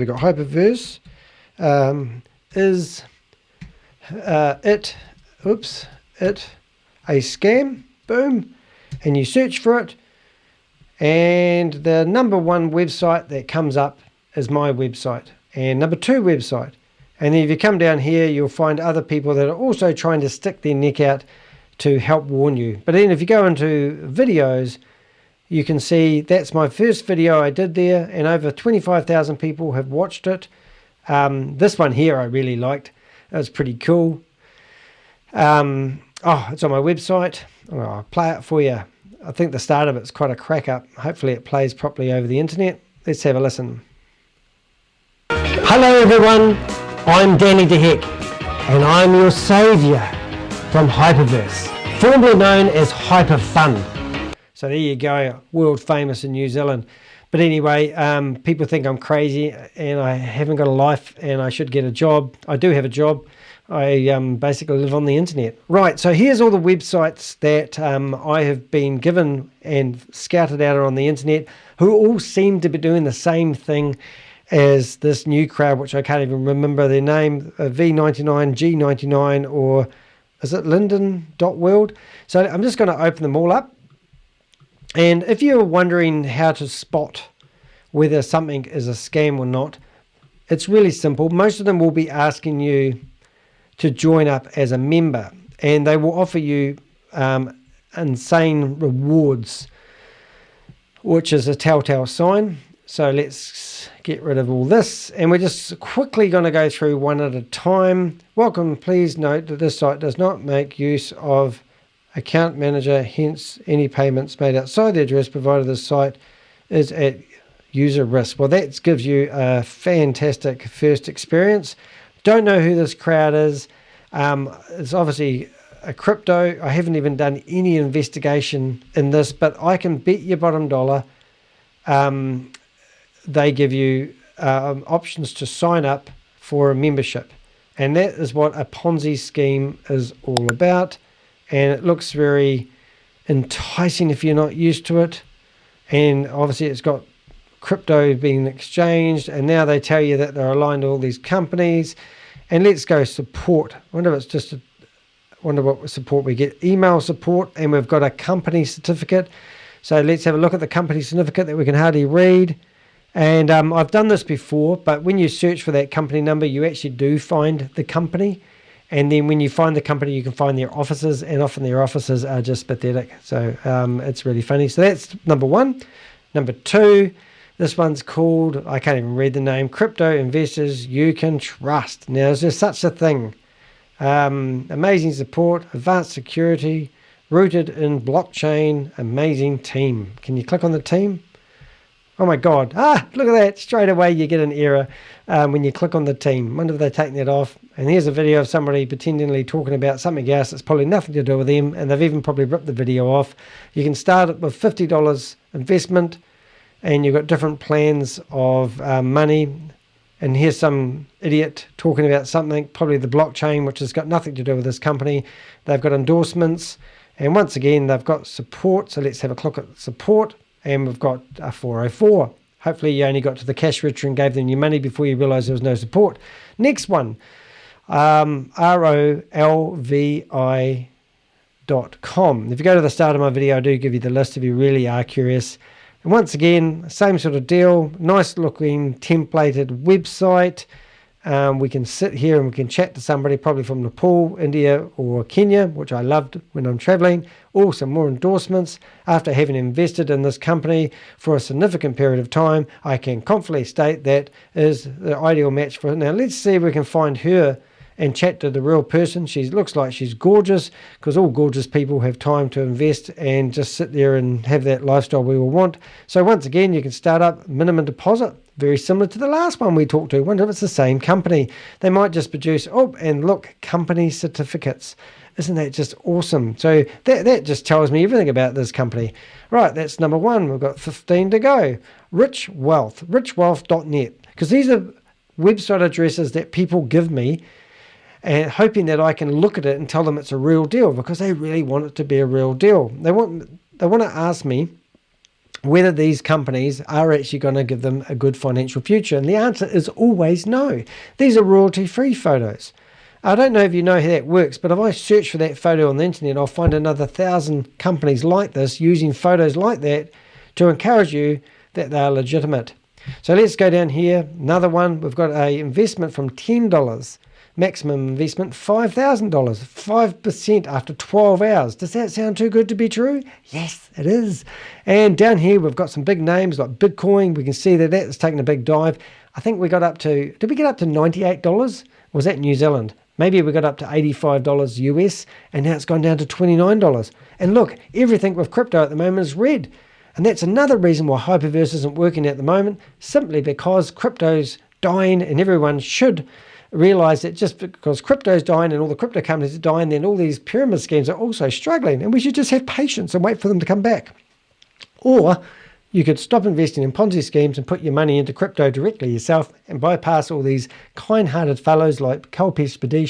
A: we got? Hyperverse. Is it a scam? Boom, and you search for it, and the #1 website that comes up is my website, and #2 website. And then if you come down here, you'll find other people that are also trying to stick their neck out to help warn you. But then if you go into videos, you can see that's my first video I did there, and over 25,000 people have watched it. This one here I really liked. It was pretty cool. It's on my website. I'll play it for you. I think the start of it's quite a crack up. Hopefully it plays properly over the internet. Let's have a listen.
F: Hello everyone, I'm Danny DeHick, and I'm your saviour from Hyperverse, formerly known as Hyperfun.
A: So there you go, world famous in New Zealand. But anyway, people think I'm crazy and I haven't got a life and I should get a job. I do have a job. I basically live on the internet. Right, so here's all the websites that I have been given and scouted out on the internet, who all seem to be doing the same thing as this new crowd, which I can't even remember their name, V99, G99, or is it Lydian.World? So I'm just going to open them all up. And if you're wondering how to spot whether something is a scam or not, it's really simple. Most of them will be asking you to join up as a member, and they will offer you insane rewards, which is a telltale sign. So let's get rid of all this, and we're just quickly going to go through one at a time. Welcome, please note that this site does not make use of account manager, hence any payments made outside the address provided this site is at user risk. Well, that gives you a fantastic first experience. Don't know who this crowd is. It's obviously a crypto. I haven't even done any investigation in this, but I can bet you bottom dollar they give you options to sign up for a membership. And that is what a Ponzi scheme is all about. And it looks very enticing if you're not used to it. And obviously it's got crypto being exchanged, and now they tell you that they're aligned to all these companies. And let's go support. I wonder if it's just wonder what support we get. Email support, and we've got a company certificate. So let's have a look at the company certificate that we can hardly read. And I've done this before, but when you search for that company number, you actually do find the company. And then when you find the company, you can find their offices, and often their offices are just pathetic. So it's really funny. So that's number one. Number two, this one's called, I can't even read the name, Crypto Investors You Can Trust. Now, is there such a thing? Amazing support, advanced security, rooted in blockchain, amazing team. Can you click on the team? Oh my God. Look at that. Straight away you get an error when you click on the team. Wonder if they've taken that off. And here's a video of somebody pretendingly talking about something else that's probably nothing to do with them, and they've even probably ripped the video off. You can start it with $50 investment, and you've got different plans of money. And here's some idiot talking about something, probably the blockchain, which has got nothing to do with this company. They've got endorsements, and once again they've got support. So let's have a look at support. And we've got a 404. Hopefully you only got to the cash register and gave them your money before you realized there was no support. Next one, rolvi.com. If you go to the start of my video, I do give you the list if you really are curious. And once again, same sort of deal, nice looking templated website. We can sit here and we can chat to somebody probably from Nepal, India or Kenya, which I loved when I'm traveling. Also more endorsements. After having invested in this company for a significant period of time, I can confidently state that is the ideal match for her. Now let's see if we can find her and chat to the real person. She looks like she's gorgeous, because all gorgeous people have time to invest and just sit there and have that lifestyle we all want. So once again, you can start up minimum deposit, very similar to the last one we talked to. Wonder if it's the same company. They might just produce, and look, company certificates. Isn't that just awesome? So that just tells me everything about this company. Right, that's number one. We've got 15 to go. richwealth.net, because these are website addresses that people give me, and hoping that I can look at it and tell them it's a real deal, because they really want it to be a real deal. They want to ask me whether these companies are actually going to give them a good financial future. And the answer is always no. These are royalty-free photos. I don't know if you know how that works, but if I search for that photo on the internet, I'll find another 1,000 companies like this using photos like that to encourage you that they are legitimate. So let's go down here. Another one, we've got an investment from $10. Maximum investment $5,000, 5% after 12 hours. Does that sound too good to be true? Yes, it is. And down here, we've got some big names like Bitcoin. We can see that that's taken a big dive. I think we got up to, did we get up to $98? Or was that New Zealand? Maybe we got up to $85 US, and now it's gone down to $29. And look, everything with crypto at the moment is red. And that's another reason why Hyperverse isn't working at the moment, simply because crypto's dying, and everyone should realize that just because crypto's dying and all the crypto companies are dying, then all these pyramid schemes are also struggling, and we should just have patience and wait for them to come back. Or you could stop investing in Ponzi schemes and put your money into crypto directly yourself and bypass all these kind-hearted fellows like Kalpesh Patel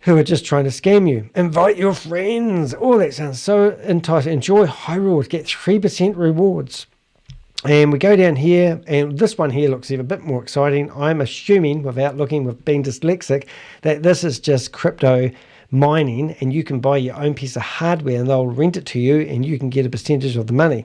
A: who are just trying to scam you. Invite your friends. Oh, that sounds so enticing. Enjoy high rewards. Get 3% rewards. And we go down here, and this one here looks even a bit more exciting. I'm assuming, without looking, with being dyslexic, that this is just crypto mining, and you can buy your own piece of hardware and they'll rent it to you and you can get a percentage of the money,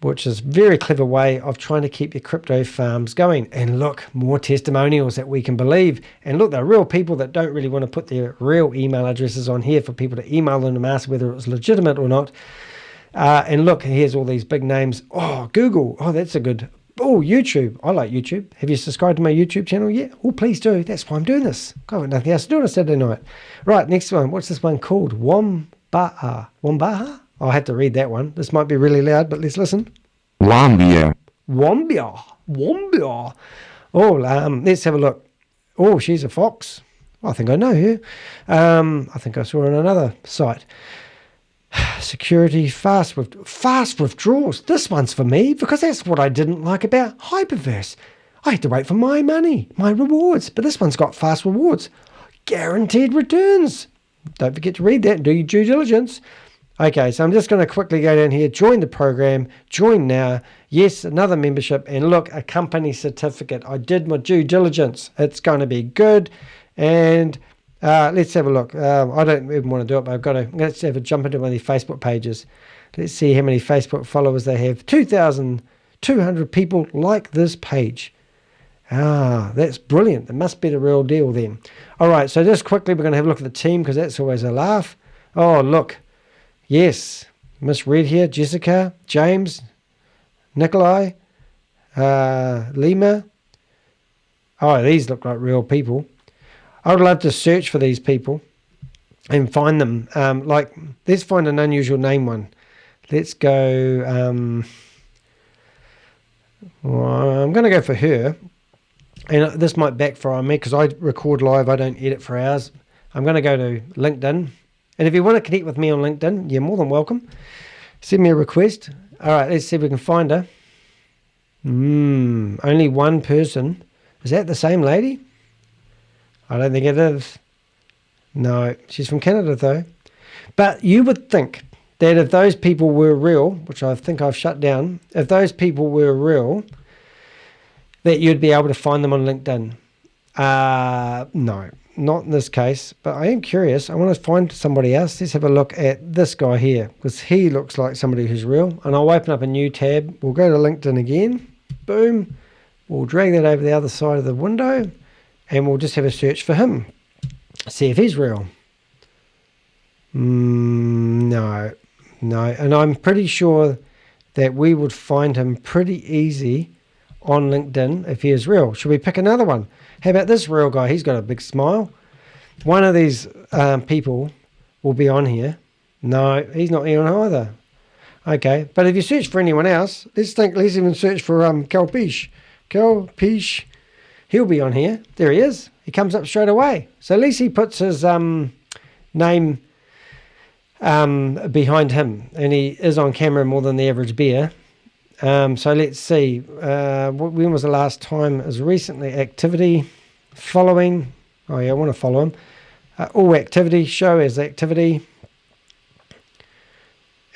A: which is a very clever way of trying to keep your crypto farms going. And look, more testimonials that we can believe. And look, they're real people that don't really want to put their real email addresses on here for people to email them and ask whether it was legitimate or not. And look, here's all these big names. Oh, Google. Oh, that's a good. Oh, YouTube. I like YouTube. Have you subscribed to my YouTube channel yet? Oh, please do. That's why I'm doing this. I've got nothing else to do on a Saturday night. Right, next one. What's this one called? Wambaha. Wambaha? I'll have to read that one. This might be really loud, but let's listen.
E: Wambia.
A: Wambia. Wambia. Oh, let's have a look. Oh, she's a fox. I think I know her. I think I saw her on another site. Security, fast withdrawals. This one's for me because that's what I didn't like about Hyperverse. I had to wait for my money, my rewards, but this one's got fast rewards. Guaranteed returns. Don't forget to read that and do your due diligence. Okay, so I'm just going to quickly go down here, join the program, join now. Yes, another membership, and look, a company certificate. I did my due diligence. It's going to be good. And let's have a look. I don't even want to do it, but let's have a jump into one of these Facebook pages. Let's see how many Facebook followers they have. 2,200 people like this page. That's brilliant. It must be the real deal then. All right, so just quickly, we're going to have a look at the team because that's always a laugh. Oh, look. Yes, Miss Red here, Jessica, James, Nikolai, Lima. Oh, these look like real people. I would love to search for these people and find them. Let's find an unusual name one. Let's go. I'm going to go for her. And this might backfire on me because I record live. I don't edit for hours. I'm going to go to LinkedIn. And if you want to connect with me on LinkedIn, you're more than welcome. Send me a request. All right, let's see if we can find her. Only one person. Is that the same lady? I don't think it is. No, she's from Canada though. But you would think that if those people were real, which I think I've shut down, if those people were real, that you'd be able to find them on LinkedIn. No, not in this case, but I am curious. I want to find somebody else. Let's have a look at this guy here because he looks like somebody who's real. And I'll open up a new tab. We'll go to LinkedIn again. Boom. We'll drag that over the other side of the window. And we'll just have a search for him. See if he's real. No. And I'm pretty sure that we would find him pretty easy on LinkedIn if he is real. Should we pick another one? How about this real guy? He's got a big smile. One of these people will be on here. No, he's not here either. Okay, but if you search for anyone else, let's even search for Kalpesh. Kalpesh. He'll be on here. There he is. He comes up straight away. So at least he puts his name behind him. And he is on camera more than the average bear. So let's see. When was the last time? It was recently. Activity. Following. Oh yeah, I want to follow him. All activity. Show as activity.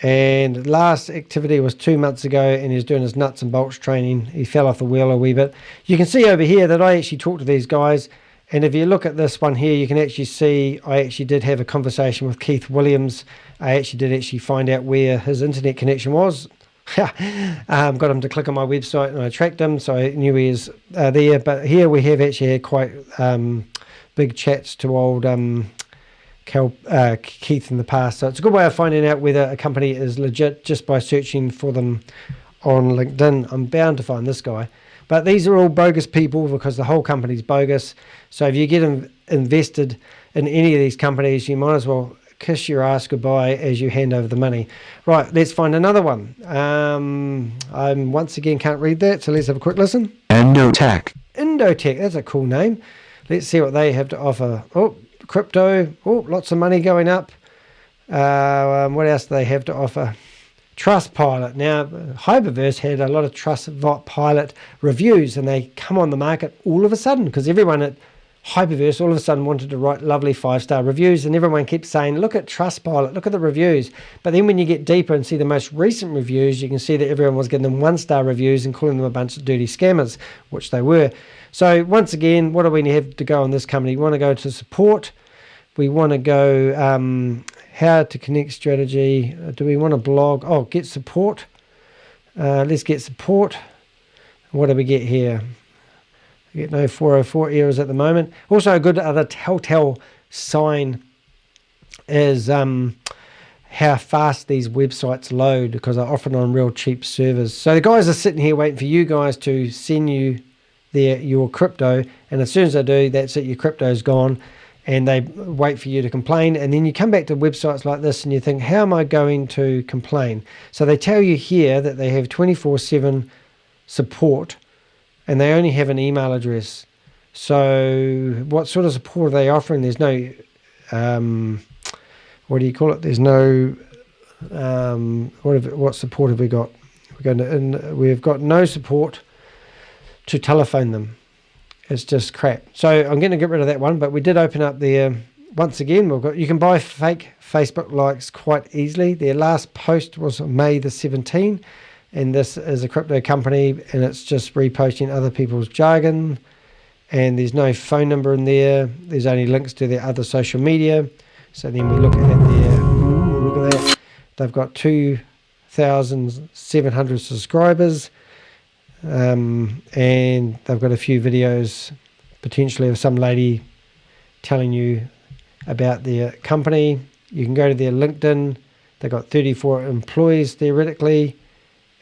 A: And last activity was 2 months ago, and he was doing his nuts and bolts training. He fell off the wheel a wee bit. You can see over here that I actually talked to these guys, and if you look at this one here, you can actually see I actually did have a conversation with Keith Williams. I actually did find out where his internet connection was. Got him to click on my website, and I tracked him, so I knew he was there. But here we have actually had quite big chats to old Keith in the past. So it's a good way of finding out whether a company is legit just by searching for them on LinkedIn. I'm bound to find this guy. But these are all bogus people because the whole company's bogus. So if you get invested in any of these companies, you might as well kiss your ass goodbye as you hand over the money. Right, let's find another one. I once again can't read that, so let's have a quick listen.
E: Endotech.
A: Endotech, that's a cool name. Let's see what they have to offer. Oh, crypto. Oh, lots of money going up. What else do they have to offer? Trustpilot. Now, Hyperverse had a lot of Trustpilot reviews, and they come on the market all of a sudden because everyone at Hyperverse all of a sudden wanted to write lovely 5-star reviews, and everyone keeps saying, look at Trustpilot, look at the reviews. But then when you get deeper and see the most recent reviews, you can see that everyone was getting them 1-star reviews and calling them a bunch of dirty scammers, which they were. So once again, what do we have to go on this company? We want to go to support. We want to go how to connect strategy. Do we want to blog? Oh, get support. Let's get support. What do we get here? We get no 404 errors at the moment. Also, a good other telltale sign is how fast these websites load, because they're often on real cheap servers. So the guys are sitting here waiting for you guys to send you your crypto, and as soon as they do, that's it, your crypto's gone, and they wait for you to complain. And then you come back to websites like this and you think, how am I going to complain? So they tell you here that they have 24/7 support, and they only have an email address. So what sort of support are they offering? There's no what do you call it? There's no what support have we got? We've got no support to telephone them. It's just crap. So I'm going to get rid of that one, but we did open up there. Once again, you can buy fake Facebook likes quite easily. Their last post was May the 17th, and this is a crypto company, and it's just reposting other people's jargon, and there's no phone number in there. There's only links to their other social media. So then we look at their, look at that. They've got 2,700 subscribers. And they've got a few videos potentially of some lady telling you about their company. You can go to their LinkedIn. They've got 34 employees theoretically,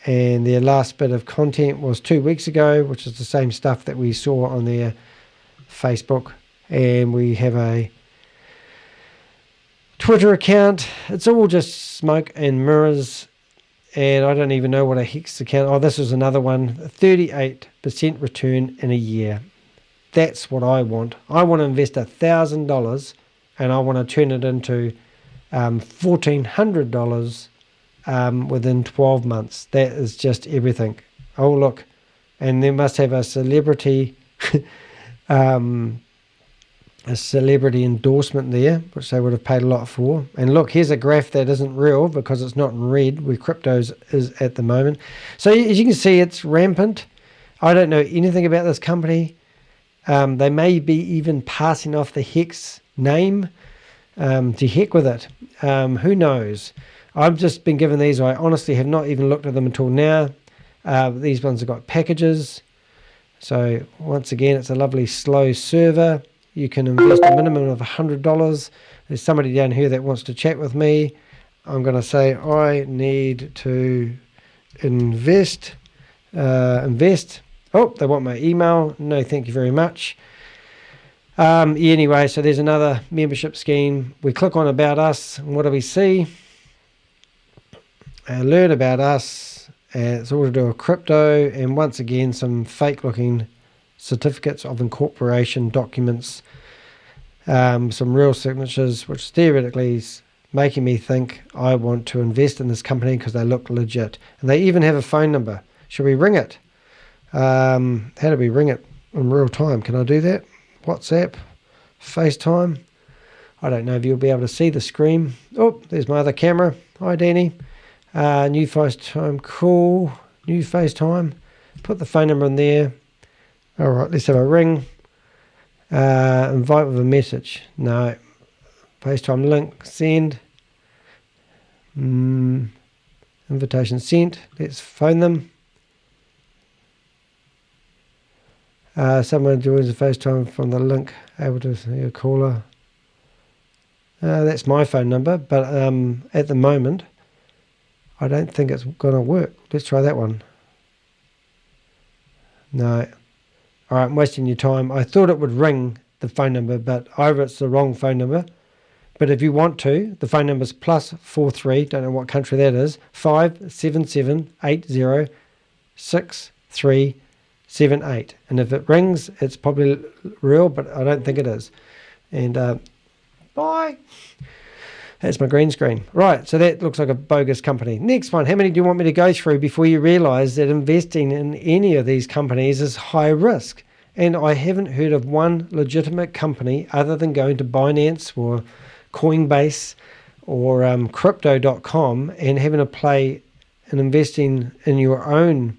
A: and their last bit of content was 2 weeks ago, which is the same stuff that we saw on their Facebook. And we have a Twitter account. It's all just smoke and mirrors. And I don't even know what a hex account. Oh, this is another one. 38% return in a year. That's what I want. I want to invest $1,000, and I want to turn it into $1,400 within 12 months. That is just everything. Oh, look. And they must have a celebrity endorsement there, which they would have paid a lot for. And look, here's a graph that isn't real because it's not in red, where cryptos is at the moment. So as you can see, it's rampant. I don't know anything about this company. They may be even passing off the Hex name. To heck with it. Who knows? I've just been given these. I honestly have not even looked at them until now. These ones have got packages. So once again, it's a lovely slow server. You can invest a minimum of $100. There's somebody down here that wants to chat with me. I'm going to say I need to invest. Oh, they want my email. No, thank you very much. Anyway, so there's another membership scheme. We click on About Us, and what do we see? Learn About Us. It's all to do with crypto, and once again, some fake-looking certificates of incorporation documents, some real signatures, which theoretically is making me think I want to invest in this company because they look legit. And they even have a phone number. Should we ring it? How do we ring it in real time? Can I do that? WhatsApp? FaceTime? I don't know if you'll be able to see the screen. Oh, there's my other camera. Hi, Danny. New FaceTime. Cool. New FaceTime. Put the phone number in there. All right, let's have a ring. Invite with a message. No. FaceTime link. Send. Invitation sent. Let's phone them. Someone joins the FaceTime from the link, able to see a caller. That's my phone number, but at the moment, I don't think it's going to work. Let's try that one. No. All right, I'm wasting your time. I thought it would ring the phone number, but either it's the wrong phone number. But if you want to, the phone number is +43, don't know what country that is, 577806378. And if it rings, it's probably real, but I don't think it is. And bye. That's my green screen. Right, so that looks like a bogus company. Next one, how many do you want me to go through before you realize that investing in any of these companies is high risk? And I haven't heard of one legitimate company other than going to Binance or Coinbase or crypto.com and having a play and investing in your own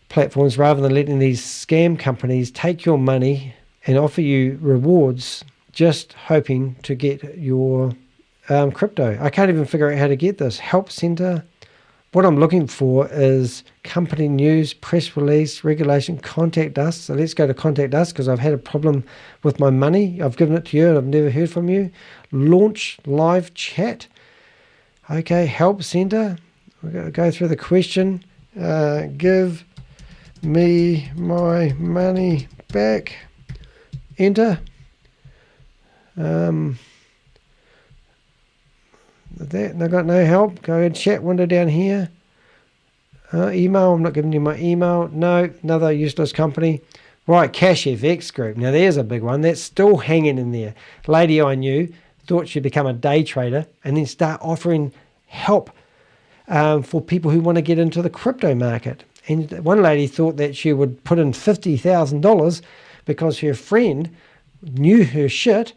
A: platforms rather than letting these scam companies take your money and offer you rewards just hoping to get your crypto. I can't even figure out how to get this. Help center. What I'm looking for is company news, press release, regulation, contact us. So let's go to contact us because I've had a problem with my money. I've given it to you and I've never heard from you. Launch live chat. Okay, help center. We're going to go through the question. Give me my money back. Enter. That I got no help. Go ahead, chat window down here. Email. I'm not giving you my email. No, another useless company. Right, Cash FX Group. Now there's a big one that's still hanging in there. Lady I knew thought she'd become a day trader and then start offering help for people who want to get into the crypto market. And one lady thought that she would put in $50,000 because her friend knew her shit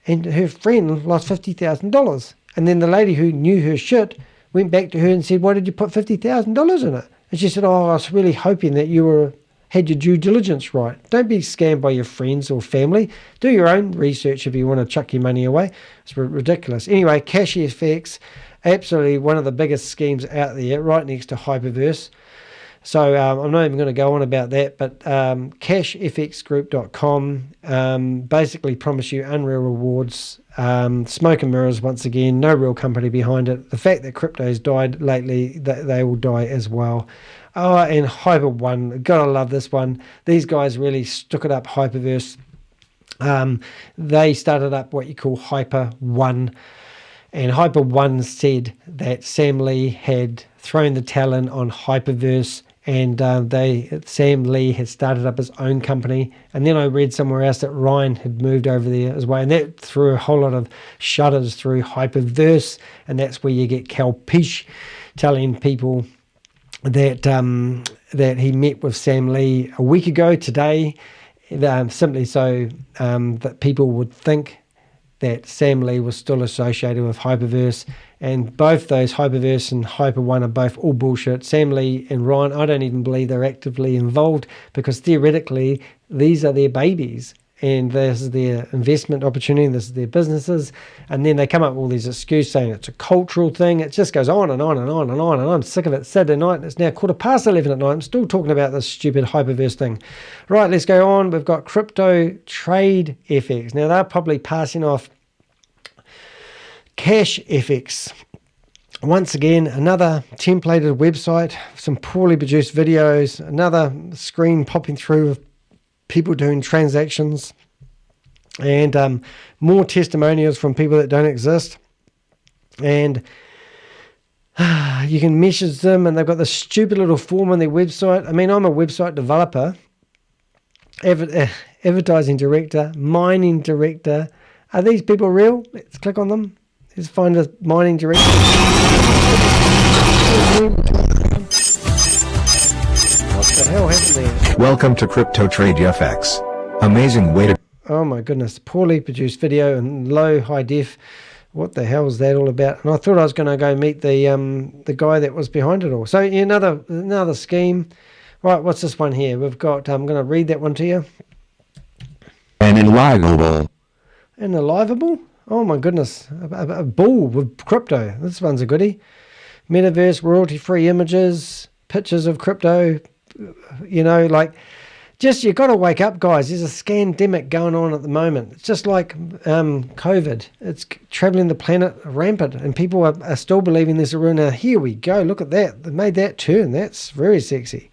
A: and her friend lost $50,000. And then the lady who knew her shit went back to her and said, why did you put $50,000 in it? And she said, oh, I was really hoping that you had your due diligence right. Don't be scammed by your friends or family. Do your own research if you want to chuck your money away. It's ridiculous. Anyway, Cash FX, absolutely one of the biggest schemes out there, right next to Hyperverse. So I'm not even going to go on about that, but cashfxgroup.com basically promise you unreal rewards, smoke and mirrors once again, no real company behind it. The fact that crypto's died lately, they will die as well. Oh, and Hyper One, gotta love this one. These guys really stuck it up, Hyperverse. They started up what you call Hyper One. And Hyper One said that Sam Lee had thrown the talon on Hyperverse, and Sam Lee had started up his own company. And then I read somewhere else that Ryan had moved over there as well, and that threw a whole lot of shutters through Hyperverse, and that's where you get Kalpesh telling people that that he met with Sam Lee a week ago today, simply so that people would think that Sam Lee was still associated with Hyperverse, and both those Hyperverse and Hyper One are both all bullshit. Sam Lee and Ryan, I don't even believe they're actively involved because theoretically these are their babies and this is their investment opportunity and this is their businesses, and then they come up with all these excuses saying it's a cultural thing. It just goes on and on and on and on, and I'm sick of it. Saturday night, and it's now 11:15 at night. I'm still talking about this stupid Hyperverse thing. Right, let's go on. We've got Crypto Trade FX. Now they're probably passing off Cash FX. Once again, another templated website, some poorly produced videos, another screen popping through of people doing transactions, and more testimonials from people that don't exist. And you can message them, and they've got this stupid little form on their website. I mean, I'm a website developer, advertising director, mining director. Are these people real? Let's click on them. Let's find a mining director. What the hell happened there?
E: Welcome to Crypto Trade FX. Amazing way to...
A: Oh my goodness, poorly produced video and low high def. What the hell is that all about? And I thought I was going to go meet the guy that was behind it all. So yeah, another scheme. Right, what's this one here? We've got, I'm going to read that one to you.
E: An unlivable.
A: An unlivable? Oh my goodness, a bull with crypto. This one's a goodie. Metaverse, royalty-free images, pictures of crypto, like just, you've got to wake up, guys. There's a scandemic going on at the moment. It's just like COVID. It's traveling the planet rampant, and people are still believing there's a real. Now, here we go. Look at that. They made that turn. That's very sexy.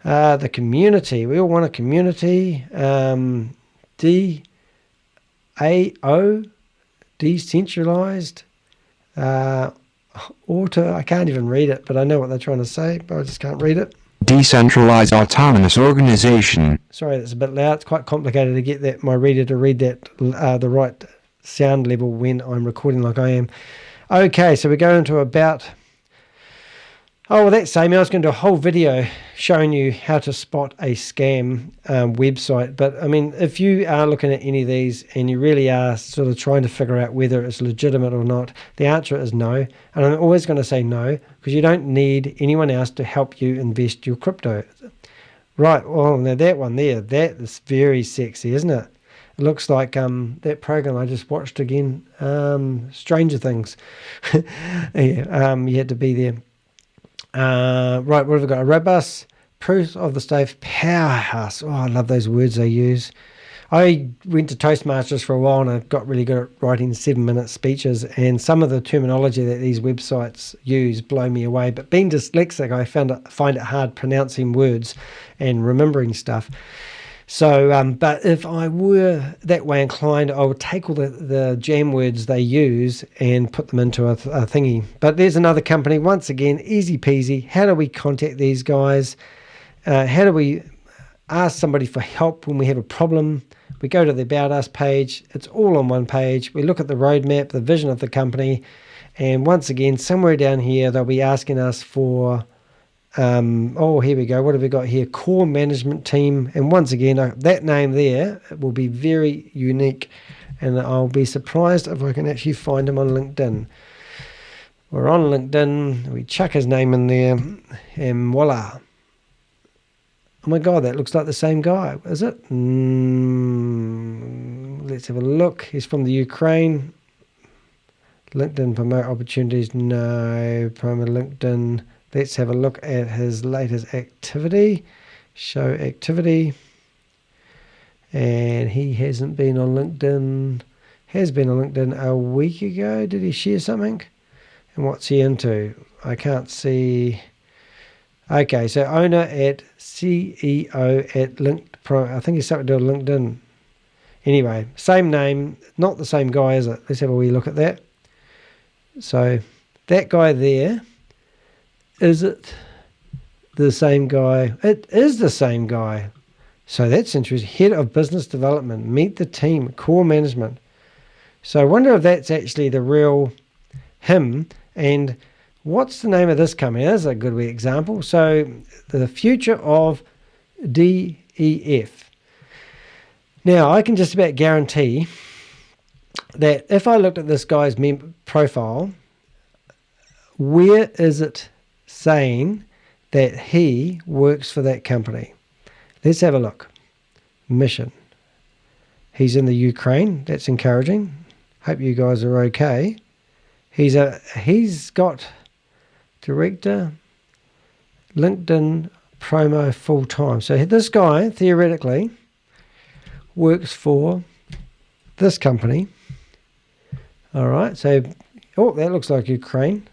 A: The community. We all want a community. DAO, decentralized. Auto. I can't even read it, but I know what they're trying to say, but I just can't read it.
E: Decentralized autonomous organization.
A: Sorry, that's a bit loud. It's quite complicated to get my reader to read that the right sound level when I'm recording like I am. Okay, so we go into about... Oh, well, that's Amy. I was going to do a whole video showing you how to spot a scam website. But, I mean, if you are looking at any of these and you really are sort of trying to figure out whether it's legitimate or not, the answer is no. And I'm always going to say no, because you don't need anyone else to help you invest your crypto. Right, well, now that one there, that is very sexy, isn't it? It looks like that program I just watched again, Stranger Things. Yeah, you had to be there. Right, what have we got? A robust proof of the stove powerhouse. Oh, I love those words they use. I went to Toastmasters for a while and I got really good at writing 7-minute speeches, and some of the terminology that these websites use blow me away. But being dyslexic, I find it hard pronouncing words and remembering stuff. So, but if I were that way inclined, I would take all the jam words they use and put them into a thingy. But there's another company, once again, easy peasy. How do we contact these guys? How do we ask somebody for help when we have a problem? We go to the About Us page. It's all on one page. We look at the roadmap, the vision of the company. And once again, somewhere down here, they'll be asking us for... oh, here we go. What have we got here? Core management team. And once again, that name there will be very unique. And I'll be surprised if I can actually find him on LinkedIn. We're on LinkedIn. We chuck his name in there. And voila. Oh my God, that looks like the same guy. Is it? Let's have a look. He's from the Ukraine. LinkedIn promote opportunities. No. Promote LinkedIn. Let's have a look at his latest activity. Show activity. And he hasn't been on LinkedIn. Has been on LinkedIn a week ago. Did he share something? And what's he into? I can't see. Okay, so owner at CEO at LinkedPro. I think he's something to do with LinkedIn. Anyway, same name. Not the same guy, is it? Let's have a wee look at that. So that guy there. Is it the same guy? It is the same guy. So that's interesting. Head of Business Development. Meet the team. Core Management. So I wonder if that's actually the real him. And what's the name of this company? That's a good example. So the future of DEF. Now, I can just about guarantee that if I looked at this guy's profile, where is it saying that he works for that company? Let's have a look. Mission. He's in the Ukraine. That's encouraging. Hope you guys are okay. He's got director LinkedIn promo full time. So this guy theoretically works for this company. All right. So, oh, that looks like Ukraine.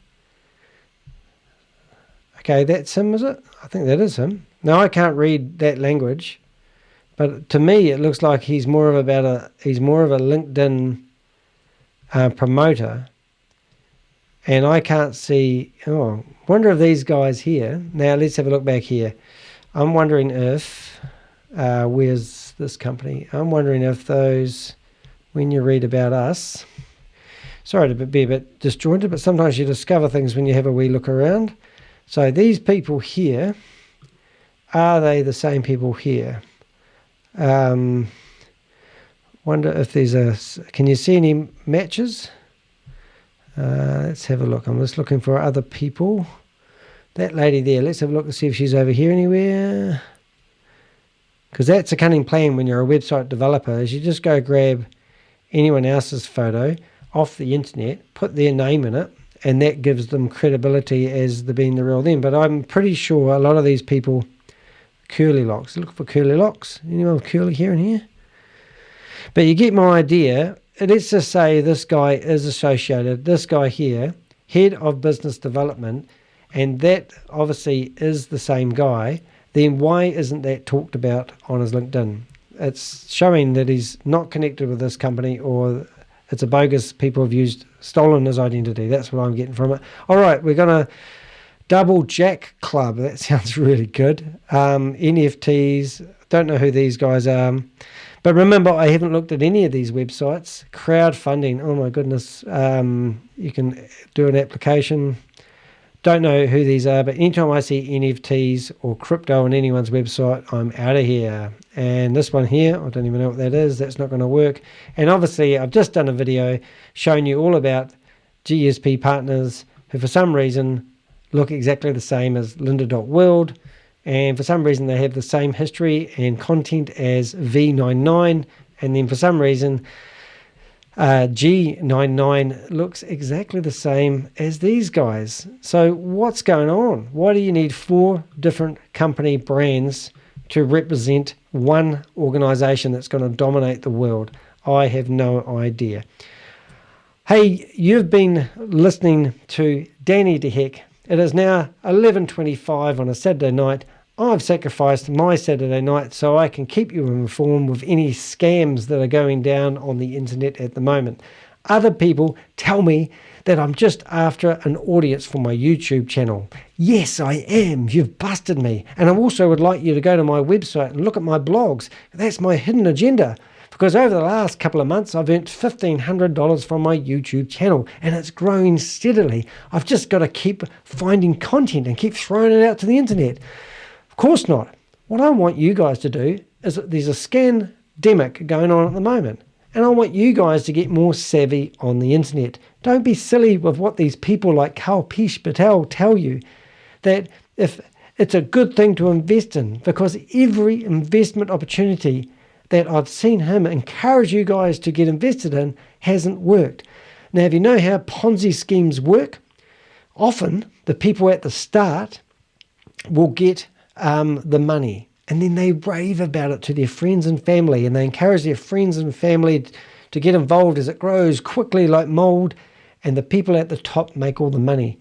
A: Okay, that's him, is it? I think that is him. Now, I can't read that language, but to me, it looks like he's more of a LinkedIn promoter. And I can't see. Oh, wonder if these guys here. Now, let's have a look back here. I'm wondering if where's this company? I'm wondering if those, when you read About Us. Sorry to be a bit disjointed, but sometimes you discover things when you have a wee look around. So these people here, are they the same people here? Wonder if there's can you see any matches? Let's have a look. I'm just looking for other people. That lady there, let's have a look and see if she's over here anywhere. Because that's a cunning plan when you're a website developer, is you just go grab anyone else's photo off the internet, put their name in it, and that gives them credibility as being the real them. But I'm pretty sure a lot of these people curly locks. Look for curly locks. Anyone with curly hair in here? But you get my idea. Let's just say this guy is associated, this guy here, head of business development, and that obviously is the same guy. Then why isn't that talked about on his LinkedIn? It's showing that he's not connected with this company, or it's a bogus, people have stolen his identity. That's what I'm getting from it. All right, we're going to Double Jack Club. That sounds really good. NFTs. Don't know who these guys are. But remember, I haven't looked at any of these websites. Crowdfunding. Oh my goodness. You can do an application. Don't know who these are, but anytime I see NFTs or crypto on anyone's website, I'm out of here. And this one here, I don't even know what that is. That's not going to work. And obviously, I've just done a video showing you all about GSPartners, who for some reason look exactly the same as Lydian.World. And for some reason, they have the same history and content as V99. And then for some reason, G99 looks exactly the same as these guys. So what's going on? Why do you need 4 different company brands to represent one organization that's going to dominate the world? I have no idea. Hey, you've been listening to Danny DeHeck. It is now 11:25 on a Saturday night. I've sacrificed my Saturday night so I can keep you informed with any scams that are going down on the internet at the moment. Other people tell me that I'm just after an audience for my YouTube channel. Yes, I am. You've busted me. And I also would like you to go to my website and look at my blogs. That's my hidden agenda. Because over the last couple of months, I've earned $1,500 from my YouTube channel, and it's growing steadily. I've just got to keep finding content and keep throwing it out to the internet. Of course not. What I want you guys to do is that there's a scandemic going on at the moment, and I want you guys to get more savvy on the internet. Don't be silly with what these people like Kalpesh Patel tell you, that if it's a good thing to invest in, because every investment opportunity that I've seen him encourage you guys to get invested in hasn't worked. Now, if you know how Ponzi schemes work, often the people at the start will get the money, and then they rave about it to their friends and family, and they encourage their friends and family to get involved as it grows quickly like mold, and the people at the top make all the money.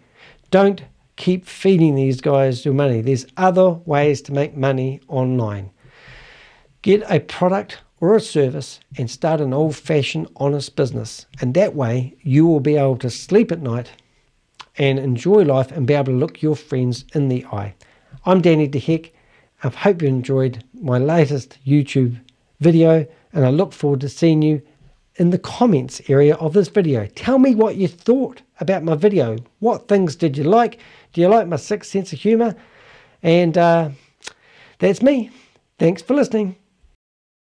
A: Don't keep feeding these guys your money. There's other ways to make money online. Get a product or a service and start an old-fashioned honest business, and that way you will be able to sleep at night and enjoy life and be able to look your friends in the eye. I'm Danny DeHeck. I hope you enjoyed my latest YouTube video, and I look forward to seeing you in the comments area of this video. Tell me what you thought about my video. What things did you like? Do you like my sick sense of humor? And that's me. Thanks for listening.